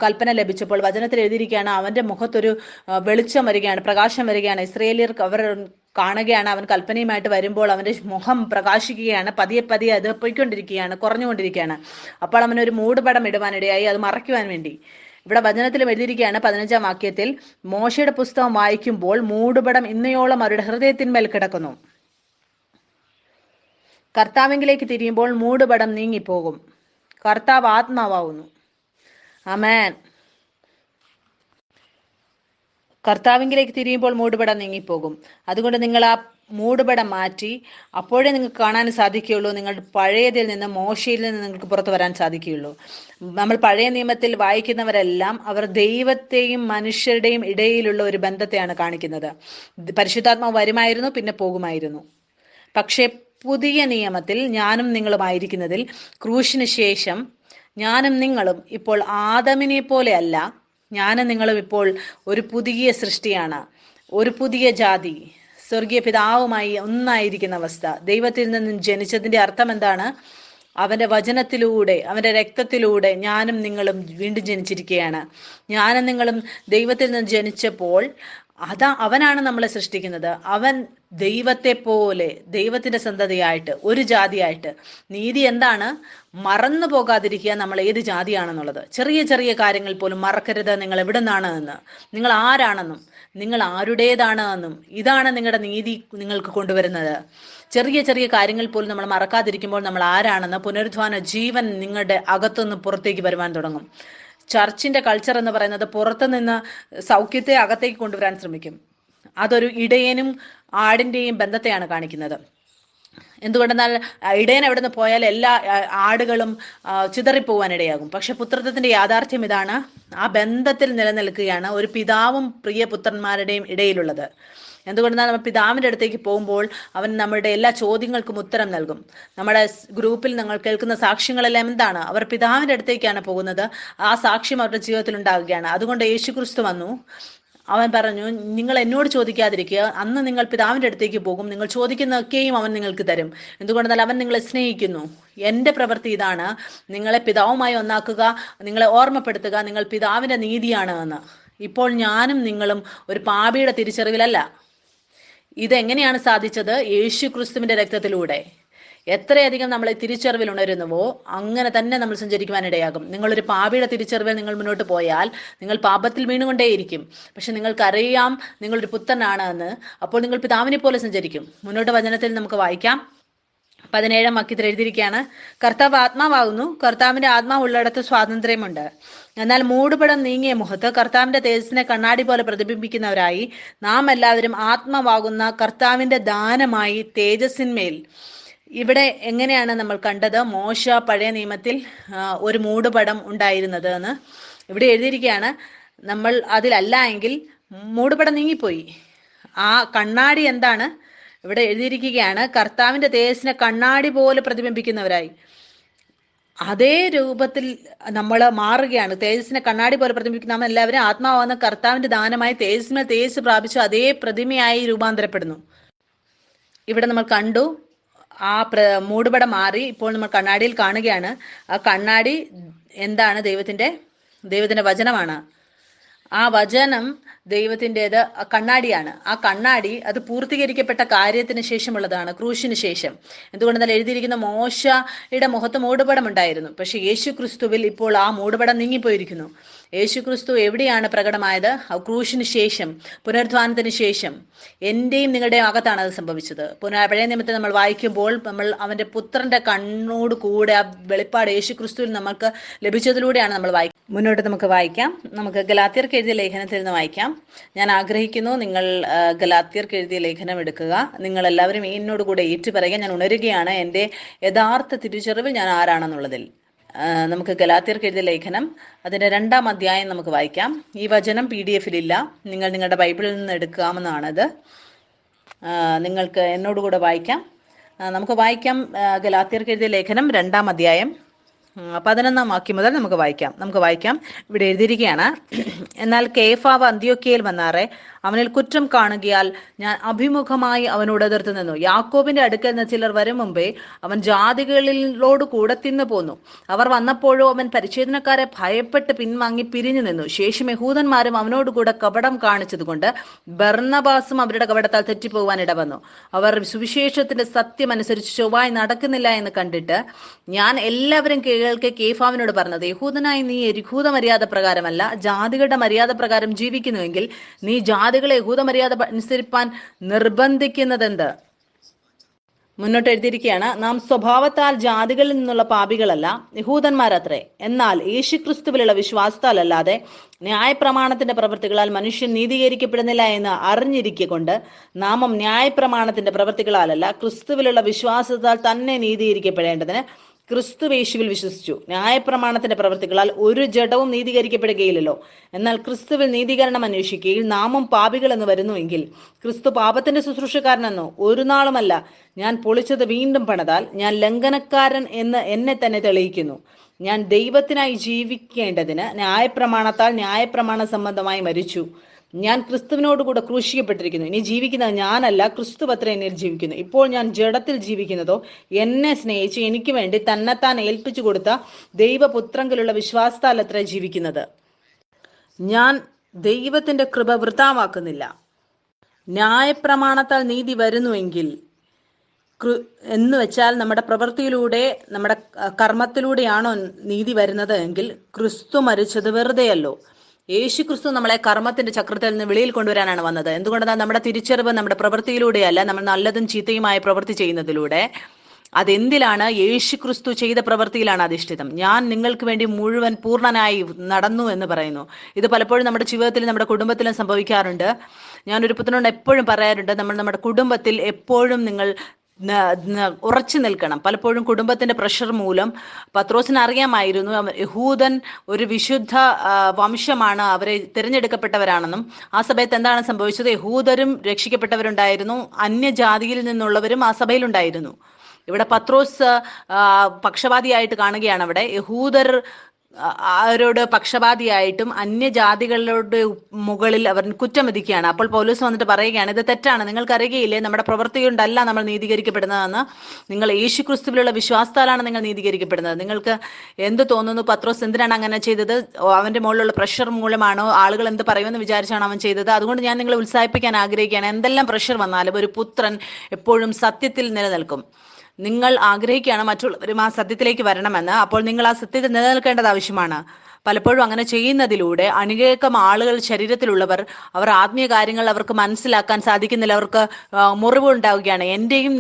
A: കൽപ്പന ലഭിച്ചപ്പോൾ വചനത്തിൽ എഴുതിയിരിക്കുകയാണ്, അവന്റെ മുഖത്തൊരു വെളിച്ചം വരികയാണ്, പ്രകാശം വരികയാണ്. ഇസ്രയേലിയർക്ക് അവർ കാണുകയാണ്, അവൻ കൽപ്പനയുമായിട്ട് വരുമ്പോൾ അവന്റെ മുഖം പ്രകാശിക്കുകയാണ്. പതിയെ പതിയെ അത് പോയിക്കൊണ്ടിരിക്കുകയാണ്, കുറഞ്ഞുകൊണ്ടിരിക്കുകയാണ്. അപ്പോൾ അവനൊരു മൂടുപടം ഇടുവാനിടയായി, അത് മറയ്ക്കുവാൻ വേണ്ടി. ഇവിടെ വചനത്തിലും എഴുതിയിരിക്കുകയാണ് 15-ാം വാക്യത്തിൽ, മോശയുടെ പുസ്തകം വായിക്കുമ്പോൾ മൂടുപടം ഇന്നയോളം അവരുടെ ഹൃദയത്തിന്മേൽ കിടക്കുന്നു. കർത്താവിങ്കിലേക്ക് തിരിയുമ്പോൾ മൂടുപടം നീങ്ങിപ്പോകും. കർത്താവ് ആത്മാവാകുന്നു. ആമേൻ. കർത്താവിങ്കിലേക്ക് തിരിയുമ്പോൾ മൂടുപടം നീങ്ങിപ്പോകും. അതുകൊണ്ട് നിങ്ങൾ ആ മൂടുപടം മാറ്റി, അപ്പോഴേ നിങ്ങൾക്ക് കാണാൻ സാധിക്കുകയുള്ളൂ. നിങ്ങളുടെ പഴയതിൽ നിന്ന്, മോശയിൽ നിന്ന് നിങ്ങൾക്ക് പുറത്തു വരാൻ സാധിക്കുകയുള്ളൂ. നമ്മൾ പഴയ നിയമത്തിൽ വായിക്കുന്നവരെല്ലാം അവർ ദൈവത്തെയും മനുഷ്യരുടെയും ഇടയിലുള്ള ഒരു ബന്ധത്തെയാണ് കാണിക്കുന്നത്. പരിശുദ്ധാത്മാവ് വരുമായിരുന്നു, പിന്നെ പോകുമായിരുന്നു. പക്ഷേ പുതിയ നിയമത്തിൽ ഞാനും നിങ്ങളുമായിരിക്കുന്നതിൽ, ക്രൂശിന് ശേഷം ഞാനും നിങ്ങളും ഇപ്പോൾ ആദമിനെ പോലെ അല്ല, ഞാനും നിങ്ങളും ഇപ്പോൾ ഒരു പുതിയ സൃഷ്ടിയാണ്, ഒരു പുതിയ ജാതി, സ്വർഗീയ പിതാവുമായി ഒന്നായിരിക്കുന്ന അവസ്ഥ. ദൈവത്തിൽ നിന്നും ജനിച്ചതിന്റെ അർത്ഥം എന്താണ്? അവന്റെ വചനത്തിലൂടെ, അവന്റെ രക്തത്തിലൂടെ ഞാനും നിങ്ങളും വീണ്ടും ജനിച്ചിരിക്കുകയാണ്. ഞാനും നിങ്ങളും ദൈവത്തിൽ നിന്ന് ജനിച്ചപ്പോൾ അവനാണ് നമ്മളെ സൃഷ്ടിക്കുന്നത്. അവൻ ദൈവത്തെ പോലെ, ദൈവത്തിന്റെ സന്തതിയായിട്ട്, ഒരു ജാതിയായിട്ട്. നീതി എന്താണ്? മറന്നു പോകാതിരിക്കുക നമ്മൾ ഏത് ജാതിയാണെന്നുള്ളത്. ചെറിയ ചെറിയ കാര്യങ്ങൾ പോലും മറക്കരുത് നിങ്ങൾ എവിടെ നിന്നാണ് എന്ന്, നിങ്ങൾ ആരാണെന്നും നിങ്ങൾ ആരുടേതാണ് എന്നും. ഇതാണ് നിങ്ങളുടെ നീതി നിങ്ങൾക്ക് കൊണ്ടുവരുന്നത്. ചെറിയ ചെറിയ കാര്യങ്ങൾ പോലും നമ്മൾ മറക്കാതിരിക്കുമ്പോൾ നമ്മൾ ആരാണെന്ന് പുനരുദ്ധാന ജീവൻ നിങ്ങളുടെ അകത്തുനിന്ന് പുറത്തേക്ക് വരുവാൻ തുടങ്ങും. ചർച്ചിന്റെ കൾച്ചർ എന്ന് പറയുന്നത് പുറത്തുനിന്ന് സൗഖ്യത്തെ അകത്തേക്ക് കൊണ്ടുവരാൻ ശ്രമിക്കും. അതൊരു ഇടയനും ആടിന്റെയും ബന്ധത്തെയാണ് കാണിക്കുന്നത്. എന്തുകൊണ്ടെന്നാൽ ഇടയൻ എവിടെ നിന്ന് പോയാൽ എല്ലാ ആടുകളും ചിതറിപ്പോവാനിടയാകും. പക്ഷെ പുത്രത്വത്തിന്റെ യാഥാർത്ഥ്യം ഇതാണ്, ആ ബന്ധത്തിൽ നിലനിൽക്കുകയാണ് ഒരു പിതാവും പ്രിയ പുത്രന്മാരുടെയും ഇടയിലുള്ളത്. എന്തുകൊണ്ടെന്നാൽ നമ്മൾ പിതാവിൻ്റെ അടുത്തേക്ക് പോകുമ്പോൾ അവൻ നമ്മുടെ എല്ലാ ചോദ്യങ്ങൾക്കും ഉത്തരം നൽകും. നമ്മുടെ ഗ്രൂപ്പിൽ നിങ്ങൾ കേൾക്കുന്ന സാക്ഷ്യങ്ങളെല്ലാം എന്താണ്? അവർ പിതാവിൻ്റെ അടുത്തേക്കാണ് പോകുന്നത്. ആ സാക്ഷ്യം അവരുടെ ജീവിതത്തിൽ ഉണ്ടാകുകയാണ്. അതുകൊണ്ട് യേശുക്രിസ്തു വന്നു. അവൻ പറഞ്ഞു, നിങ്ങൾ എന്നോട് ചോദിക്കാതിരിക്കുക, അന്ന് നിങ്ങൾ പിതാവിൻ്റെ അടുത്തേക്ക് പോകും, നിങ്ങൾ ചോദിക്കുന്നതൊക്കെയും അവൻ നിങ്ങൾക്ക് തരും. എന്തുകൊണ്ടെന്നാൽ അവൻ നിങ്ങളെ സ്നേഹിക്കുന്നു. എൻ്റെ പ്രവൃത്തി ഇതാണ്, നിങ്ങളെ പിതാവുമായി ഒന്നാക്കുക, നിങ്ങളെ ഓർമ്മപ്പെടുത്തുക, നിങ്ങൾ പിതാവിൻ്റെ നീതിയാണ് എന്ന്. ഇപ്പോൾ ഞാനും നിങ്ങളും ഒരു പാപിയുടെ തിരിച്ചറിവിലല്ല. ഇതെങ്ങനെയാണ് സാധിച്ചത്? യേശു ക്രിസ്തുവിന്റെ രക്തത്തിലൂടെ. എത്രയധികം നമ്മളെ തിരിച്ചറിവിൽ ഉണരുന്നുവോ അങ്ങനെ തന്നെ നമ്മൾ സഞ്ചരിക്കുവാനിടയാകും. നിങ്ങളൊരു പാപിയുടെ തിരിച്ചറിവിൽ നിങ്ങൾ മുന്നോട്ട് പോയാൽ നിങ്ങൾ പാപത്തിൽ വീണുകൊണ്ടേയിരിക്കും. പക്ഷെ നിങ്ങൾക്കറിയാം നിങ്ങളൊരു പുത്രനാണ് എന്ന്. അപ്പോൾ നിങ്ങൾ പിതാവിനെ പോലെ സഞ്ചരിക്കും. മുന്നോട്ട് വചനത്തിൽ നമുക്ക് വായിക്കാം. 17 വാക്യത്തിൽ എഴുതിയിരിക്കുകയാണ്, കർത്താവ് ആത്മാവാകുന്നു, കർത്താവിന്റെ ആത്മാവ് ഉള്ളിടത്ത് സ്വാതന്ത്ര്യമുണ്ട്. എന്നാൽ മൂടുപടം നീങ്ങിയ മുഖത്ത് കർത്താവിന്റെ തേജസ്സിനെ കണ്ണാടി പോലെ പ്രതിബിംബിക്കുന്നവരായി നാം എല്ലാവരും ആത്മാവാകുന്ന കർത്താവിന്റെ ദാനമായി തേജസ്സിന്മേൽ. ഇവിടെ എങ്ങനെയാണ് നമ്മൾ കണ്ടത്? മോശ പഴയ നിയമത്തിൽ ഒരു മൂടുപടം ഉണ്ടായിരുന്നത് എന്ന് ഇവിടെ എഴുതിയിരിക്കുകയാണ്. നമ്മൾ അതിലല്ല എങ്കിൽ മൂടുപടം നീങ്ങിപ്പോയി. ആ കണ്ണാടി എന്താണ്? ഇവിടെ എഴുതിയിരിക്കുകയാണ്, കർത്താവിന്റെ തേജസ്സിനെ കണ്ണാടി പോലെ പ്രതിബിംബിക്കുന്നവരായി. അതേ രൂപത്തിൽ നമ്മൾ മാറുകയാണ്. തേജസ്സിനെ കണ്ണാടി പോലെ പ്രതിബിംബിക്കുന്ന നാം എല്ലാവരും ആത്മാവാകുന്ന കർത്താവിന്റെ ദാനമായി തേജസ്സിന്മേൽ തേജസ് പ്രാപിച്ചു അതേ പ്രതിമയായി രൂപാന്തരപ്പെടുന്നു. ഇവിടെ നമ്മൾ കണ്ടു, ആ മൂടുപടം മാറി. ഇപ്പോൾ നമ്മൾ കണ്ണാടിയിൽ കാണുകയാണ്. ആ കണ്ണാടി എന്താണ്? ദൈവത്തിന്റെ വചനമാണ്. ആ വചനം ദൈവത്തിൻ്റെത് കണ്ണാടിയാണ്. ആ കണ്ണാടി അത് പൂർത്തീകരിക്കപ്പെട്ട കാര്യത്തിന് ശേഷമുള്ളതാണ്, ക്രൂശിന് ശേഷം. എന്തുകൊണ്ടെന്നാൽ എഴുതിയിരിക്കുന്ന മോശയുടെ മുഖത്ത് മൂടുപടം ഉണ്ടായിരുന്നു. പക്ഷെ യേശു ക്രിസ്തുവിൽ ഇപ്പോൾ ആ മൂടുപടം നീങ്ങിപ്പോയിരിക്കുന്നു. യേശു ക്രിസ്തു എവിടെയാണ് പ്രകടമായത്? ക്രൂശിന് ശേഷം, പുനരുദ്ധാനത്തിന് ശേഷം. എന്റെയും നിങ്ങളുടെയും അകത്താണ് അത് സംഭവിച്ചത്. പഴയ നിയമത്തെ നമ്മൾ വായിക്കുമ്പോൾ നമ്മൾ അവന്റെ പുത്രന്റെ കണ്ണോട് കൂടെ ആ വെളിപ്പാട് യേശു ക്രിസ്തുവിൽ നമുക്ക് ലഭിച്ചതിലൂടെയാണ് നമ്മൾ വായിക്കുന്നത്. മുന്നോട്ട് നമുക്ക് വായിക്കാം. നമുക്ക് ഗലാത്യർക്ക് എഴുതിയ ലേഖനത്തിൽ നിന്ന് വായിക്കാം. ഞാൻ ആഗ്രഹിക്കുന്നു നിങ്ങൾ ഗലാത്യർക്ക് എഴുതിയ ലേഖനം എടുക്കുക. നിങ്ങൾ എല്ലാവരും എന്നോട് കൂടെ ഏറ്റുപറയുക, ഞാൻ ഉണരുകയാണ് എൻ്റെ യഥാർത്ഥ തിരിച്ചറിവിൽ ഞാൻ ആരാണെന്നുള്ളതിൽ. നമുക്ക് ഗലാത്യർക്ക് എഴുതിയ ലേഖനം അതിൻ്റെ 2-ാം അധ്യായം നമുക്ക് വായിക്കാം. ഈ വചനം PDF ഇല്ല, നിങ്ങൾ നിങ്ങളുടെ ബൈബിളിൽ നിന്ന് എടുക്കാമെന്നാണത്. നിങ്ങൾക്ക് എന്നോടുകൂടെ വായിക്കാം. നമുക്ക് വായിക്കാം. ഗലാത്യർക്ക് എഴുതിയ ലേഖനം 2-ാം അധ്യായം 11-ാം വാക്യം മുതൽ നമുക്ക് വായിക്കാം. ഇവിടെ എഴുതിയിരിക്കുകയാണ്, എന്നാൽ കേഫാവ് അന്ത്യോക്യയിൽ വന്നാറെ അവനിൽ കുറ്റം കാണുകയാൽ ഞാൻ അഭിമുഖമായി അവനോട് എതിർത്ത് നിന്നു. യാക്കോബിന്റെ അടുക്കൽ നിന്ന് ചിലർ വരും മുമ്പേ അവൻ ജാതികളിലോട് കൂടെ തിന്നു പോന്നു. അവർ വന്നപ്പോഴോ അവൻ പരിച്ഛേദനക്കാരെ ഭയപ്പെട്ട് പിൻവാങ്ങി പിരിഞ്ഞു നിന്നു. ശേഷം യഹൂദന്മാരും അവനോട് കൂടെ കപടം കാണിച്ചതുകൊണ്ട് ബർന്നബാസും അവരുടെ കപടത്താൽ തെറ്റിപ്പോവാൻ ഇടവന്നു. അവർ സുവിശേഷത്തിന്റെ സത്യം അനുസരിച്ച് ചൊവ്വായി നടക്കുന്നില്ല എന്ന് കണ്ടിട്ട് ഞാൻ എല്ലാവരും കേൾക്കെ കേഫാവിനോട് പറഞ്ഞത്, യഹൂദനായി നീ യഹൂദ മര്യാദ പ്രകാരമല്ല ജാതികളുടെ മര്യാദ പ്രകാരം ജീവിക്കുന്നുവെങ്കിൽ നീ ജാതികളെ യഹൂദ മര്യാദ അനുസരിപ്പാൻ നിർബന്ധിക്കുന്നതെന്ത്? മുന്നോട്ട് എഴുതിയിരിക്കുകയാണ്, നാം സ്വഭാവത്താൽ ജാതികളിൽ നിന്നുള്ള പാപികളല്ല, യഹൂദന്മാരത്രേ. എന്നാൽ യേശുക്രിസ്തുവിലുള്ള വിശ്വാസത്താലല്ലാതെ ന്യായപ്രമാണത്തിന്റെ പ്രവൃത്തികളാൽ മനുഷ്യൻ നീതീകരിക്കപ്പെടുന്നില്ല എന്ന് അറിഞ്ഞിരിക്കൊണ്ട് നാമം ന്യായപ്രമാണത്തിന്റെ പ്രവൃത്തികളാലല്ല ക്രിസ്തുവിലുള്ള വിശ്വാസത്താൽ തന്നെ നീതീകരിക്കപ്പെടേണ്ടതിന് ക്രിസ്തുവേശുവിൽ വിശ്വസിച്ചു. ന്യായപ്രമാണത്തിന്റെ പ്രവൃത്തികളാൽ ഒരു ജഡവും നീതീകരിക്കപ്പെടുകയില്ലല്ലോ. എന്നാൽ ക്രിസ്തുവിൽ നീതീകരണം അന്വേഷിക്കുകയിൽ നാമും പാപികളെന്ന് വരുന്നുവെങ്കിൽ ക്രിസ്തു പാപത്തിന്റെ ശുശ്രൂഷക്കാരനെന്നോ ഒരു നാളുമല്ല. ഞാൻ പൊളിച്ചത് വീണ്ടും പണിതാൽ ഞാൻ ലംഘനക്കാരൻ എന്ന് എന്നെ തന്നെ തെളിയിക്കുന്നു. ഞാൻ ദൈവത്തിനായി ജീവിക്കേണ്ടതിന് ന്യായപ്രമാണത്താൽ ന്യായപ്രമാണ സംബന്ധമായി മരിച്ചു. ഞാൻ ക്രിസ്തുവിനോടുകൂടെ ക്രൂശിക്കപ്പെട്ടിരിക്കുന്നു. ഇനി ജീവിക്കുന്നത് ഞാനല്ല, ക്രിസ്തു അത്രേ എന്നിൽ ജീവിക്കുന്നു. ഇപ്പോൾ ഞാൻ ജഡത്തിൽ ജീവിക്കുന്നതോ എന്നെ സ്നേഹിച്ച് എനിക്ക് വേണ്ടി തന്നെത്താൻ ഏൽപ്പിച്ചു കൊടുത്ത ദൈവപുത്രങ്കിലുള്ള വിശ്വാസത്താൽ അത്രേ ജീവിക്കുന്നത്. ഞാൻ ദൈവത്തിന്റെ കൃപ വൃഥാവാക്കുന്നില്ല. ന്യായപ്രമാണത്താൽ നീതി വരുന്നുവെങ്കിൽ എന്ന് വെച്ചാൽ നമ്മുടെ പ്രവൃത്തിയിലൂടെ, നമ്മുടെ കർമ്മത്തിലൂടെയാണോ നീതി വരുന്നത് എങ്കിൽ ക്രിസ്തു മരിച്ചത് വെറുതെയല്ലോ. യേശു ക്രിസ്തു നമ്മളെ കർമ്മത്തിന്റെ ചക്രത്തിൽ നിന്ന് വെളിയിൽ കൊണ്ടുവരാനാണ് വന്നത്. എന്തുകൊണ്ടെന്നാൽ നമ്മുടെ തിരിച്ചറിവ് നമ്മുടെ പ്രവൃത്തിയിലൂടെയല്ല, നമ്മൾ നല്ലതും ചീത്തയുമായ പ്രവൃത്തി ചെയ്യുന്നതിലൂടെ. അതെന്തിലാണ്? യേശു ക്രിസ്തു ചെയ്ത പ്രവൃത്തിയിലാണ് അധിഷ്ഠിതം. ഞാൻ നിങ്ങൾക്ക് വേണ്ടി മുഴുവൻ പൂർണ്ണനായി നടന്നു എന്ന് പറയുന്നു. ഇത് പലപ്പോഴും നമ്മുടെ ജീവിതത്തിൽ, നമ്മുടെ കുടുംബത്തിലും സംഭവിക്കാറുണ്ട്. ഞാനൊരു പുത്രനോട് എപ്പോഴും പറയാറുണ്ട്, നമ്മുടെ കുടുംബത്തിൽ എപ്പോഴും നിങ്ങൾ ഉറച്ചു നിൽക്കണം. പലപ്പോഴും കുടുംബത്തിന്റെ പ്രഷർ മൂലം പത്രോസിന് അറിയാമായിരുന്നു യഹൂദൻ ഒരു വിശുദ്ധ വംശമാണ്, അവരെ തിരഞ്ഞെടുക്കപ്പെട്ടവരാണെന്നും. ആ സമയത്ത് എന്താണ് സംഭവിച്ചത്? യഹൂദരും രക്ഷിക്കപ്പെട്ടവരുണ്ടായിരുന്നു, അന്യജാതിയിൽ നിന്നുള്ളവരും ആ സഭയിലുണ്ടായിരുന്നു. ഇവിടെ പത്രോസ് പക്ഷപാതിയായിട്ട് കാണുകയാണ്. അവിടെ യഹൂദർ അവരോട് പക്ഷപാതിയായിട്ടും അന്യജാതികളുടെ മുകളിൽ അവർ കുറ്റം വിധിക്കുകയാണ്. അപ്പോൾ പൗലോസ് വന്നിട്ട് പറയുകയാണ്, ഇത് തെറ്റാണ്, നിങ്ങൾക്കറിയുകയില്ലേ നമ്മുടെ പ്രവൃത്തി കൊണ്ടല്ല നമ്മൾ നീതീകരിക്കപ്പെടുന്നതെന്ന്. നിങ്ങൾ യേശുക്രിസ്തുവിലുള്ള വിശ്വാസത്താലാണ് നിങ്ങൾ നീതീകരിക്കപ്പെടുന്നത്. നിങ്ങൾക്ക് എന്ത് തോന്നുന്നു പത്രോസ് എന്തിനാണ് അങ്ങനെ ചെയ്തത്? അവന്റെ മുകളിലുള്ള പ്രഷർ മൂലമാണോ? ആളുകൾ എന്ത് പറയുമെന്ന് വിചാരിച്ചാണ് അവൻ ചെയ്തത്? അതുകൊണ്ട് ഞാൻ നിങ്ങളെ ഉത്സാഹിപ്പിക്കാൻ ആഗ്രഹിക്കുകയാണ്. എന്തെല്ലാം പ്രഷർ വന്നാലും ഒരു പുത്രൻ എപ്പോഴും സത്യത്തിൽ നിലനിൽക്കും. നിങ്ങൾ ആഗ്രഹിക്കുകയാണ് മറ്റുള്ളവരും ആ സത്യത്തിലേക്ക് വരണമെന്ന്. അപ്പോൾ നിങ്ങൾ ആ സത്യത്തിൽ നിലനിൽക്കേണ്ടത് ആവശ്യമാണ്. പലപ്പോഴും അങ്ങനെ ചെയ്യുന്നതിലൂടെ അനേകം ആളുകൾ, ശരീരത്തിലുള്ളവർ, അവർ ആത്മീയ കാര്യങ്ങൾ അവർക്ക് മനസ്സിലാക്കാൻ സാധിക്കുന്നില്ല, അവർക്ക് മുറിവ് ഉണ്ടാവുകയാണ്. എന്റെയും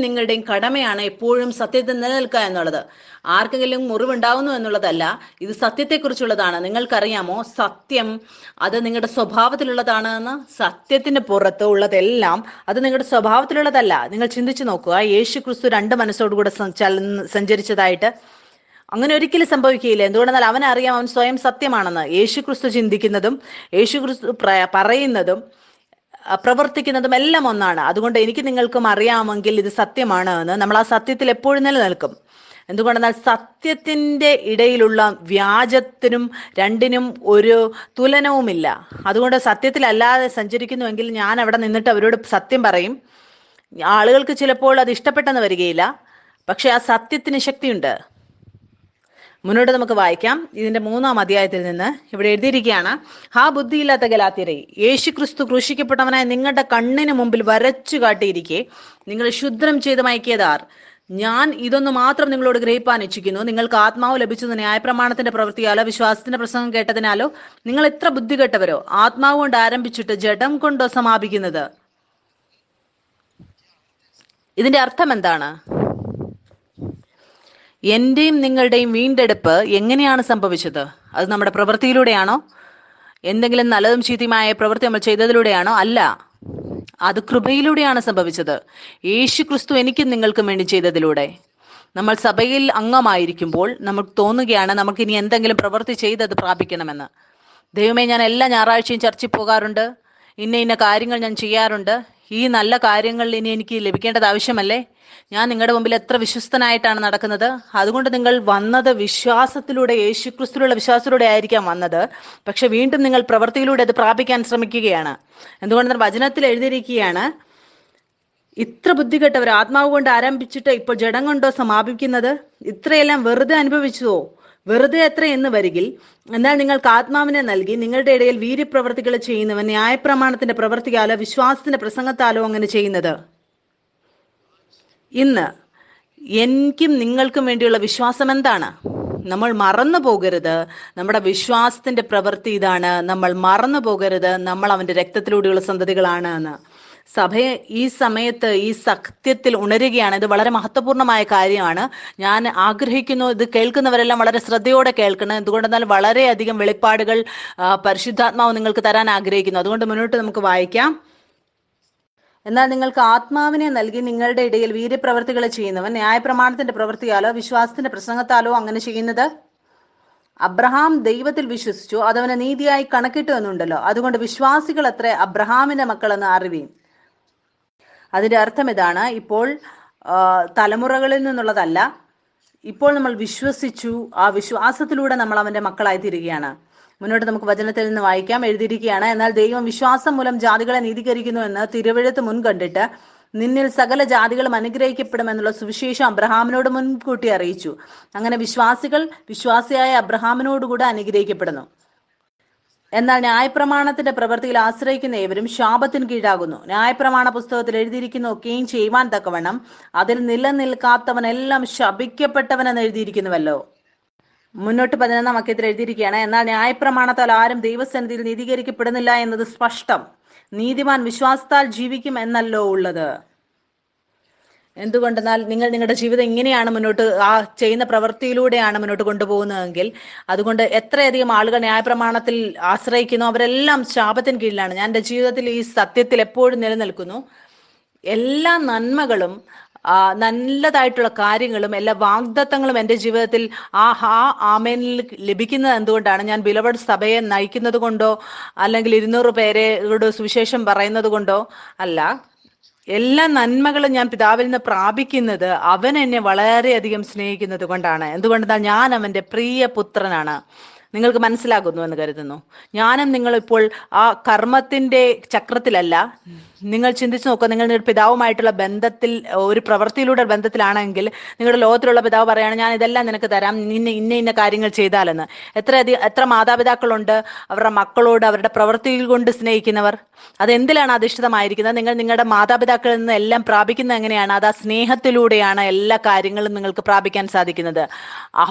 A: നിങ്ങളുടെയും കടമയാണ് എപ്പോഴും സത്യത്തിൽ നിലനിൽക്കുക എന്നുള്ളത്. ആർക്കെങ്കിലും മുറിവുണ്ടാവുന്നു എന്നുള്ളതല്ല, ഇത് സത്യത്തെക്കുറിച്ചുള്ളതാണ്. നിങ്ങൾക്കറിയാമോ, സത്യം അത് നിങ്ങളുടെ സ്വഭാവത്തിലുള്ളതാണ് എന്ന്. സത്യത്തിന് പുറത്ത് ഉള്ളതെല്ലാം അത് നിങ്ങളുടെ സ്വഭാവത്തിലുള്ളതല്ല. നിങ്ങൾ ചിന്തിച്ചു നോക്കുക, യേശു ക്രിസ്തു 2 മനസ്സോടുകൂടെ സഞ്ചരിച്ചതായിട്ട്. അങ്ങനെ ഒരിക്കലും സംഭവിക്കുകയില്ല. എന്തുകൊണ്ടെന്നാൽ അവനറിയാം അവൻ സ്വയം സത്യമാണെന്ന്. യേശു ക്രിസ്തു ചിന്തിക്കുന്നതും യേശു ക്രിസ്തു പറയുന്നതും പ്രവർത്തിക്കുന്നതും എല്ലാം ഒന്നാണ്. അതുകൊണ്ട് എനിക്ക് നിങ്ങൾക്കും അറിയാമെങ്കിൽ ഇത് സത്യമാണ് എന്ന്. നമ്മൾ ആ സത്യത്തിൽ എപ്പോഴും നിലനിൽക്കും. എന്തുകൊണ്ടെന്നാൽ സത്യത്തിന്റെ ഇടയിലുള്ള വ്യാജത്തിനും രണ്ടിനും ഒരു തുലനവുമില്ല. അതുകൊണ്ട് സത്യത്തിലല്ലാതെ സഞ്ചരിക്കുന്നുവെങ്കിൽ ഞാൻ അവിടെ നിന്നിട്ട് അവരോട് സത്യം പറയും. ആളുകൾക്ക് ചിലപ്പോൾ അത് ഇഷ്ടപ്പെട്ടെന്ന് വരികയില്ല, പക്ഷെ ആ സത്യത്തിന് ശക്തിയുണ്ട്. മുന്നോട്ട് നമുക്ക് വായിക്കാം. ഇതിന്റെ 3-ാം അധ്യായത്തിൽ നിന്ന് ഇവിടെ എഴുതിയിരിക്കുകയാണ്, ഹാ ബുദ്ധിയില്ലാത്ത ഗലാത്യരേ, യേശു ക്രിസ്തു ക്രൂശിക്കപ്പെട്ടവനായ നിങ്ങളുടെ കണ്ണിന് മുമ്പിൽ വരച്ചു കാട്ടിയിരിക്കെ നിങ്ങൾ ക്ഷുദ്രം ചെയ്ത് മയക്കിയതാർ. ഞാൻ ഇതൊന്നു മാത്രം നിങ്ങളോട് ഗ്രഹിപ്പാൻ ഇച്ഛിക്കുന്നു, നിങ്ങൾക്ക് ആത്മാവ് ലഭിച്ചത് ന്യായപ്രമാണത്തിന്റെ പ്രവൃത്തിയാലോ വിശ്വാസത്തിന്റെ പ്രസംഗം കേട്ടതിനാലോ നിങ്ങൾ എത്ര ബുദ്ധി കെട്ടവരോ. ആത്മാവ് കൊണ്ട് ആരംഭിച്ചിട്ട് ജഡം കൊണ്ടോ സമാപിക്കുന്നത്? ഇതിന്റെ അർത്ഥം എന്താണ്? എന്റെയും നിങ്ങളുടെയും വീണ്ടെടുപ്പ് എങ്ങനെയാണ് സംഭവിച്ചത്? അത് നമ്മുടെ പ്രവൃത്തിയിലൂടെയാണോ? എന്തെങ്കിലും നല്ലതും ചീത്തയുമായ പ്രവൃത്തി നമ്മൾ ചെയ്തതിലൂടെയാണോ? അല്ല, അത് കൃപയിലൂടെയാണ് സംഭവിച്ചത്. യേശു ക്രിസ്തു എനിക്കും നിങ്ങൾക്കും വേണ്ടി ചെയ്തതിലൂടെ. നമ്മൾ സഭയിൽ അംഗമായിരിക്കുമ്പോൾ നമുക്ക് തോന്നുകയാണ് നമുക്ക് ഇനി എന്തെങ്കിലും പ്രവൃത്തി ചെയ്തത് പ്രാപിക്കണമെന്ന്. ദൈവമേ, ഞാൻ എല്ലാ ഞായറാഴ്ചയും ചർച്ചിൽ പോകാറുണ്ട്, ഇന്ന കാര്യങ്ങൾ ഞാൻ ചെയ്യാറുണ്ട്, ഈ നല്ല കാര്യങ്ങളിൽ ഇനി എനിക്ക് ലഭിക്കേണ്ടത് ആവശ്യമല്ലേ? ഞാൻ നിങ്ങളുടെ മുമ്പിൽ എത്ര വിശ്വസ്തനായിട്ടാണ് നടക്കുന്നത്. അതുകൊണ്ട് നിങ്ങൾ വന്നത് വിശ്വാസത്തിലൂടെ, യേശുക്രിസ്തുവിലുള്ള വിശ്വാസത്തിലൂടെ ആയിരിക്കാം വന്നത്. പക്ഷെ വീണ്ടും നിങ്ങൾ പ്രവൃത്തിയിലൂടെ അത് പ്രാപിക്കാൻ ശ്രമിക്കുകയാണ്. എന്തുകൊണ്ടെന്നാൽ വചനത്തിൽ എഴുതിയിരിക്കുകയാണ്, ഇത്ര ബുദ്ധികെട്ടവർ ആത്മാവ് കൊണ്ട് ആരംഭിച്ചിട്ട് ഇപ്പോൾ ജഡം കൊണ്ടോ സമാപിക്കുന്നത്? ഇത്രയെല്ലാം വെറുതെ അനുഭവിച്ചുവോ? വെറുതെ എത്ര എന്ന് വരികിൽ, എന്നാൽ നിങ്ങൾക്ക് ആത്മാവിനെ നൽകി നിങ്ങളുടെ ഇടയിൽ വീര്യപ്രവർത്തികൾ ചെയ്യുന്നവൻ ന്യായപ്രമാണത്തിന്റെ പ്രവൃത്തിയാലോ വിശ്വാസത്തിന്റെ പ്രസംഗത്താലോ അങ്ങനെ ചെയ്യുന്നത്. ഇന്ന് എനിക്കും നിങ്ങൾക്കും വേണ്ടിയുള്ള വിശ്വാസം എന്താണ്? നമ്മൾ മറന്നു പോകരുത്, നമ്മുടെ വിശ്വാസത്തിന്റെ പ്രവൃത്തി ഇതാണ്. നമ്മൾ മറന്നു പോകരുത്, നമ്മൾ അവന്റെ രക്തത്തിലൂടെയുള്ള സന്തതികളാണ് എന്ന്. സഭയെ ഈ സമയത്ത് ഈ സത്യത്തിൽ ഉണരുകയാണ്. ഇത് വളരെ മഹത്വപൂർണമായ കാര്യമാണ്. ഞാൻ ആഗ്രഹിക്കുന്നു ഇത് കേൾക്കുന്നവരെല്ലാം വളരെ ശ്രദ്ധയോടെ കേൾക്കണം. എന്തുകൊണ്ടെന്നാൽ വളരെയധികം വെളിപ്പാടുകൾ പരിശുദ്ധാത്മാവ് നിങ്ങൾക്ക് തരാൻ ആഗ്രഹിക്കുന്നു. അതുകൊണ്ട് മുന്നോട്ട് നമുക്ക് വായിക്കാം. എന്നാൽ നിങ്ങൾക്ക് ആത്മാവിനെ നൽകി നിങ്ങളുടെ ഇടയിൽ വീര്യപ്രവർത്തികൾ ചെയ്യുന്നവൻ ന്യായപ്രമാണത്തിന്റെ പ്രവൃത്തിയാലോ വിശ്വാസത്തിന്റെ പ്രസംഗത്താലോ അങ്ങനെ ചെയ്യുന്നത്. അബ്രഹാം ദൈവത്തിൽ വിശ്വസിച്ചു, അതവനെ നീതിയായി കണക്കിട്ടു എന്നുണ്ടല്ലോ. അതുകൊണ്ട് വിശ്വാസികൾ അത്ര അബ്രഹാമിന്റെ മക്കളെന്ന് അറിവീൻ. അതിന്റെ അർത്ഥം ഇതാണ്, ഇപ്പോൾ തലമുറകളിൽ നിന്നുള്ളതല്ല, ഇപ്പോൾ നമ്മൾ വിശ്വസിച്ചു, ആ വിശ്വാസത്തിലൂടെ നമ്മൾ അവന്റെ മക്കളായി തീരുകയാണ്. മുന്നോട്ട് നമുക്ക് വചനത്തിൽ നിന്ന് വായിക്കാം. എഴുതിയിരിക്കുകയാണ്, എന്നാൽ ദൈവം വിശ്വാസം മൂലം ജാതികളെ നീതീകരിക്കുന്നു എന്ന് തിരുവെഴുത്ത് മുൻകണ്ടിട്ട് നിന്നിൽ സകല ജാതികളും അനുഗ്രഹിക്കപ്പെടുമെന്നുള്ള സുവിശേഷം അബ്രഹാമിനോട് മുൻകൂട്ടി അറിയിച്ചു. അങ്ങനെ വിശ്വാസികൾ വിശ്വാസിയായ അബ്രഹാമിനോടുകൂടെ അനുഗ്രഹിക്കപ്പെടുന്നു. എന്നാൽ ന്യായപ്രമാണത്തിന്റെ പ്രവൃത്തിയിൽ ആശ്രയിക്കുന്ന ഏവരും ശാപത്തിന് കീഴാകുന്നു. ന്യായപ്രമാണ പുസ്തകത്തിൽ എഴുതിയിരിക്കുന്ന ഒക്കെയും ചെയ്യുവാൻ തക്കവണ്ണം അതിൽ നിലനിൽക്കാത്തവനെല്ലാം ശപിക്കപ്പെട്ടവനെന്ന് എഴുതിയിരിക്കുന്നുവല്ലോ. മുന്നോട്ട് 11-ാം വാക്യത്തിൽ എഴുതിയിരിക്കുകയാണ്, എന്നാൽ ന്യായപ്രമാണത്താൽ ആരും ദൈവസന്നിധിയിൽ നീതീകരിക്കപ്പെടുന്നില്ല എന്നത് സ്പഷ്ടം. നീതിമാൻ വിശ്വാസത്താൽ ജീവിക്കും എന്നല്ലോ ഉള്ളത്. എന്തുകൊണ്ടെന്നാൽ നിങ്ങൾ നിങ്ങളുടെ ജീവിതം ഇങ്ങനെയാണ് മുന്നോട്ട് ചെയ്യുന്ന പ്രവൃത്തിയിലൂടെയാണ് മുന്നോട്ട് കൊണ്ടുപോകുന്നതെങ്കിൽ, അതുകൊണ്ട് എത്രയധികം ആളുകൾ ന്യായപ്രമാണത്തിൽ ആശ്രയിക്കുന്നു അവരെല്ലാം ശാപത്തിന് കീഴിലാണ്. ഞാൻ എൻ്റെ ജീവിതത്തിൽ ഈ സത്യത്തിൽ എപ്പോഴും നിലനിൽക്കുന്നു. എല്ലാ നന്മകളും നല്ലതായിട്ടുള്ള കാര്യങ്ങളും എല്ലാ വാഗ്ദത്തങ്ങളും എൻ്റെ ജീവിതത്തിൽ ആമേനിൽ ലഭിക്കുന്നത് എന്തുകൊണ്ടാണ്? ഞാൻ ബിലവഡ് സഭയെ നയിക്കുന്നത് കൊണ്ടോ അല്ലെങ്കിൽ 200 പേരോട് സുവിശേഷം പറയുന്നത് കൊണ്ടോ അല്ല. എല്ലാ നന്മകളും ഞാൻ പിതാവിൽ നിന്ന് പ്രാപിക്കുന്നത് അവൻ എന്നെ വളരെയധികം സ്നേഹിക്കുന്നത് കൊണ്ടാണ്. എന്തുകൊണ്ടെന്നാൽ ഞാൻ അവൻ്റെ പ്രിയ പുത്രനാണ്. നിങ്ങൾക്ക് മനസ്സിലാകുന്നു എന്ന് കരുതുന്നു. ഞാനും നിങ്ങളിപ്പോൾ ആ കർമ്മത്തിന്റെ ചക്രത്തിലല്ല. നിങ്ങൾ ചിന്തിച്ചു നോക്കുക, നിങ്ങൾ നിങ്ങളുടെ പിതാവുമായിട്ടുള്ള ബന്ധത്തിൽ, ഒരു പ്രവൃത്തിയിലൂടെ ബന്ധത്തിലാണെങ്കിൽ നിങ്ങളുടെ ലോകത്തിലുള്ള പിതാവ് പറയാണ്, ഞാൻ ഇതെല്ലാം നിനക്ക് തരാം, ഇന്ന കാര്യങ്ങൾ ചെയ്താലെന്ന്. എത്ര മാതാപിതാക്കളുണ്ട് അവരുടെ മക്കളോട് അവരുടെ പ്രവൃത്തിയിൽ കൊണ്ട് സ്നേഹിക്കുന്നവർ? അതെന്തിലാണ് അധിഷ്ഠിതമായിരിക്കുന്നത്? നിങ്ങൾ നിങ്ങളുടെ മാതാപിതാക്കളിൽ നിന്ന് എല്ലാം പ്രാപിക്കുന്നത് എങ്ങനെയാണ്? അത് ആ സ്നേഹത്തിലൂടെയാണ് എല്ലാ കാര്യങ്ങളും നിങ്ങൾക്ക് പ്രാപിക്കാൻ സാധിക്കുന്നത്.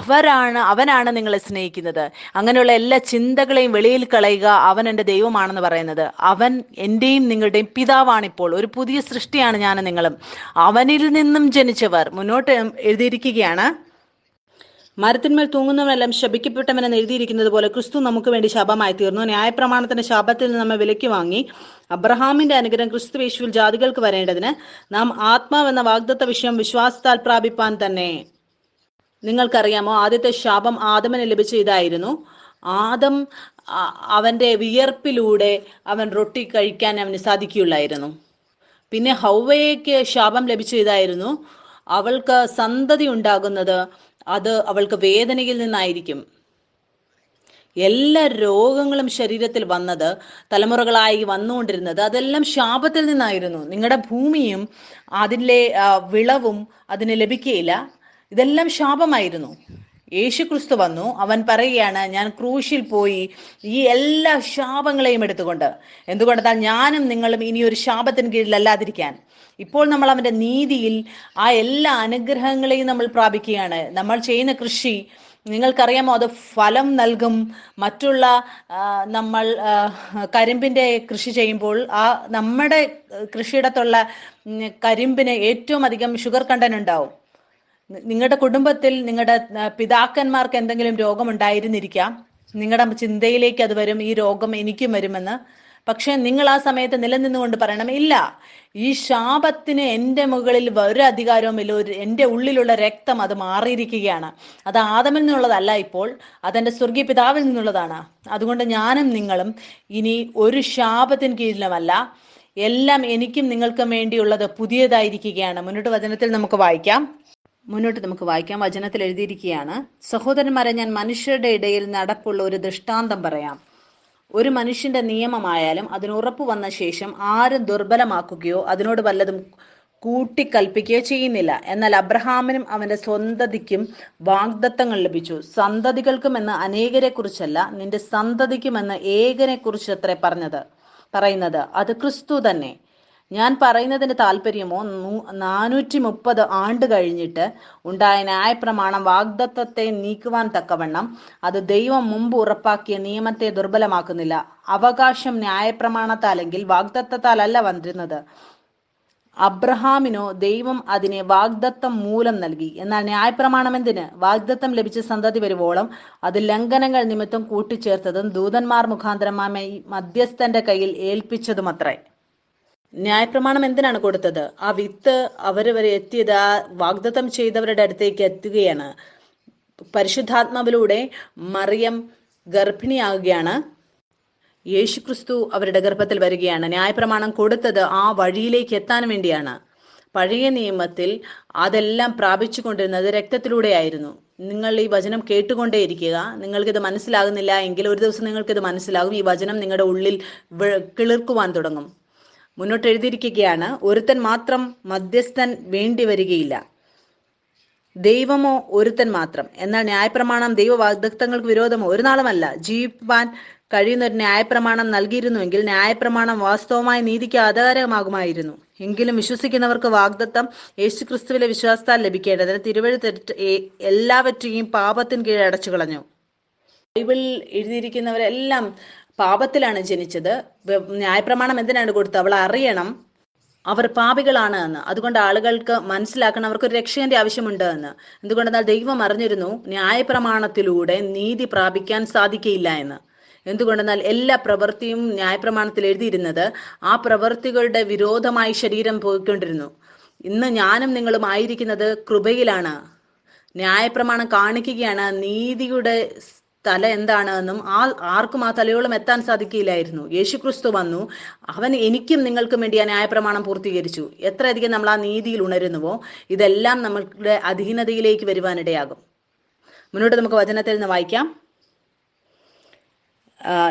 A: അവനാണ് നിങ്ങളെ സ്നേഹിക്കുന്നത്. അങ്ങനെയുള്ള എല്ലാ ചിന്തകളെയും വെളിയിൽ കളയുക. അവൻ എൻ്റെ ദൈവമാണെന്ന് പറയുന്നത്. അവൻ എൻ്റെയും നിങ്ങളുടെയും പിതാവാണിപ്പോൾ. ഒരു പുതിയ സൃഷ്ടിയാണ് ഞാനും നിങ്ങളും. അവനിൽ നിന്നും ജനിച്ചവർ. മുന്നോട്ട് എഴുതിയിരിക്കുകയാണ്, മരത്തിന്മേൽ തൂങ്ങുന്നവനെല്ലാം ശപിക്കപ്പെട്ടവനെന്ന് എഴുതിയിരിക്കുന്നത് പോലെ ക്രിസ്തു നമുക്ക് വേണ്ടി ശാപമായി തീർന്നു. ന്യായപ്രമാണത്തിന്റെ ശാപത്തിൽ നിന്ന് നമ്മെ വിലയ്ക്ക് വാങ്ങി അബ്രഹാമിന്റെ അനുഗ്രഹം ക്രിസ്തു യേശുവിൽ ജാതികൾക്ക് വരേണ്ടതിന് നാം ആത്മാവെന്ന വാഗ്ദത്ത വിഷയം വിശ്വാസത്താൽ പ്രാപിപ്പാൻ തന്നെ. നിങ്ങൾക്കറിയാമോ, ആദ്യത്തെ ശാപം ആദമിന് ലഭിച്ച ഇതായിരുന്നു. ആദം അവന്റെ വിയർപ്പിലൂടെ അവൻ റൊട്ടി കഴിക്കാൻ അവന് സാധിക്കുകയുള്ളായിരുന്നു. പിന്നെ ഹൗവയ്ക്ക് ശാപം ലഭിച്ച ഇതായിരുന്നു. അവൾക്ക് സന്തതി ഉണ്ടാകുന്നത് അത് അവൾക്ക് വേദനയിൽ നിന്നായിരിക്കും. എല്ലാ രോഗങ്ങളും ശരീരത്തിൽ വന്നത്, തലമുറകളായി വന്നുകൊണ്ടിരുന്നത്, അതെല്ലാം ശാപത്തിൽ നിന്നായിരുന്നു. നിങ്ങളുടെ ഭൂമിയും അതിലെ വിളവും അതിന് ലഭിക്കുകയില്ല. ഇതെല്ലാം ശാപമായിരുന്നു. യേശുക്രിസ്തു വന്നു. അവൻ പറയുകയാണ്, ഞാൻ ക്രൂശിൽ പോയി ഈ എല്ലാ ശാപങ്ങളെയും എടുത്തുകൊണ്ട്. എന്തുകൊണ്ടെന്നാൽ ഞാനും നിങ്ങളും ഇനി ഒരു ശാപത്തിന് കീഴിലല്ലാതിരിക്കാൻ. ഇപ്പോൾ നമ്മൾ അവന്റെ നീതിയിൽ ആ എല്ലാ അനുഗ്രഹങ്ങളെയും നമ്മൾ പ്രാപിക്കുകയാണ്. നമ്മൾ ചെയ്യുന്ന കൃഷി നിങ്ങൾക്കറിയാമോ, അത് ഫലം നൽകും. മറ്റുള്ള നമ്മൾ കരിമ്പിന്റെ കൃഷി ചെയ്യുമ്പോൾ നമ്മുടെ കൃഷിയിടത്തുള്ള കരിമ്പിന് ഏറ്റവും അധികം ഷുഗർ കണ്ടന്റ് ഉണ്ടാവും. നിങ്ങളുടെ കുടുംബത്തിൽ നിങ്ങളുടെ പിതാക്കന്മാർക്ക് എന്തെങ്കിലും രോഗമുണ്ടായിരുന്നിരിക്കാം. നിങ്ങളുടെ ചിന്തയിലേക്ക് അത് വരും, ഈ രോഗം എനിക്കും വരുമെന്ന്. പക്ഷെ നിങ്ങൾ ആ സമയത്ത് നിലനിന്നുകൊണ്ട് പറയണം, ഇല്ല, ഈ ശാപത്തിന് എൻ്റെ മുകളിൽ ഒരു അധികാരവുമില്ല. എൻ്റെ ഉള്ളിലുള്ള രക്തം അത് മാറിയിരിക്കുകയാണ്. അത് ആദമിൽ നിന്നുള്ളതല്ല, ഇപ്പോൾ അതെൻ്റെ സ്വർഗീയ പിതാവിൽ നിന്നുള്ളതാണ്. അതുകൊണ്ട് ഞാനും നിങ്ങളും ഇനി ഒരു ശാപത്തിന് കീഴിലുമല്ല. എല്ലാം എനിക്കും നിങ്ങൾക്കും വേണ്ടിയുള്ളത് പുതിയതായിരിക്കുകയാണ്. മുന്നോട്ട് നമുക്ക് വായിക്കാം. വചനത്തിൽ എഴുതിയിരിക്കുകയാണ്, സഹോദരന്മാരെ, ഞാൻ മനുഷ്യരുടെ ഇടയിൽ നടപ്പുള്ള ഒരു ദൃഷ്ടാന്തം പറയാം. ഒരു മനുഷ്യന്റെ നിയമമായാലും അതിന് ഉറപ്പ് വന്ന ശേഷം ആരും ദുർബലമാക്കുകയോ അതിനോട് വല്ലതും കൂട്ടിക്കൽപ്പിക്കുകയോ ചെയ്യുന്നില്ല. എന്നാൽ അബ്രഹാമിനും അവന്റെ സന്തതിക്കും വാഗ്ദത്തങ്ങൾ ലഭിച്ചു. സന്തതികൾക്കും എന്ന് അനേകരെ കുറിച്ചല്ല, നിന്റെ സന്തതിക്കും എന്ന് ഏകനെ കുറിച്ചത്രേ പറയുന്നത്. അത് ക്രിസ്തു തന്നെ. ഞാൻ പറയുന്നതിന്റെ താല്പര്യമോ, 430 ആണ്ട് കഴിഞ്ഞിട്ട് ഉണ്ടായ ന്യായപ്രമാണം വാഗ്ദത്തത്തെ നീക്കുവാൻ തക്കവണ്ണം അത് ദൈവം മുമ്പ് ഉറപ്പാക്കിയ നിയമത്തെ ദുർബലമാക്കുന്നില്ല. അവകാശം ന്യായപ്രമാണത്താലെങ്കിൽ വാഗ്ദത്തത്താലല്ല വന്നിരുന്നത്. അബ്രഹാമിനോ ദൈവം അതിനെ വാഗ്ദത്തം മൂലം നൽകി. എന്നാൽ ന്യായപ്രമാണം എന്തിന്? വാഗ്ദത്തം ലഭിച്ച സന്തതി വരുവോളം അത് ലംഘനങ്ങൾ നിമിത്തം കൂട്ടിച്ചേർത്തതും ദൂതന്മാർ മുഖാന്തരമായി മധ്യസ്ഥന്റെ കയ്യിൽ ഏൽപ്പിച്ചതുമത്രേ. ന്യായപ്രമാണം എന്തിനാണ് കൊടുത്തത്? ആ വിത്ത് അവരവരെ എത്തിയത് ആ വാഗ്ദത്തം ചെയ്തവരുടെ അടുത്തേക്ക് എത്തുകയാണ്. പരിശുദ്ധാത്മാവിലൂടെ മറിയം ഗർഭിണിയാകുകയാണ്. യേശുക്രിസ്തു അവരുടെ ഗർഭത്തിൽ വരികയാണ്. ന്യായപ്രമാണം കൊടുത്തത് ആ വഴിയിലേക്ക് എത്താൻ വേണ്ടിയാണ്. പഴയ നിയമത്തിൽ അതെല്ലാം പ്രാപിച്ചു കൊണ്ടിരുന്നത് രക്തത്തിലൂടെയായിരുന്നു. നിങ്ങൾ ഈ വചനം കേട്ടുകൊണ്ടേയിരിക്കുക. നിങ്ങൾക്കിത് മനസ്സിലാകുന്നില്ല എങ്കിൽ ഒരു ദിവസം നിങ്ങൾക്കിത് മനസ്സിലാകും. ഈ വചനം നിങ്ങളുടെ ഉള്ളിൽ കിളിർക്കുവാൻ തുടങ്ങും. മുന്നോട്ട് എഴുതിയിരിക്കുകയാണ്, ഒരുത്തൻ മാത്രം മധ്യസ്ഥൻ വേണ്ടി വരികയില്ല, ദൈവമോ ഒരുത്തൻ മാത്രം. എന്നാൽ ന്യായപ്രമാണം ദൈവ വാഗ്ദത്തങ്ങൾക്ക് വിരോധമോ ഒരു നാളുമല്ല. ജീവിപ്പാൻ കഴിയുന്ന ഒരു ന്യായപ്രമാണം നൽകിയിരുന്നുവെങ്കിൽ ന്യായപ്രമാണം വാസ്തവമായ നീതിക്ക് ആധാരമാകുമായിരുന്നു. എങ്കിലും വിശ്വസിക്കുന്നവർക്ക് വാഗ്ദത്തം യേശുക്രിസ്തുവിലെ വിശ്വാസത്താൽ ലഭിക്കേണ്ടതിന് തിരുവഴുത്ത് എല്ലാവற்றைയും പാപത്തിന് കീഴ് അടച്ചു കളഞ്ഞു. ബൈബിളിൽ എഴുതിയിരിക്കുന്നവരെല്ലാം പാപത്തിലാണ് ജനിച്ചത്. ന്യായപ്രമാണം എന്തിനാണ് കൊടുത്തത്? അവൾ അറിയണം അവർ പാപികളാണ് എന്ന്. അതുകൊണ്ട് ആളുകൾക്ക് മനസ്സിലാക്കണം അവർക്കൊരു രക്ഷകന്റെ ആവശ്യമുണ്ട് എന്ന്. എന്തുകൊണ്ടെന്നാൽ ദൈവം അറിഞ്ഞിരുന്നു ന്യായപ്രമാണത്തിലൂടെ നീതി പ്രാപിക്കാൻ സാധിക്കയില്ല എന്ന്. എന്തുകൊണ്ടെന്നാൽ എല്ലാ പ്രവൃത്തിയും ന്യായപ്രമാണത്തിൽ എഴുതിയിരുന്നത് ആ പ്രവൃത്തികളുടെ വിരോധമായി ശരീരം പോയിക്കൊണ്ടിരുന്നു. ഇന്ന് ഞാനും നിങ്ങളും ആയിരിക്കുന്നത് കൃപയിലാണ്. ന്യായപ്രമാണം കാണിക്കുകയാണ് നീതിയുടെ തല എന്താണ് എന്നും ആർക്കും ആ തലയോളം എത്താൻ സാധിക്കില്ലായിരുന്നു. യേശുക്രിസ്തു വന്നു, അവൻ എനിക്കും നിങ്ങൾക്കും വേണ്ടി ആ ന്യായപ്രമാണം പൂർത്തീകരിച്ചു. എത്രയധികം നമ്മൾ ആ നീതിയിൽ ഉണരുന്നുവോ ഇതെല്ലാം നമ്മളുടെ അധീനതയിലേക്ക് വരുവാനിടയാകും. മുന്നോട്ട് നമുക്ക് വചനത്തിൽ നിന്ന് വായിക്കാം.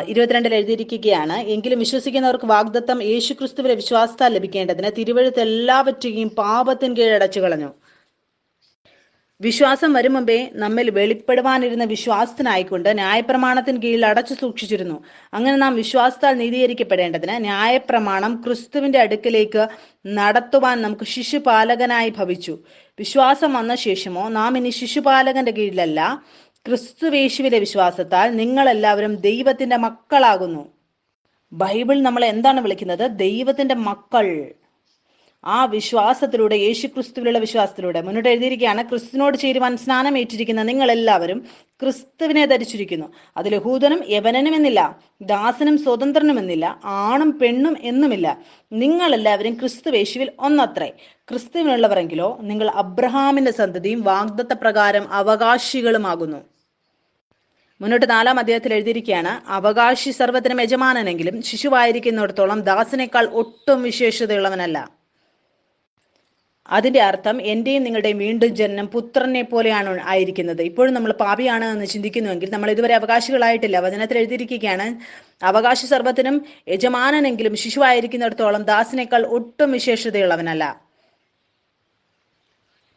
A: 22 എഴുതിയിരിക്കുകയാണ്, എങ്കിലും വിശ്വസിക്കുന്നവർക്ക് വാഗ്ദത്തം യേശുക്രിസ്തുവിലെ വിശ്വാസത്താൽ ലഭിക്കേണ്ടതിന് തിരുവഴുത്ത് എല്ലാവற்றைയും പാപത്തിന് കീഴടച്ചു കളഞ്ഞു. വിശ്വാസം വരും മുമ്പേ നമ്മിൽ വെളിപ്പെടുവാനിരുന്ന വിശ്വാസത്തിനായിക്കൊണ്ട് ന്യായപ്രമാണത്തിന് കീഴിൽ അടച്ചു സൂക്ഷിച്ചിരുന്നു. അങ്ങനെ നാം വിശ്വാസത്താൽ നീതീകരിക്കപ്പെടേണ്ടതിന് ന്യായപ്രമാണം ക്രിസ്തുവിന്റെ അടുക്കിലേക്ക് നടത്തുവാൻ നമുക്ക് ശിശുപാലകനായി ഭവിച്ചു. വിശ്വാസം വന്ന ശേഷമോ നാം ഇനി ശിശുപാലകന്റെ കീഴിലല്ല, ക്രിസ്തുവേശുവിലെ വിശ്വാസത്താൽ നിങ്ങളെല്ലാവരും ദൈവത്തിന്റെ മക്കളാകുന്നു. ബൈബിൾ നമ്മളെ എന്താണ് വിളിക്കുന്നത്? ദൈവത്തിന്റെ മക്കൾ. ആ വിശ്വാസത്തിലൂടെ, യേശുക്രിസ്തുവിലുള്ള വിശ്വാസത്തിലൂടെ. മുന്നോട്ട് എഴുതിയിരിക്കുകയാണ്, ക്രിസ്തുവിനോട് ചേരുവാൻ സ്നാനം ഏറ്റിരിക്കുന്ന നിങ്ങൾ എല്ലാവരും ക്രിസ്തുവിനെ ധരിച്ചിരിക്കുന്നു. അതിൽ യഹൂദനും യവനനും എന്നില്ല, ദാസനും സ്വതന്ത്രനും എന്നില്ല, ആണും പെണ്ണും എന്നുമില്ല. നിങ്ങളെല്ലാവരും ക്രിസ്തുവേശുവിൽ ഒന്നത്രേ. ക്രിസ്തുവിനുള്ളവരെങ്കിലോ നിങ്ങൾ അബ്രഹാമിന്റെ സന്തതിയും വാഗ്ദത്ത പ്രകാരം അവകാശികളുമാകുന്നു. മുന്നോട്ട് 4-ാം അധ്യായത്തിൽ എഴുതിയിരിക്കുകയാണ്, അവകാശി സർവ്വത്തിനും യജമാനനെങ്കിലും ശിശുവായിരിക്കുന്നിടത്തോളം ദാസനേക്കാൾ ഒട്ടും വിശേഷതയുള്ളവനല്ല. അതിന്റെ അർത്ഥം എന്റെയും നിങ്ങളുടെയും വീണ്ടും ജനനം പുത്രനെ പോലെയാണ് ആയിരിക്കുന്നത്. ഇപ്പോഴും നമ്മൾ പാപിയാണ് എന്ന് ചിന്തിക്കുന്നുവെങ്കിൽ നമ്മൾ ഇതുവരെ അവകാശികളായിട്ടില്ല. വചനത്തിൽ എഴുതിയിരിക്കുകയാണ്, അവകാശി സർവ്വത്തിനും യജമാനനെങ്കിലും ശിശുവായിരിക്കുന്നിടത്തോളം ദാസനേക്കാൾ ഒട്ടും വിശേഷതയുള്ളവനല്ല.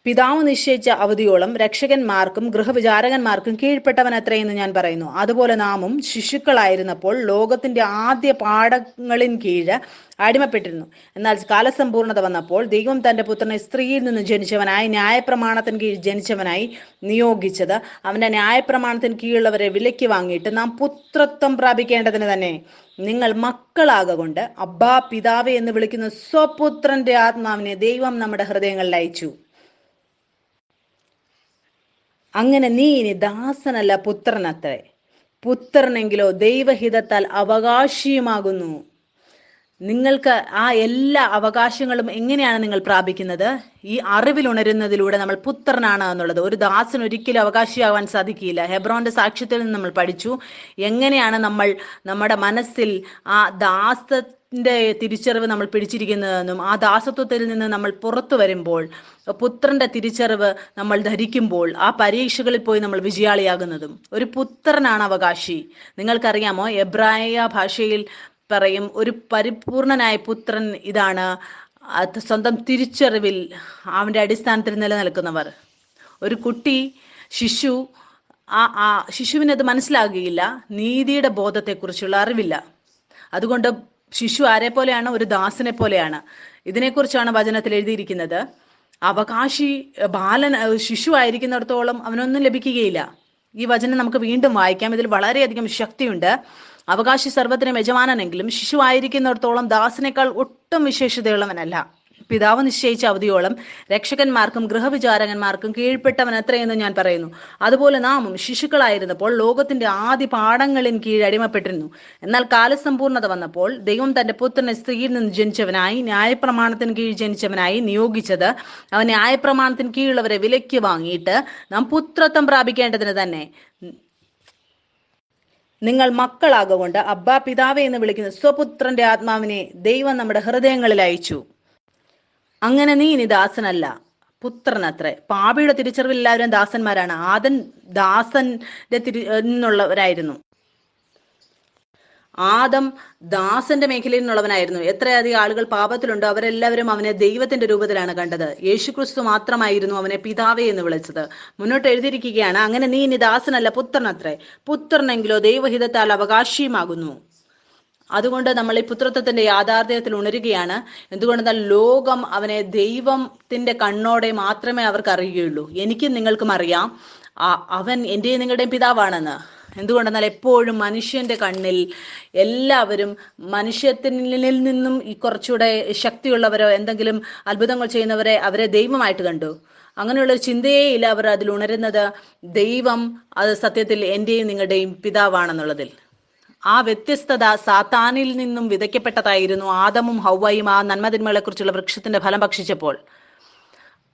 A: പിതാവ് നിശ്ചയിച്ച അവധിയോളം രക്ഷകന്മാർക്കും ഗൃഹവിചാരകന്മാർക്കും കീഴ്പ്പെട്ടവൻ എത്രയെന്ന് ഞാൻ പറയുന്നു. അതുപോലെ നാമും ശിശുക്കളായിരുന്നപ്പോൾ ലോകത്തിന്റെ ആദ്യ പാഠങ്ങളിൻ കീഴ് അടിമപ്പെട്ടിരുന്നു. എന്നാൽ കാലസമ്പൂർണത വന്നപ്പോൾ ദൈവം തന്റെ പുത്രനെ സ്ത്രീയിൽ നിന്ന് ജനിച്ചവനായി ന്യായപ്രമാണത്തിന് കീഴിൽ ജനിച്ചവനായി നിയോഗിച്ചത് അവന്റെ ന്യായപ്രമാണത്തിന് കീഴുള്ളവരെ വിലയ്ക്ക് വാങ്ങിയിട്ട് നാം പുത്രത്വം പ്രാപിക്കേണ്ടതിന് തന്നെ. നിങ്ങൾ മക്കളാകൊണ്ട് അബ്ബാ പിതാവേ എന്ന് വിളിക്കുന്ന സ്വപുത്രന്റെ ആത്മാവിനെ ദൈവം നമ്മുടെ ഹൃദയങ്ങളിൽ അയച്ചു. അങ്ങനെ നീ ഇനി ദാസനല്ല പുത്രനത്രേ. പുത്രനെങ്കിലോ ദൈവഹിതത്താൽ അവകാശിയുമാകുന്നു. നിങ്ങൾക്ക് ആ എല്ലാ അവകാശങ്ങളും എങ്ങനെയാണ് നിങ്ങൾ പ്രാപിക്കുന്നത്? ഈ അറിവിൽ ഉണരുന്നതിലൂടെ നമ്മൾ പുത്രനാണ് എന്നുള്ളത്. ഒരു ദാസൻ ഒരിക്കലും അവകാശിയാവാൻ സാധിക്കില്ല. ഹെബ്രോന്റെ സാക്ഷ്യത്തിൽ നിന്ന് നമ്മൾ പഠിച്ചു എങ്ങനെയാണ് നമ്മൾ നമ്മുടെ മനസ്സിൽ ആ ദാസന്റെ തിരിച്ചറിവ് നമ്മൾ പിടിച്ചിരിക്കുന്നതെന്നും ആ ദാസത്വത്തിൽ നിന്ന് നമ്മൾ പുറത്തു വരുമ്പോൾ പുത്രന്റെ തിരിച്ചറിവ് നമ്മൾ ധരിക്കുമ്പോൾ ആ പരീക്ഷകളിൽ പോയി നമ്മൾ വിജയാളിയാകുന്നതും. ഒരു പുത്രനാണ് അവകാശി. നിങ്ങൾക്കറിയാമോ, എബ്രായ ഭാഷയിൽ പറയും ഒരു പരിപൂർണനായ പുത്രൻ ഇതാണ്, സ്വന്തം തിരിച്ചറിവിൽ അവന്റെ അടിസ്ഥാനത്തിൽ നിലനിൽക്കുന്നവർ. ഒരു കുട്ടി ശിശു ആ ശിശുവിനത് മനസ്സിലാകുകയില്ല, നീതിയുടെ ബോധത്തെക്കുറിച്ചുള്ള അറിവില്ല. അതുകൊണ്ട് ശിശു ആരെ പോലെയാണ്? ഒരു ദാസനെ പോലെയാണ്. ഇതിനെക്കുറിച്ചാണ് വചനത്തിൽ എഴുതിയിരിക്കുന്നത്. അവകാശി ശിശു ആയിരിക്കുന്നിടത്തോളം അവനൊന്നും ലഭിക്കുകയില്ല. ഈ വചനം നമുക്ക് വീണ്ടും വായിക്കാം. ഇതിൽ വളരെയധികം ശക്തിയുണ്ട്. അവകാശി സർവ്വത്തിനും യജമാനനെങ്കിലും ശിശു ആയിരിക്കുന്നിടത്തോളം ദാസനേക്കാൾ ഒട്ടും വിശേഷതയുള്ളവനല്ല. പിതാവ് നിശ്ചയിച്ച അവധിയോളം രക്ഷകന്മാർക്കും ഗൃഹവിചാരകന്മാർക്കും കീഴ്പ്പെട്ടവൻ എത്രയെന്ന് ഞാൻ പറയുന്നു. അതുപോലെ നാമും ശിശുക്കളായിരുന്നപ്പോൾ ലോകത്തിന്റെ ആദ്യ പാഠങ്ങളിൽ കീഴ് അടിമപ്പെട്ടിരുന്നു. എന്നാൽ കാലസമ്പൂർണത വന്നപ്പോൾ ദൈവം തന്റെ പുത്രനെ സ്ത്രീയിൽ നിന്ന് ജനിച്ചവനായി ന്യായപ്രമാണത്തിന് കീഴ് ജനിച്ചവനായി നിയോഗിച്ചത് അവൻ ന്യായപ്രമാണത്തിന് കീഴുള്ളവരെ വിലയ്ക്ക് വാങ്ങിയിട്ട് നാം പുത്രത്വം പ്രാപിക്കേണ്ടതിന് തന്നെ. നിങ്ങൾ മക്കളാകൊണ്ട് അബ്ബാ പിതാവേ എന്ന് വിളിക്കുന്ന സ്വപുത്രന്റെ ആത്മാവിനെ ദൈവം നമ്മുടെ ഹൃദയങ്ങളിൽ അയച്ചു. അങ്ങനെ നീ ഇനി ദാസനല്ല പുത്രനത്രേ. പാപിയുടെ തിരിച്ചറിവിൽ എല്ലാവരും ദാസന്മാരാണ്. ആദൻ ദാസന്റെ നിന്നുള്ളവരായിരുന്നു. ആദം ദാസന്റെ മേഖലയിൽ നിന്നുള്ളവനായിരുന്നു. എത്രയധികം ആളുകൾ പാപത്തിലുണ്ടോ അവരെല്ലാവരും അവനെ ദൈവത്തിന്റെ രൂപത്തിലാണ് കണ്ടത്. യേശുക്രിസ്തു മാത്രമായിരുന്നു അവനെ പിതാവേ എന്ന് വിളിച്ചത്. മുന്നോട്ട് എഴുതിയിരിക്കുകയാണ്, അങ്ങനെ നീ ഇനി ദാസനല്ല പുത്രനത്രേ, പുത്രനെങ്കിലോ ദൈവഹിതത്താൽ അവകാശിയുമാകുന്നു. അതുകൊണ്ട് നമ്മൾ ഈ പുത്രത്വത്തിന്റെ യാഥാർത്ഥ്യത്തിൽ ഉണരുകയാണ്. എന്തുകൊണ്ടെന്നാൽ ലോകം അവനെ ദൈവത്തിന്റെ കണ്ണോടെ മാത്രമേ അവർക്ക് അറിയുകയുള്ളൂ. എനിക്കും നിങ്ങൾക്കും അറിയാം അവൻ എന്റെയും നിങ്ങളുടെയും പിതാവാണെന്ന്. എന്തുകൊണ്ടെന്നാൽ എപ്പോഴും മനുഷ്യന്റെ കണ്ണിൽ എല്ലാവരും മനുഷ്യത്തിൽ നിന്നും ഈ കുറച്ചുകൂടെ ശക്തിയുള്ളവരോ എന്തെങ്കിലും അത്ഭുതങ്ങൾ ചെയ്യുന്നവരെ അവരെ ദൈവമായിട്ട് കണ്ടു. അങ്ങനെയുള്ളൊരു ചിന്തയേ ഇല്ല അവർ അതിൽ ഉണരുന്നത് ദൈവം അത് സത്യത്തിൽ എന്റെയും നിങ്ങളുടെയും പിതാവാണെന്നുള്ളതിൽ. ആ വ്യത്യസ്തത സാത്താനിൽ നിന്നും വിതയ്ക്കപ്പെട്ടതായിരുന്നു. ആദമും ഹൗവയും ആ നന്മതിന്മകളെ കുറിച്ചുള്ള വൃക്ഷത്തിന്റെ ഫലം ഭക്ഷിച്ചപ്പോൾ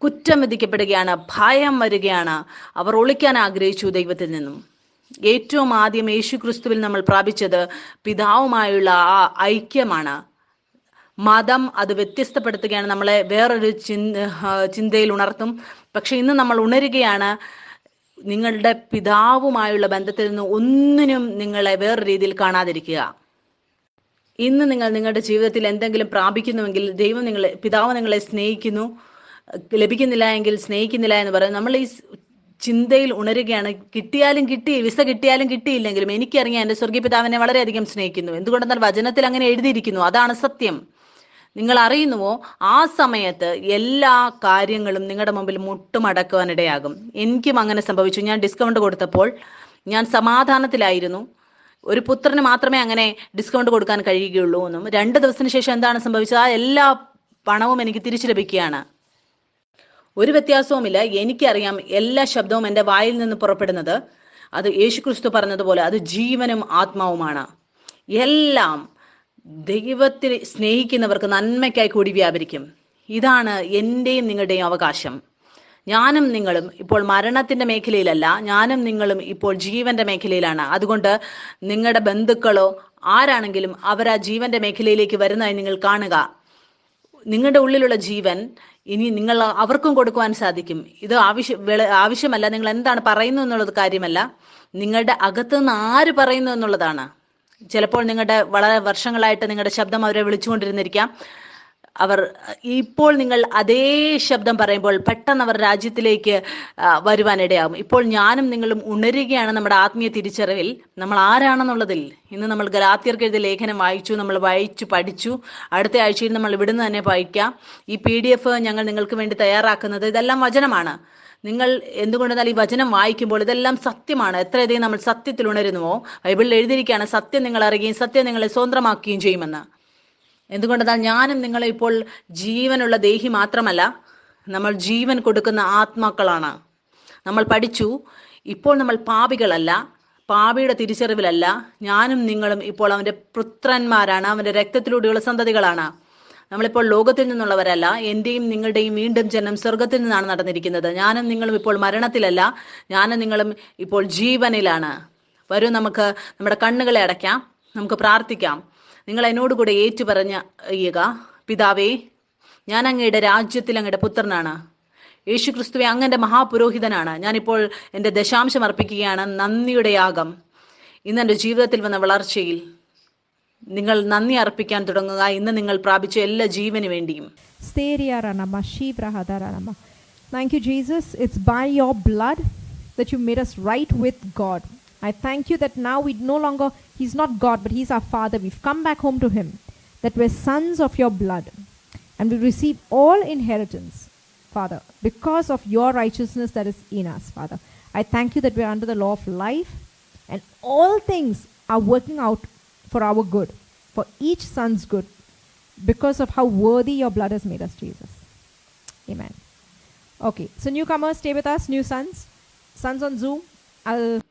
A: കുറ്റം വിധിക്കപ്പെടുകയാണ്, ഭയം വരികയാണ്. അവർ ഒളിക്കാൻ ആഗ്രഹിച്ചു ദൈവത്തിൽ നിന്നും. ഏറ്റവും ആദ്യം യേശു ക്രിസ്തുവിൽ നമ്മൾ പ്രാപിച്ചത് പിതാവുമായുള്ള ആ ഐക്യമാണ്. മതം അത് വ്യത്യസ്തപ്പെടുത്തുകയാണ്, നമ്മളെ വേറൊരു ചിന്തയിൽ ഉണർത്തും. പക്ഷെ ഇന്ന് നമ്മൾ ഉണരുകയാണ്, നിങ്ങളുടെ പിതാവുമായുള്ള ബന്ധത്തിൽ നിന്ന് ഒന്നിനും നിങ്ങളെ വേറൊരു രീതിയിൽ കാണാതിരിക്കുക. ഇന്ന് നിങ്ങൾ നിങ്ങളുടെ ജീവിതത്തിൽ എന്തെങ്കിലും പ്രാപിക്കുന്നുവെങ്കിൽ ദൈവം പിതാവ് നിങ്ങളെ സ്നേഹിക്കുന്നു, ലഭിക്കുന്നില്ല എങ്കിൽ സ്നേഹിക്കുന്നില്ല എന്ന് പറയും. നമ്മൾ ഈ ചിന്തയിൽ ഉണരുകയാണ്. കിട്ടിയാലും കിട്ടി, വിസ കിട്ടിയാലും കിട്ടിയില്ലെങ്കിലും എനിക്കറിയാം എൻ്റെ സ്വർഗീയ പിതാവിനെ വളരെയധികം സ്നേഹിക്കുന്നു. എന്തുകൊണ്ടെന്നാൽ വചനത്തിൽ അങ്ങനെ എഴുതിയിരിക്കുന്നു. അതാണ് സത്യം. നിങ്ങൾ അറിയുന്നുവോ, ആ സമയത്ത് എല്ലാ കാര്യങ്ങളും നിങ്ങളുടെ മുമ്പിൽ മുട്ടുമടക്കുവാനിടയാകും. എനിക്കും അങ്ങനെ സംഭവിച്ചു. ഞാൻ ഡിസ്കൗണ്ട് കൊടുത്തപ്പോൾ ഞാൻ സമാധാനത്തിലായിരുന്നു. ഒരു പുത്രന് മാത്രമേ അങ്ങനെ ഡിസ്കൗണ്ട് കൊടുക്കാൻ കഴിയുകയുള്ളൂ എന്നും 2 ദിവസത്തിന് ശേഷം എന്താണ് സംഭവിച്ചത്, ആ എല്ലാ പണവും എനിക്ക് തിരിച്ചു ലഭിക്കുകയാണ്. ഒരു വ്യത്യാസവുമില്ല. എനിക്കറിയാം എല്ലാ ശബ്ദവും എൻ്റെ വായിൽ നിന്ന് പുറപ്പെടുന്നത് അത് യേശുക്രിസ്തു പറഞ്ഞതുപോലെ അത് ജീവനും ആത്മാവുമാണ്. എല്ലാം ദൈവത്തിൽ സ്നേഹിക്കുന്നവർക്ക് നന്മയ്ക്കായി കൂടി വ്യാപരിക്കും. ഇതാണ് എൻ്റെയും നിങ്ങളുടെയും അവകാശം. ഞാനും നിങ്ങളും ഇപ്പോൾ മരണത്തിന്റെ മേഖലയിലല്ല, ഞാനും നിങ്ങളും ഇപ്പോൾ ജീവന്റെ മേഖലയിലാണ്. അതുകൊണ്ട് നിങ്ങളുടെ ബന്ധുക്കളോ ആരാണെങ്കിലും അവർ ആ ജീവന്റെ മേഖലയിലേക്ക് വരുന്നതായി നിങ്ങൾ കാണുക. നിങ്ങളുടെ ഉള്ളിലുള്ള ജീവൻ ഇനി നിങ്ങൾ അവർക്കും കൊടുക്കുവാൻ സാധിക്കും. ഇത് ആവശ്യമല്ല നിങ്ങൾ എന്താണ് പറയുന്നു എന്നുള്ളത് കാര്യമല്ല, നിങ്ങളുടെ അകത്തുനിന്ന് ആര് പറയുന്നു എന്നുള്ളതാണ്. ചിലപ്പോൾ നിങ്ങളുടെ വളരെ വർഷങ്ങളായിട്ട് നിങ്ങളുടെ ശബ്ദം അവരെ വിളിച്ചുകൊണ്ടിരുന്നിരിക്കാം. അവർ ഇപ്പോൾ നിങ്ങൾ അതേ ശബ്ദം പറയുമ്പോൾ പെട്ടെന്ന് അവർ രാജ്യത്തിലേക്ക് വരുവാനിടയാകും. ഇപ്പോൾ ഞാനും നിങ്ങളും ഉണരുകയാണ് നമ്മുടെ ആത്മീയ തിരിച്ചറിവിൽ നമ്മൾ ആരാണെന്നുള്ളതിൽ. ഇന്ന് നമ്മൾ ഗലാത്യർക്ക് എഴുതിയ ലേഖനം വായിച്ചു, നമ്മൾ വായിച്ചു പഠിച്ചു. അടുത്ത ആഴ്ചയിൽ നമ്മൾ ഇവിടുന്ന് തന്നെ വായിക്കാം. ഈ PDF ഞങ്ങൾ നിങ്ങൾക്ക് വേണ്ടി തയ്യാറാക്കുന്നത് ഇതെല്ലാം വചനമാണ്. നിങ്ങൾ എന്തുകൊണ്ടെന്നാൽ ഈ വചനം വായിക്കുമ്പോൾ ഇതെല്ലാം സത്യമാണ്. എത്രയധികം നമ്മൾ സത്യത്തിൽ ഉണരുന്നുവോ, ബൈബിളിൽ എഴുതിയിരിക്കുകയാണ് സത്യം നിങ്ങൾ അറിയുകയും സത്യം നിങ്ങളെ സ്വന്തമാക്കുകയും ചെയ്യുമെന്ന്. എന്തുകൊണ്ടെന്നാൽ ഞാനും നിങ്ങളെ ഇപ്പോൾ ജീവനുള്ള ദേഹി മാത്രമല്ല, നമ്മൾ ജീവൻ കൊടുക്കുന്ന ആത്മാക്കളാണ്. നമ്മൾ പഠിച്ചു, ഇപ്പോൾ നമ്മൾ പാപികളല്ല, പാപിയുടെ തിരിച്ചറിവിലല്ല. ഞാനും നിങ്ങളും ഇപ്പോൾ അവൻ്റെ പുത്രന്മാരാണ്, അവൻ്റെ രക്തത്തിലൂടെയുള്ള സന്തതികളാണ്. നമ്മളിപ്പോൾ ലോകത്തിൽ നിന്നുള്ളവരല്ല. എൻ്റെയും നിങ്ങളുടെയും വീണ്ടും ജന്മം സ്വർഗത്തിൽ നിന്നാണ് നടന്നിരിക്കുന്നത്. ഞാനും നിങ്ങളും ഇപ്പോൾ മരണത്തിലല്ല, ഞാനും നിങ്ങളും ഇപ്പോൾ ജീവനിലാണ്. വരൂ, നമുക്ക് നമ്മുടെ കണ്ണുകളെ അടയ്ക്കാം, നമുക്ക് പ്രാർത്ഥിക്കാം. നിങ്ങൾ എന്നോട് കൂടെ ഏറ്റുപറഞ്ഞുക, പിതാവേ, ഞാൻ അങ്ങയുടെ രാജ്യത്തിൽ അങ്ങയുടെ പുത്രനാണ്. യേശു ക്രിസ്തുവെ, അങ്ങൻ്റെ മഹാപുരോഹിതനാണ്. ഞാനിപ്പോൾ എൻ്റെ ദശാംശം അർപ്പിക്കുകയാണ്, നന്ദിയുടെ യാഗം. ഇന്ന് എൻ്റെ ജീവിതത്തിൽ വന്ന വളർച്ചയിൽ നിങ്ങൾ നന്ദി അർപ്പിക്കാൻ തുടങ്ങുക. ഇന്ന് നിങ്ങൾ പ്രാപിച്ച എല്ലാ ജീവന് വേണ്ടിയും.
B: Thank you, Jesus. It's by your blood that you made us right with God. I thank you that now we no longer, he's not God, but he's our Father. We've come back home to him, that we're sons of your blood. And we receive all inheritance, Father, because of your righteousness that is in us, Father. I thank you that we're under the law of life, and all things are working out for our good, for each son's good, because of how worthy your blood has made us, Jesus. Amen. Okay, so newcomers, stay with us, new sons on Zoom. I'll